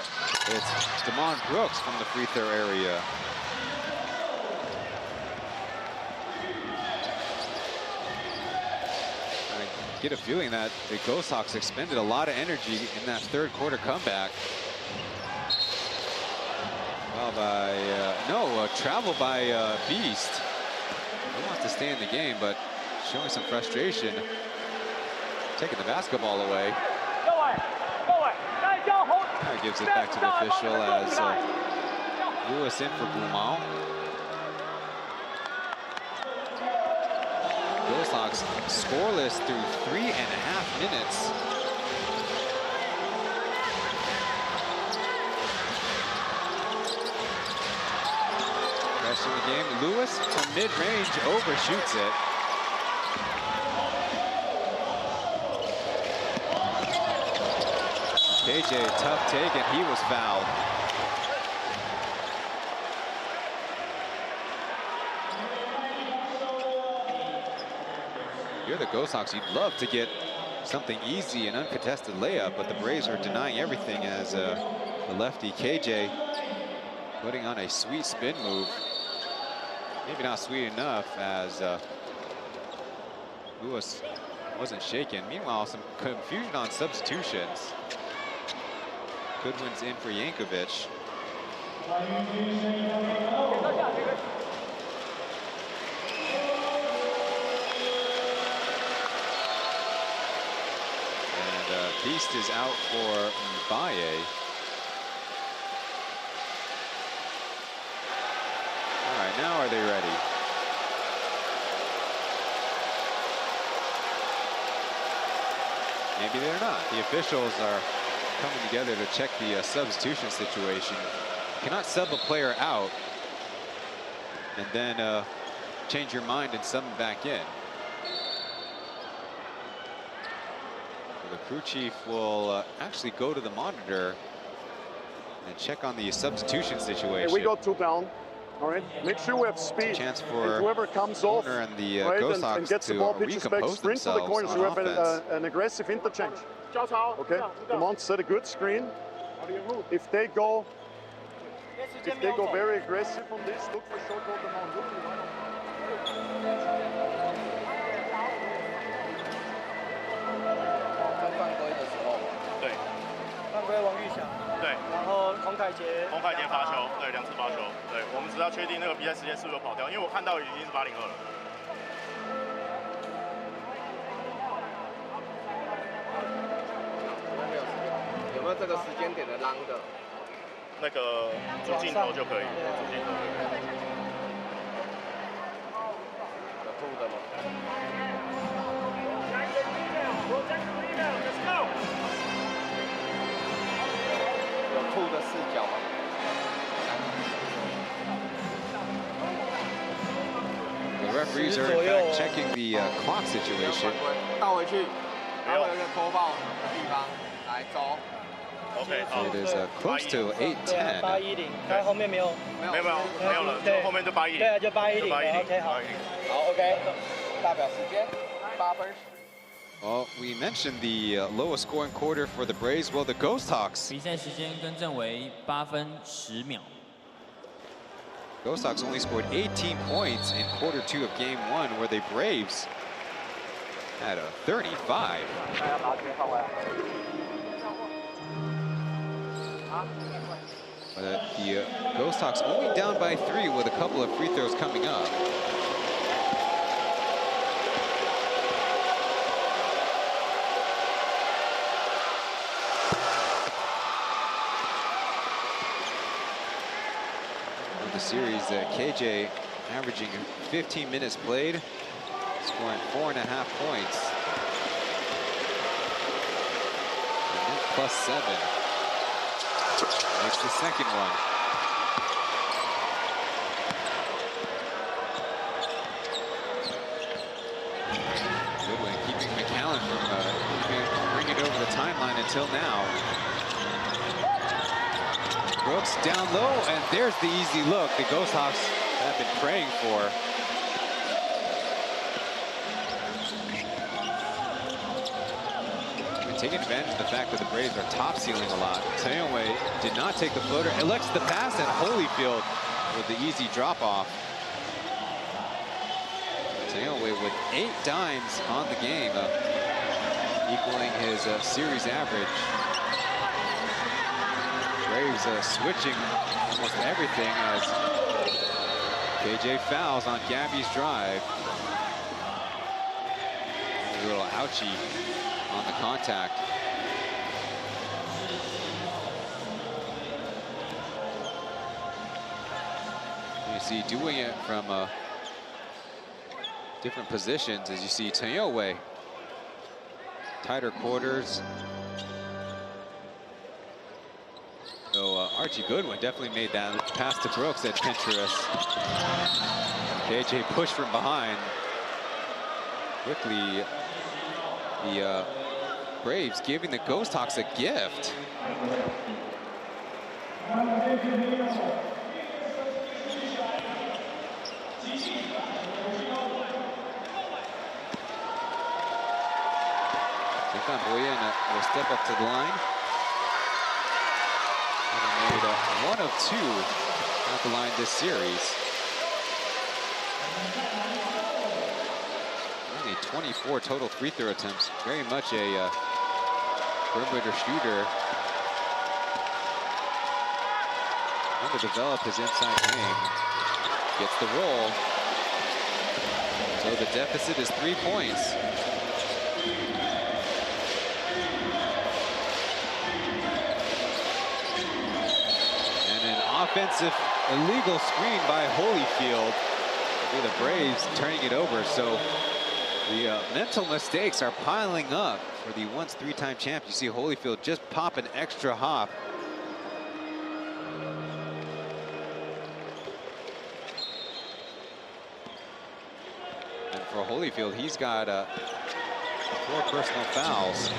it's Damon Brooks from the free throw area. I get a feeling that the Ghosthawks expended a lot of energy in that third quarter comeback. Well, by travel by Beast. He wants to stay in the game, but showing some frustration, taking the basketball away. Gives it back to the official as Lewis in for Boumont. Ghosthawks scoreless through 3.5 minutes. Rest of the game, Lewis from mid-range overshoots it. KJ, tough take, and he was fouled. You're the Ghosthawks. You'd love to get something easy, an uncontested layup, but the Braves are denying everything as the lefty KJ putting on a sweet spin move. Maybe not sweet enough as Lewis wasn't shaken. Meanwhile, some confusion on substitutions. Goodwin's in for Yankovic. And Beast is out for Mbaye. All right, now are they ready? Maybe they're not. The officials are coming together to check the substitution situation. You cannot sub a player out and then change your mind and sub him back in. So the crew chief will actually go to the monitor and check on the substitution situation. Hey, we got 2 down. All right, make sure we have speed. Chance for and whoever comes off and the right, Ghosthawks and gets the ball, pitches back, sprint to the corner, so we have an aggressive interchange. Okay, Damon set a good screen. If they go very aggressive on this, look for short goal Damon.发球，对，2次发球，对，我们只要确定那个比赛时间是不是有跑掉，因为我看到已经是802了。有没有这个时间点的浪的？那个主镜头就可以，主镜头就可以。有吐的吗？有吐的视角吗？ The referees are in fact checking the clock situation. 倒回去，然后有一个拖爆的地方来走。 OK， It is close to 8:10. 810，但后面没有了，后面就810。对啊，就810。OK， 好。好 ，OK， 大表时间8分。 Well, we mentioned the lowest scoring quarter for the Braves. Well, the Ghosthawks. 比赛时间更正为8分10秒。 Ghosthawks only scored 18 points in quarter 2 of game 1, where the Braves had a 35. But the Ghosthawks only down by 3 with a couple of free throws coming up. The series, KJ averaging 15 minutes played, scoring 4.5 points. And +7 makes the second one. Goodwin keeping McAllen from bringing it over the timeline until now. Brooks down low, and there's the easy look the Ghosthawks have been praying for. taking advantage of the fact that the Braves are top sealing a lot. Taipei did not take the floater, elects the pass, and Holyfield with the easy drop off. Taipei with 8 dimes on the game, equaling his series average. Braves switching almost everything as KJ fouls on Gabby's drive. A little ouchie on the contact. You see doing it from different positions as you see Taipei. Tighter quarters. So Archie Goodwin definitely made that pass to Brooks adventurous. KJ pushed from behind. Quickly, the Braves giving the Ghosthawks a gift. Boyan will step up to the line. And made 1 of 2 at the line this series. Only 24 total free throw attempts. Very much a perimeter shooter. Trying to develop his inside game. Gets the roll. So the deficit is 3 points. Offensive illegal screen by Holyfield. The Braves turning it over. So the mental mistakes are piling up for the once 3-time champ. You see Holyfield just pop an extra hop. And for Holyfield, he's got 4 personal fouls.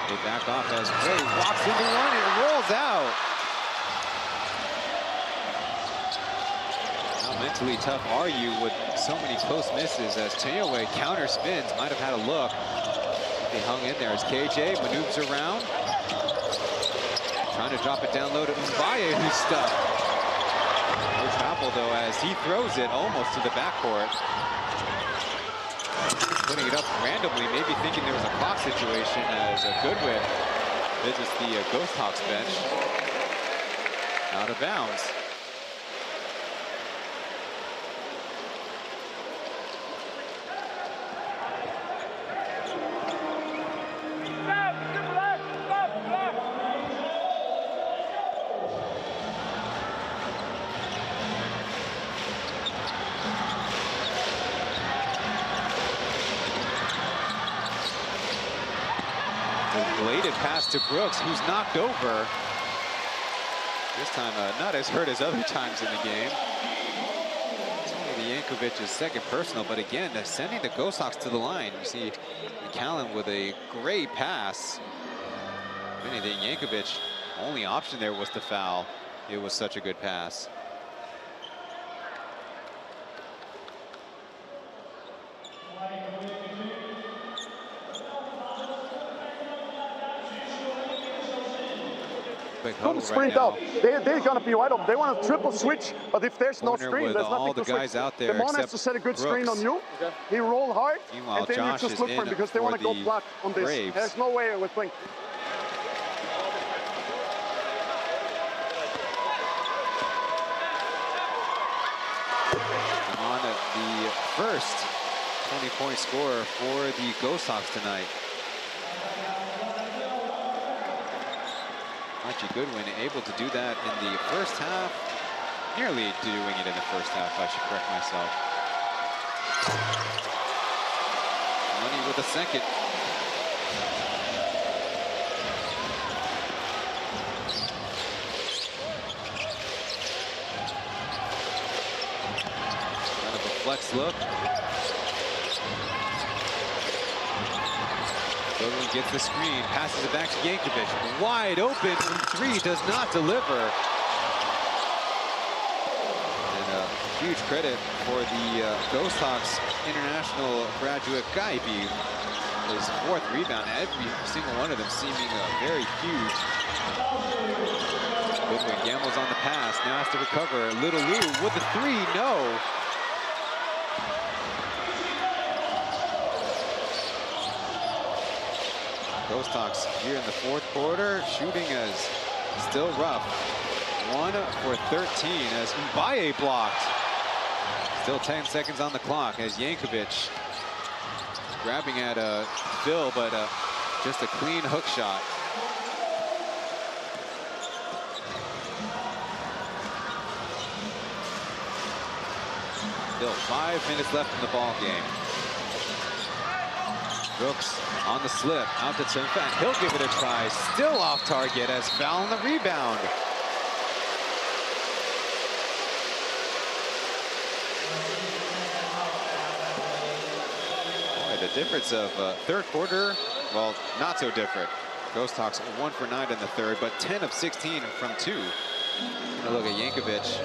They back off as Gray walks into one and rolls out. How mentally tough are you with so many close misses as Taipei counter spins, might have had a look. They hung in there as KJ maneuvers around. Trying to drop it down low to Mbaye, who's stuck. No travel though as he throws it almost to the backcourt. Putting it up randomly, maybe thinking there was a clock situation as Goodwin visits the Ghosthawks bench. Out of bounds. Bladed pass to Brooks, who's knocked over. This time not as hurt as other times in the game. It's only the Yankovic's second personal, but again, sending the Ghosthawks to the line. You see McCallum with a great pass. If anything, Yankovic, only option there was the foul. It was such a good pass. Don't sprint out. They're going to be wide open. They want to triple switch, but if there's no screen, there's nothing to switch. Out there, the Mon has to set a good screen on you. Okay. He roll hard, meanwhile, and then Josh you just look for him because they want to go black on this. Braves. There's no way with Blink. On the first 20-point scorer for the Ghosthawks tonight. Archie Goodwin able to do that in the first half. Nearly doing it in the first half, I should correct myself. Money with a second. Kind of a flex look. Goodwin gets the screen, passes it back to Yankovic. Wide open from 3, does not deliver. And huge credit for the Ghosthawks international graduate Gaibi. His 4th rebound, every single one of them seeming very huge. Goodwin gambles on the pass, now has to recover. Little Lou with the 3, no. Ghosthawks here in the 4th quarter, shooting as still rough. 1 for 13 as Mbaye blocked. Still 10 seconds on the clock as Yankovic grabbing at Phil, but just a clean hook shot. Still 5 minutes left in the ball game. Brooks on the slip, out to Chen. He'll give it a try. Still off target as foul on the rebound. Boy, the difference of 3rd quarter, well, not so different. Ghosthawks 1 for 9 in the 3rd, but 10 of 16 from 2. Gonna look at Yankovic.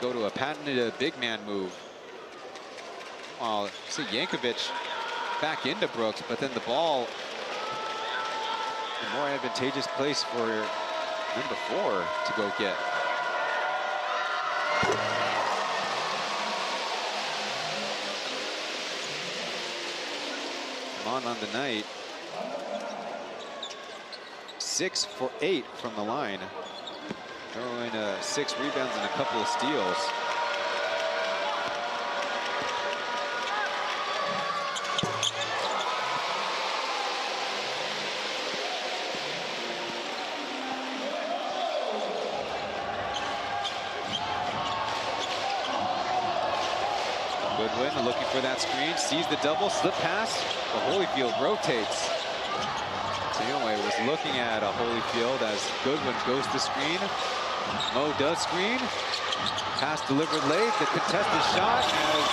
Go to a patented big man move. While see Yankovic back into Brooks, but then the ball in more advantageous place for number 4 to go get. On the night, 6 for 8 from the line. Throwing 6 rebounds and a couple of steals. Goodwin looking for that screen, sees the double, slip pass, but Holyfield rotates. Tailway was looking at Holyfield as Goodwin goes to screen. Mo does screen. Pass delivered late, the contested shot as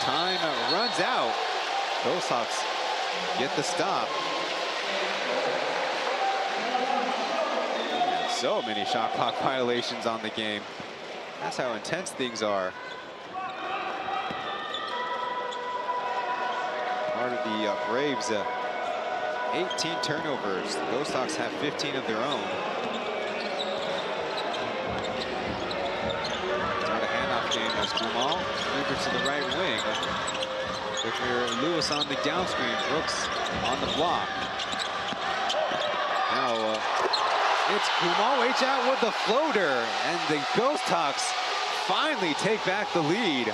time runs out. Ghosthawks get the stop. And so many shot clock violations on the game. That's how intense things are. Part of the Braves, 18 turnovers. The Ghosthawks have 15 of their own. Start a handoff game as Gumal moves to the right wing. Victor Lewis on the down screen. Brooks on the block. Now it's Gumal H out with the floater, and the Ghosthawks finally take back the lead.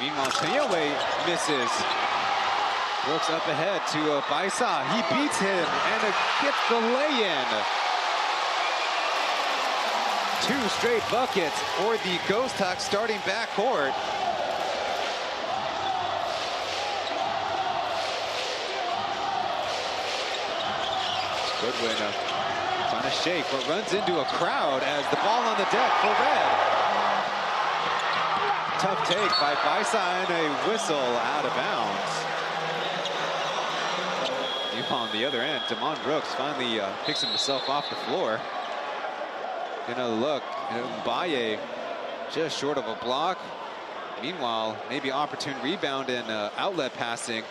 Meanwhile, Taipei misses. Brooks up ahead to Baisa. He beats him and gets the lay-in. 2 straight buckets for the Ghosthawks starting backcourt. Goodwin trying to shake, but runs into a crowd as the ball on the deck for Red. Tough take by Baisa and a whistle out of bounds. On the other end, Damon Brooks finally picks himself off the floor. Another look, Mbaye just short of a block. Meanwhile, maybe opportune rebound and outlet passing.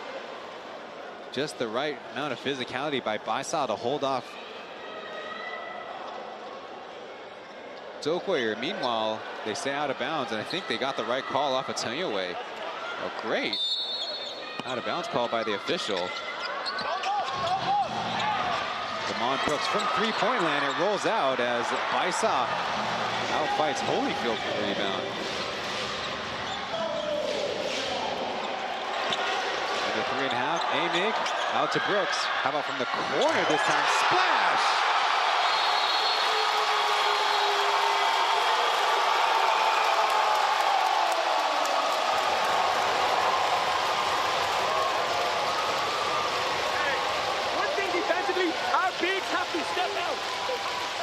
Just the right amount of physicality by Baisa to hold off Zokoyer. Meanwhile, they stay out of bounds, and I think they got the right call off of Taipei. Oh, great. Out of bounds call by the official. Damon Brooks from 3-point land. It rolls out as Baisa outfights Holyfield for the rebound. Under 3.5. Amig out to Brooks. How about from the corner this time? Splash!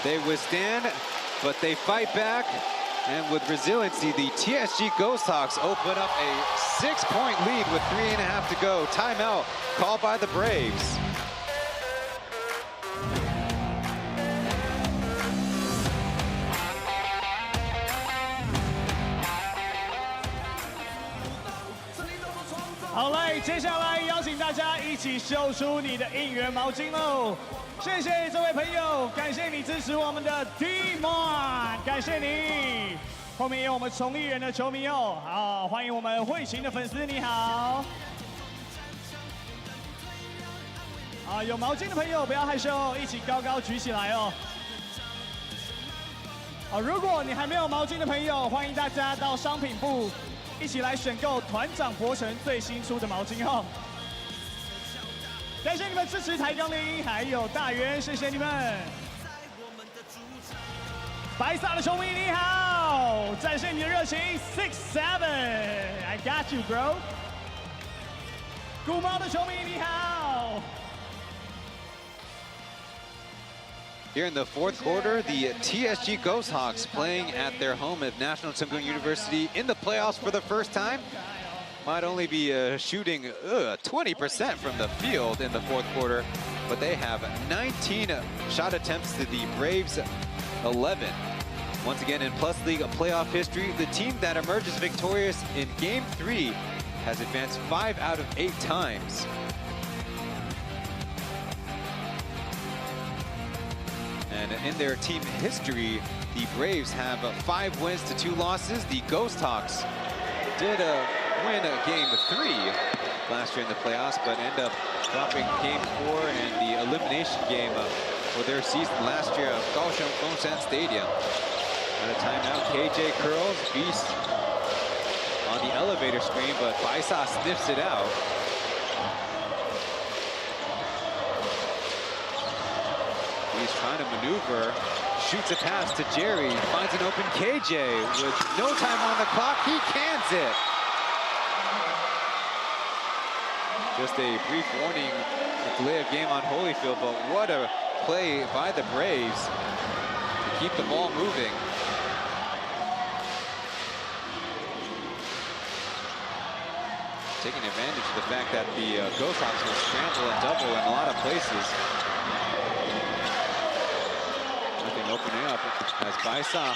They withstand, but they fight back. And with resiliency, the TSG Ghosthawks open up a 6-point lead with 3.5 to go. Timeout called by the Braves. 接下来邀请大家一起秀出你的应援毛巾喽！谢谢这位朋友，感谢你支持我们的 T-Mon， 感谢你。后面有我们崇义人的球迷哦，好，欢迎我们慧琴的粉丝，你好。啊，有毛巾的朋友不要害羞，一起高高举起来哦。好，如果你还没有毛巾的朋友，欢迎大家到商品部一起来选购团长博成最新出的毛巾哦。感谢你们支持台钢林，还有大元，谢谢你们。白萨的球迷你好，展现你的热情 ，6-7，I got you, bro。古毛的球迷你好。Here in the fourth quarter, the TSG Ghosthawks playing at their home at National Tsinghua University in the playoffs for the first time. Might only be shooting 20% from the field in the fourth quarter, but they have 19 shot attempts to the Braves' 11. Once again, in Plus League playoff history, the team that emerges victorious in Game 3 has advanced 5 out of 8 times. And in their team history, the Braves have 5 wins to 2 losses. The Ghosthawks did win Game 3 last year in the playoffs, but end up dropping Game 4 and the elimination game for their season last year at Kaohsiung Fengshan Stadium. At a timeout, KJ curls, Beast on the elevator screen, but Baisa sniffs it out. He's trying to maneuver, shoots a pass to Jerry, finds an open KJ with no time on the clock, he cans it. Just a brief warning, a delay of game on Holyfield, but what a play by the Braves to keep the ball moving. Taking advantage of the fact that the Ghosthawks will scramble and double in a lot of places. Nothing opening up as Baisa,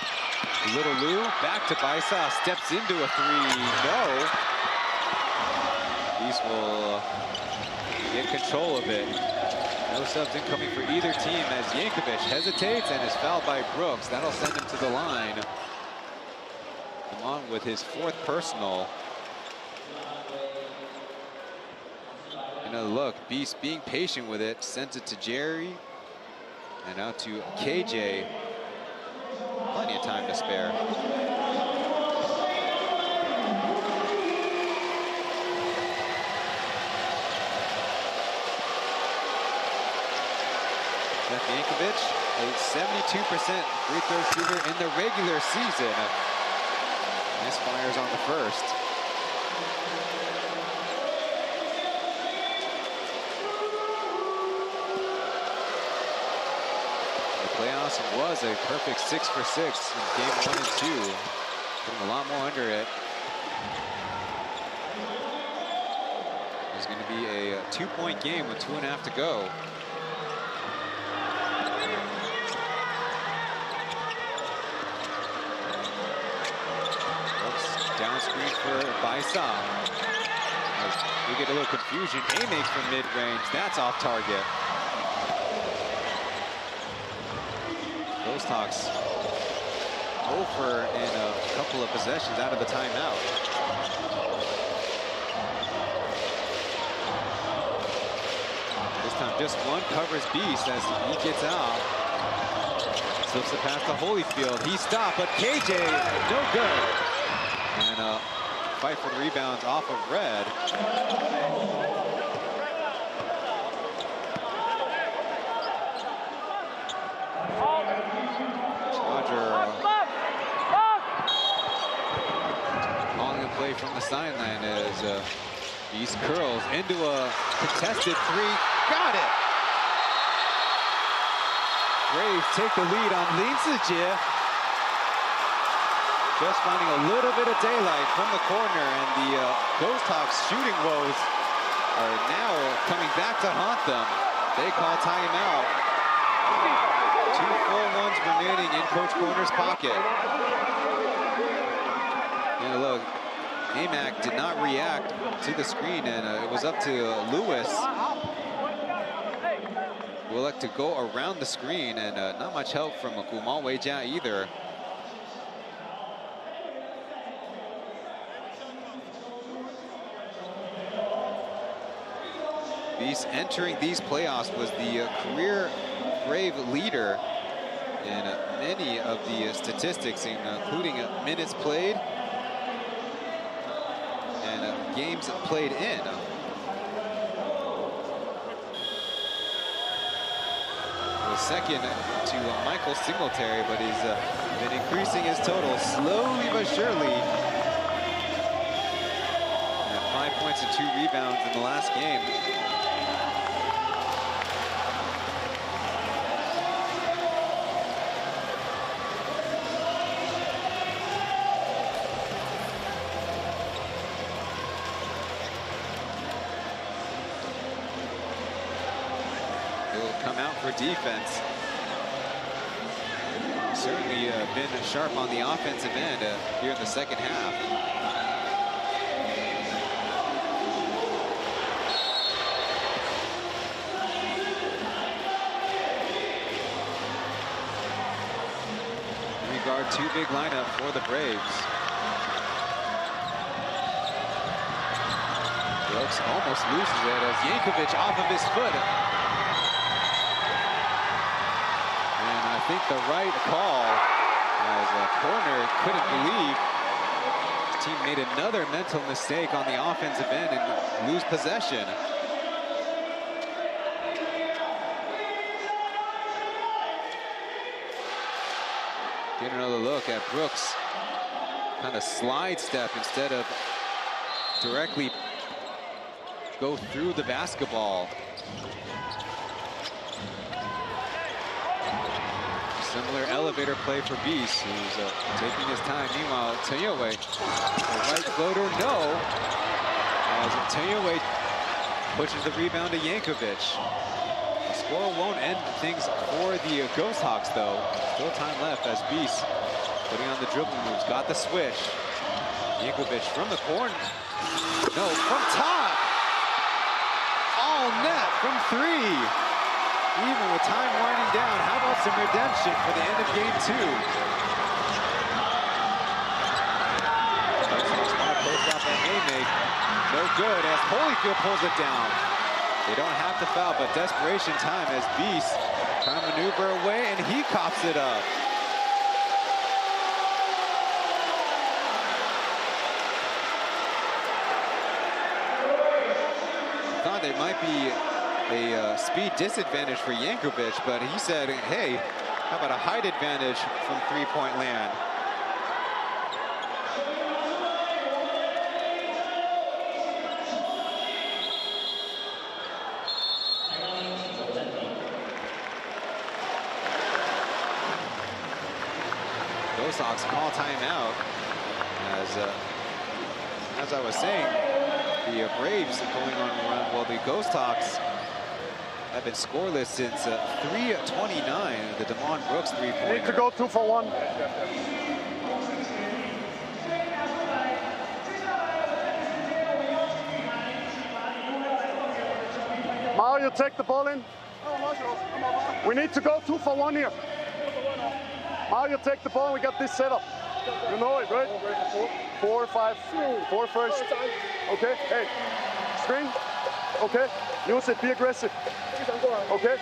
Little Lou, back to Baisa, steps into a 3, no. These will get control of it. No subs incoming for either team as Yankovic hesitates and is fouled by Brooks. That'll send him to the line. Along with his 4th personal. Another look, Beast being patient with it, sends it to Jerry. And out to KJ. Plenty of time to spare. Jeff Yankovic, a 72% free throw shooter in the regular season. Misfires on the first. Playoffs was a perfect 6 for 6 in game 1 and 2. Putting a lot more under it. It's going to be a 2-point game with 2.5 to go. Oops, down screen for Baisa. We get a little confusion. A makes from mid-range. That's off target. Ghosthawks over in a couple of possessions out of the timeout. This time just one covers Beast as he gets out. Slips the pass to Holyfield. He stopped, but KJ, no good. And fight for the rebounds off of Red. From the sideline as Beast curls into a contested 3. Got it! Braves take the lead on Lin Zijie. Just finding a little bit of daylight from the corner, and the Ghosthawks shooting woes are now coming back to haunt them. They call timeout. 2 full ones remaining in Coach Corner's pocket. And look, Amac did not react to the screen, and it was up to Lewis. Who will elect to go around the screen, and not much help from Gumal Weijia either. Beast entering these playoffs was the career Brave leader in many of the statistics, including minutes played and games played in. Was second to Michael Singletary, but he's been increasing his total slowly but surely. 5 points and 2 rebounds in the last game. Come out for defense. Certainly been sharp on the offensive end here in the second half. Regard too big lineup for the Braves. Brooks almost loses it as Yankovic off of his foot. I think the right call, as a corner couldn't believe his team made another mental mistake on the offensive end and lose possession. Get another look at Brooks. Kind of slide step instead of directly go through the basketball. Similar elevator play for Beast, who's taking his time. Meanwhile, Taiyue, the right floater, no. As Taiyue pushes the rebound to Yankovic. The score won't end things for the Ghosthawks, though. Still time left as Beast putting on the dribble moves, got the switch. Yankovic from the corner. No, from top. All net from 3. Even with time winding down, how about some redemption for the end of game 2? Post up and Haymaker, no good as Holyfield pulls it down. They don't have to foul, but desperation time as Beast trying to maneuver away, and he cops it up. Thought there might be a speed disadvantage for Yankovic, but he said, hey, how about a height advantage from three-point land? Ghosthawks call timeout as I was saying, the Braves going on a run, while the Ghosthawks have been scoreless since 3:29. The Damon Brooks three-pointer. Need to go 2 for 1. Mao, you take the ball in. We need to go 2 for 1 here. Mao, you take the ball. We got this set up. You know it, right? 4, 5, 4 first. Okay. Hey, screen. Okay. Use it. Be aggressive. Okay.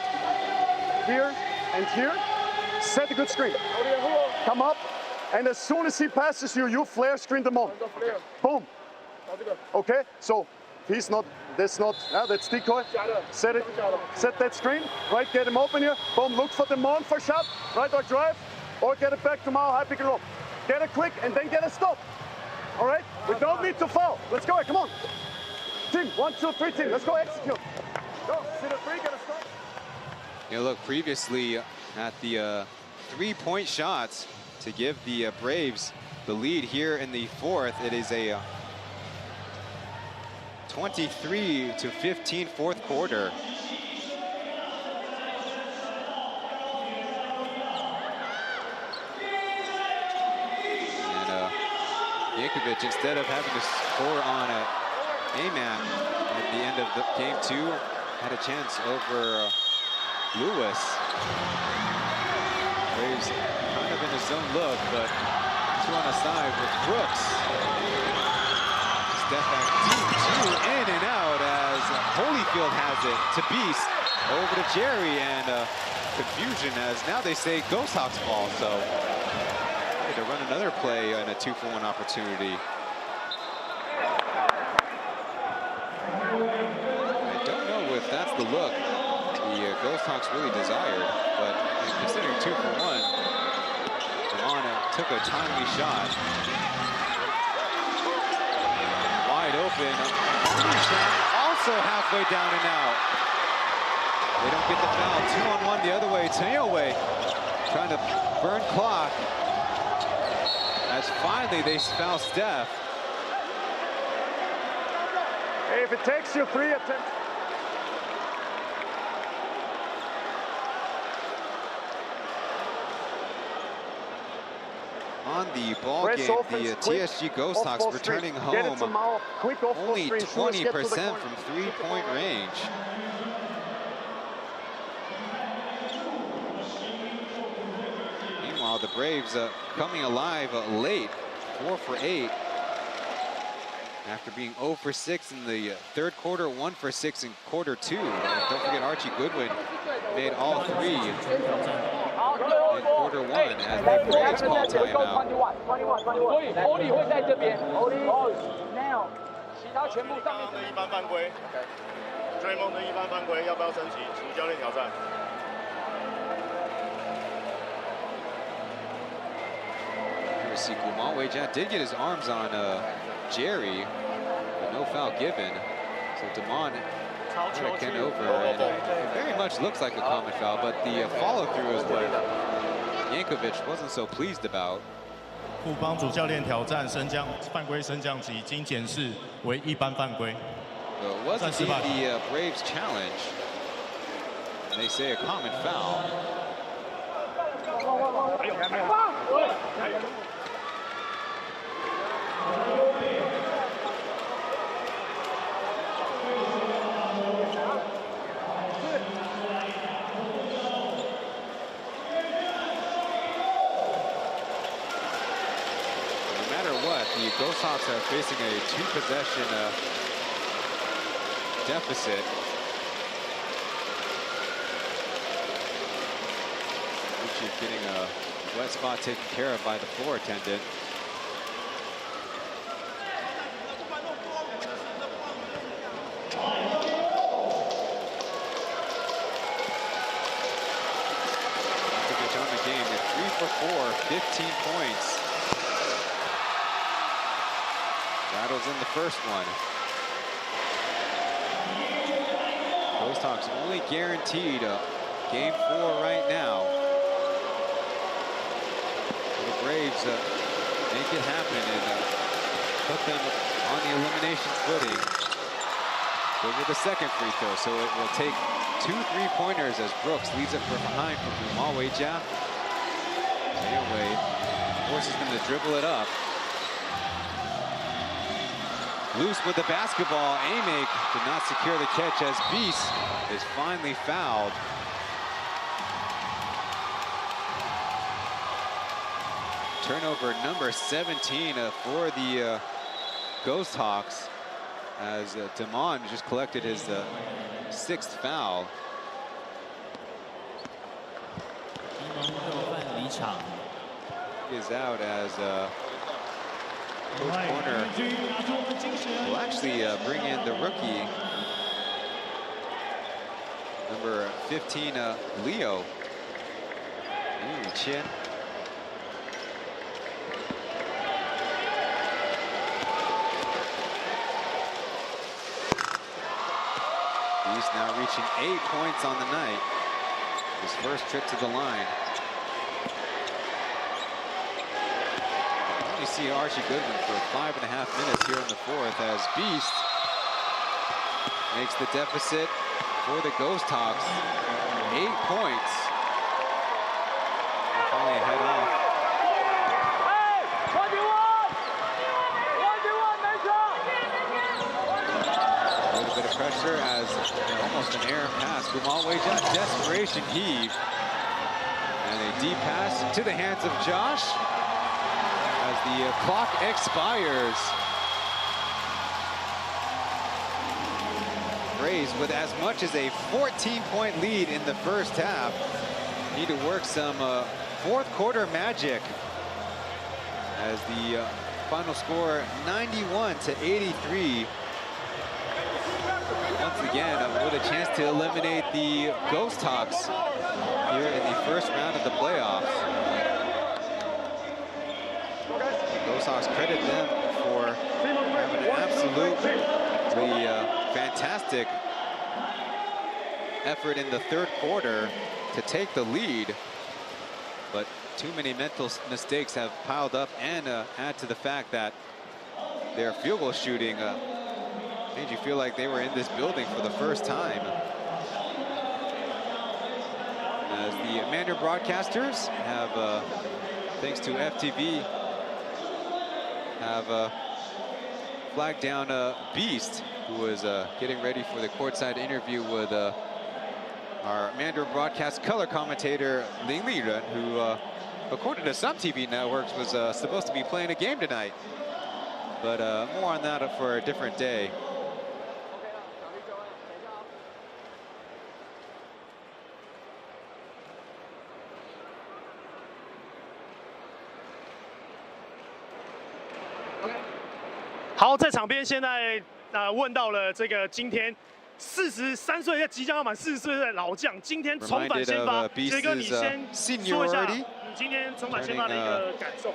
Here and here. Set a good screen. Come up. And as soon as he passes you, you flare screen them on. Boom. Okay. So he's not. That's not. That's decoy. Set it. Set that screen. Right. Get him open here. Boom. Look for the Mon for shot. Right or drive. Or get it back to Mao. High pick and roll. Get it quick and then get a stop. All right. We don't need to foul. Let's go. Come on. Team. 1, 2, 3. Team. Let's go execute. Go. Sit a 3. Get a stop. You look previously at the three-point shots to give the Braves the lead here in the fourth. It is a 23-15 fourth quarter. Yankovic, instead of having to score on a AMAT at the end of the game 2, had a chance over Lewis. Braves kind of in a zone look, but 2 on the side with Brooks. Step back 2 in and out as Holyfield has it to Beast. Over to Jerry, and confusion as now they say Ghosthawks ball. So to run another play and a 2-for-1 opportunity. I don't know if that's the look the Ghosthawks really desired, but considering 2-for-1, Demana took a timely shot. Wide open. Also halfway down and out. They don't get the foul. 2-on-1 the other way. Taipei trying to burn clock. As finally they foul Steph. Hey, if it takes you 3 attempts. On the ball game, the TSG Ghosthawks returning home only 20% from 3-point range. Meanwhile, the Braves coming alive late, 4 for 8. After being 0 for 6 in the third quarter, 1 for 6 in quarter 2. Don't forget Archie Goodwin made all 3 in quarter 1 as the Braves call timeout. Here we see Guman Weijia did get his arms on Jerry, but no foul given. So Damon Ken over, and it very much looks like a common foul, but the follow-through is what Yankovic wasn't so pleased about. 富邦主教练挑战升降犯规升降级，经检视为一般犯规。 It was indeed the Braves challenge. And they say a common foul. The Ghosthawks are facing a 2-possession deficit. Richie getting a wet spot taken care of by the floor attendant. Yankovic on the game at 3 for 4, 15 points. Rattles in the first one. Ghosthawks only guaranteed a game 4 right now. The Braves make it happen and put them on the elimination footing. Over the second free throw, so it will take 2 3-pointers as Brooks leads it from behind from Guman Weijia. Taipei forces them to dribble it up. Loose with the basketball. Amick did not secure the catch as Beast is finally fouled. Turnover number 17 for the Ghosthawks as Damon just collected his 6th foul. He is out as corner will actually bring in the rookie, number 15, Leo. Chen. He's now reaching 8 points on the night. His first trip to the line. You see Archie Goodwin for 5.5 minutes here in the 4th as Beast makes the deficit for the Ghosthawks 8 points. They're finally head off. Weijia desperation heave. And a deep pass to the hands of Josh as the clock expires. Rays with as much as a 14-point lead in the first half. Need to work some fourth quarter magic as the final score 91-83. Once again, with a chance to eliminate the Ghosthawks here in the first round of the playoffs. Ghosthawks credit them for having an absolutely fantastic effort in the third quarter to take the lead, but too many mental mistakes have piled up and add to the fact that their field goal shooting made you feel like they were in this building for the first time. As the Mandarin broadcasters have, thanks to FTV, have flagged down Beast, who was getting ready for the courtside interview with our Mandarin broadcast color commentator Ling Liren, who, according to some TV networks, was supposed to be playing a game tonight. But more on that for a different day.好，在场边现在问到了这个今天43岁，即将要满40岁的老将，今天重返先发。杰哥，你先说一下你今天重返先发的一个感受。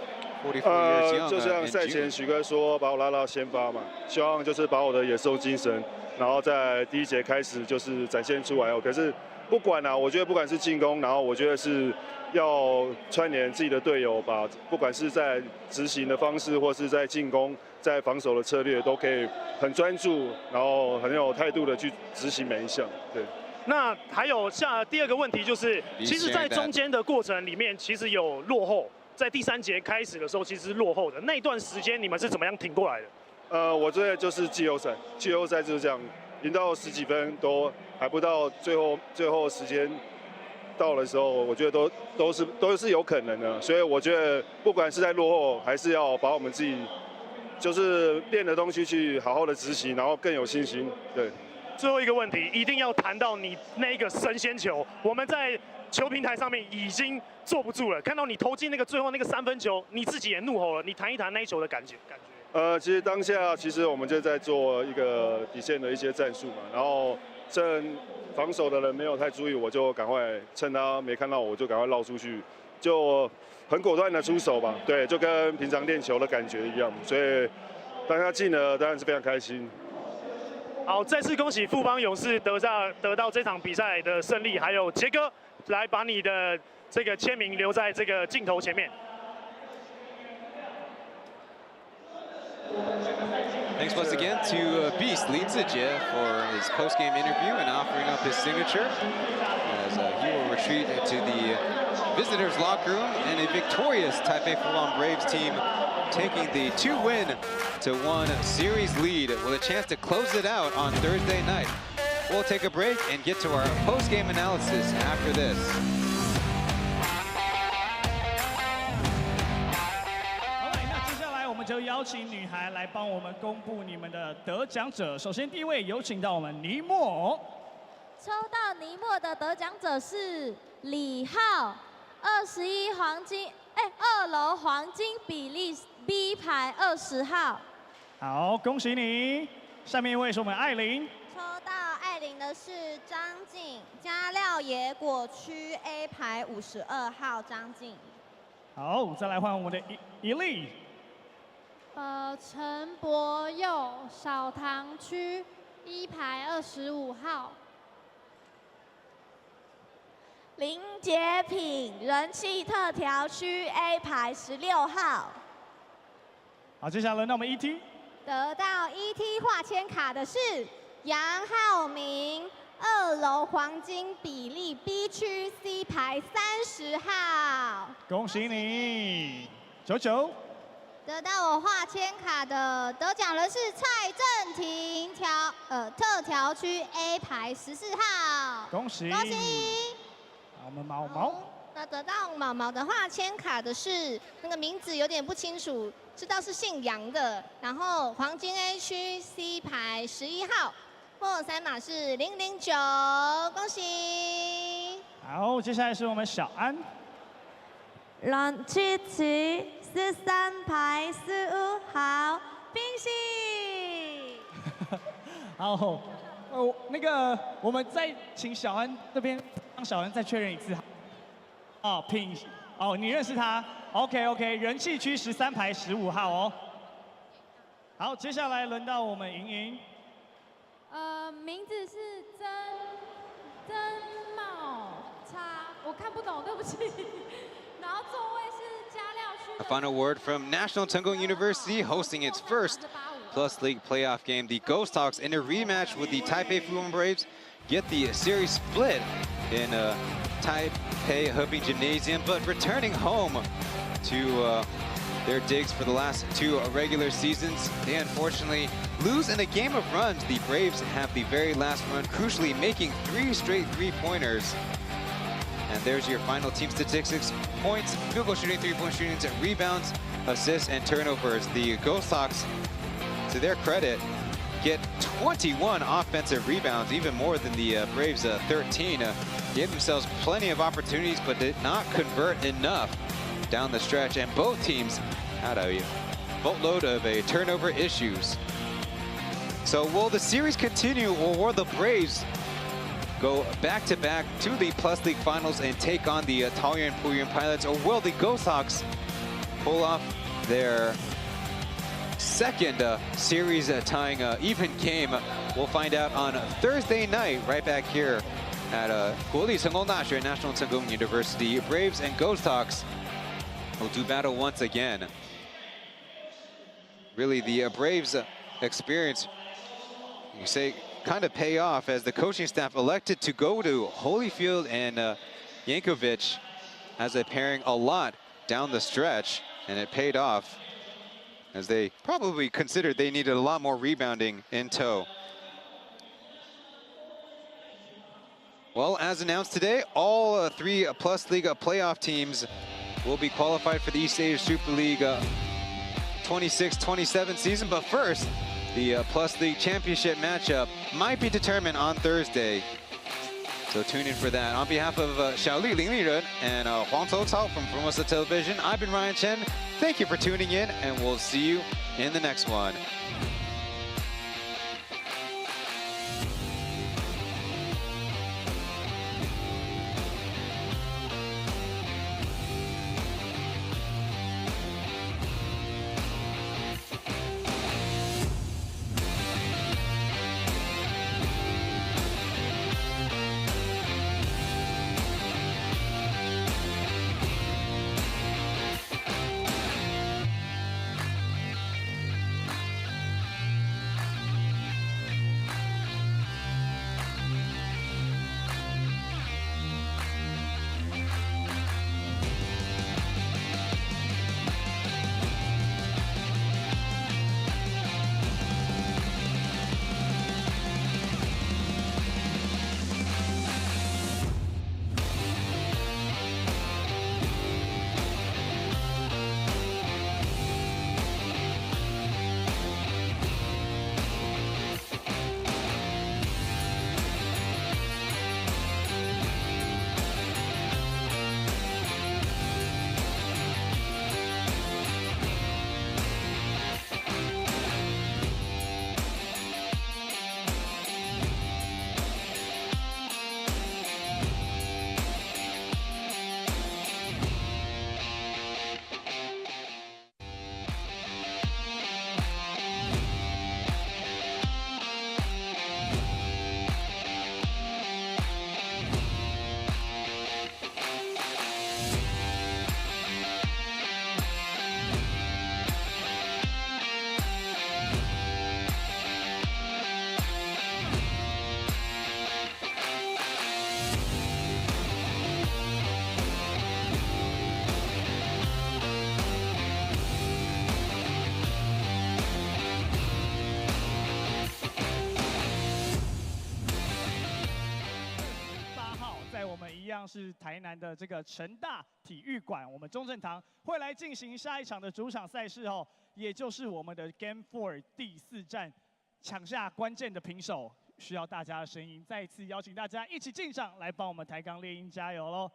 就像赛前许哥说，把我拉到先发嘛，希望就是把我的野兽精神，然后在第一节开始就是展现出来哦。可是不管啊，我觉得不管是进攻，然后我觉得是要串联自己的队友，把不管是在执行的方式，或是在进攻、在防守的策略，都可以很专注，然后很有态度的去执行每一项。对。那还有第二个问题就是，其实，在中间的过程里面，其实有落后。在第3节开始的时候，其实是落后的。那一段时间，你们是怎么样挺过来的？我觉得就是季后赛就是这样，赢到10几分都还不到最后时间到的时候，我觉得都是有可能的。所以我觉得不管是在落后，还是要把我们自己就是练的东西去好好的执行，然后更有信心。对。最后一个问题，一定要谈到你那个神仙球，我们在球平台上面已经坐不住了。看到你投进那个最后那个3分球，你自己也怒吼了。你谈一谈那一球的感觉。其实当下我们就在做一个底线的一些战术嘛，然后趁防守的人没有太注意，我就赶快趁他没看到我就赶快绕出去，就很果断的出手吧。对，就跟平常练球的感觉一样。所以当他进了，当然是非常开心。好，再次恭喜富邦勇士得到这场比赛的胜利，还有杰哥来把你的这个签名留在这个镜头前面。Thanks once again to Beast Lin Zijie for his post-game interview and offering up his signature as he will retreat to the visitors' locker room and a victorious Taipei Fubon Braves team taking the 2-1 series lead with a chance to close it out on Thursday night. We'll take a break and get to our post-game analysis after this. 我们就邀请女孩来帮我们公布你们的得奖者。首先第一位有请到我们尼莫。抽到尼莫的得奖者是李浩，21黄金，2楼黄金比例 B 排20号。好，恭喜你。下面一位是我们艾琳。抽到艾琳的是张静，加料野果区 A 排52号张静。好，再来换我们的一粒。陈博佑，少糖区1排25号。林杰品，人气特调区 A 排16号。好，接下来轮到我们 ET。得到 ET 画签卡的是杨浩明，2楼黄金比例 B 区 C 排30号。恭喜你，99。得到我画签卡的得奖人是蔡正廷，特调区 A 排14号，恭喜！恭喜！好，我们毛毛。那得到毛毛的画签卡的是那个名字有点不清楚，知道是姓杨的。然后黄金 A 区 C 排11号，莫尔3码是009，恭喜！好，接下来是我们小安。蓝七七13排15号，冰喜。好，那个我们再请小安这边让小安再确认一次。哦，品，哦，你认识他 ？OK，人气区13排15号哦。好，接下来轮到我们莹莹。名字是曾茂差，我看不懂，对不起。然后座位是加料区。A final word from National Tengong University hosting its first Plus League playoff game. The Ghosthawks in a rematch with the Taipei Fubon Braves get the series split in Taipei Hubing Gymnasium, but returning home to their digs for the last 2 regular seasons, they unfortunately lose in a game of runs. The Braves have the very last run, crucially making 3 straight 3-pointers. And there's your final team statistics: points, field goal shooting, 3-point shootings, rebounds, assists, and turnovers. The Ghosthawks, to their credit, get 21 offensive rebounds, even more than the Braves' 13. Gave themselves plenty of opportunities, but did not convert enough down the stretch. And both teams had a boatload of turnover issues. So will the series continue, or will the Braves go back-to-back to the Plus League Finals and take on the Taoyuan Puyuan Pilots, or will the Ghosthawks pull off their second series tying even game? We'll find out on Thursday night, right back here at Guoli Tsenggong Daxue, National Tsenggong University. Braves and Ghosthawks will do battle once again. Really, the Braves' experience, you say, kind of pay off as the coaching staff elected to go to Holyfield and Yankovic as a pairing a lot down the stretch, and it paid off as they probably considered they needed a lot more rebounding in tow. Well, as announced today, all 3 Plus League playoff teams will be qualified for the East Asia Super League 26-27 season. But first, the Plus League Championship matchup might be determined on Thursday. So tune in for that. On behalf of Xiaoli, Ling Liren, and Huang Cao from Formosa Television, I've been Ryan Chen. Thank you for tuning in, and we'll see you in the next one. 们一样是台南的这个成大体育馆，我们中正堂会来进行下一场的主场赛事哦，也就是我们的 Game 4第4战，抢下关键的平手，需要大家的声音，再次邀请大家一起进场来帮我们台钢猎鹰加油喽！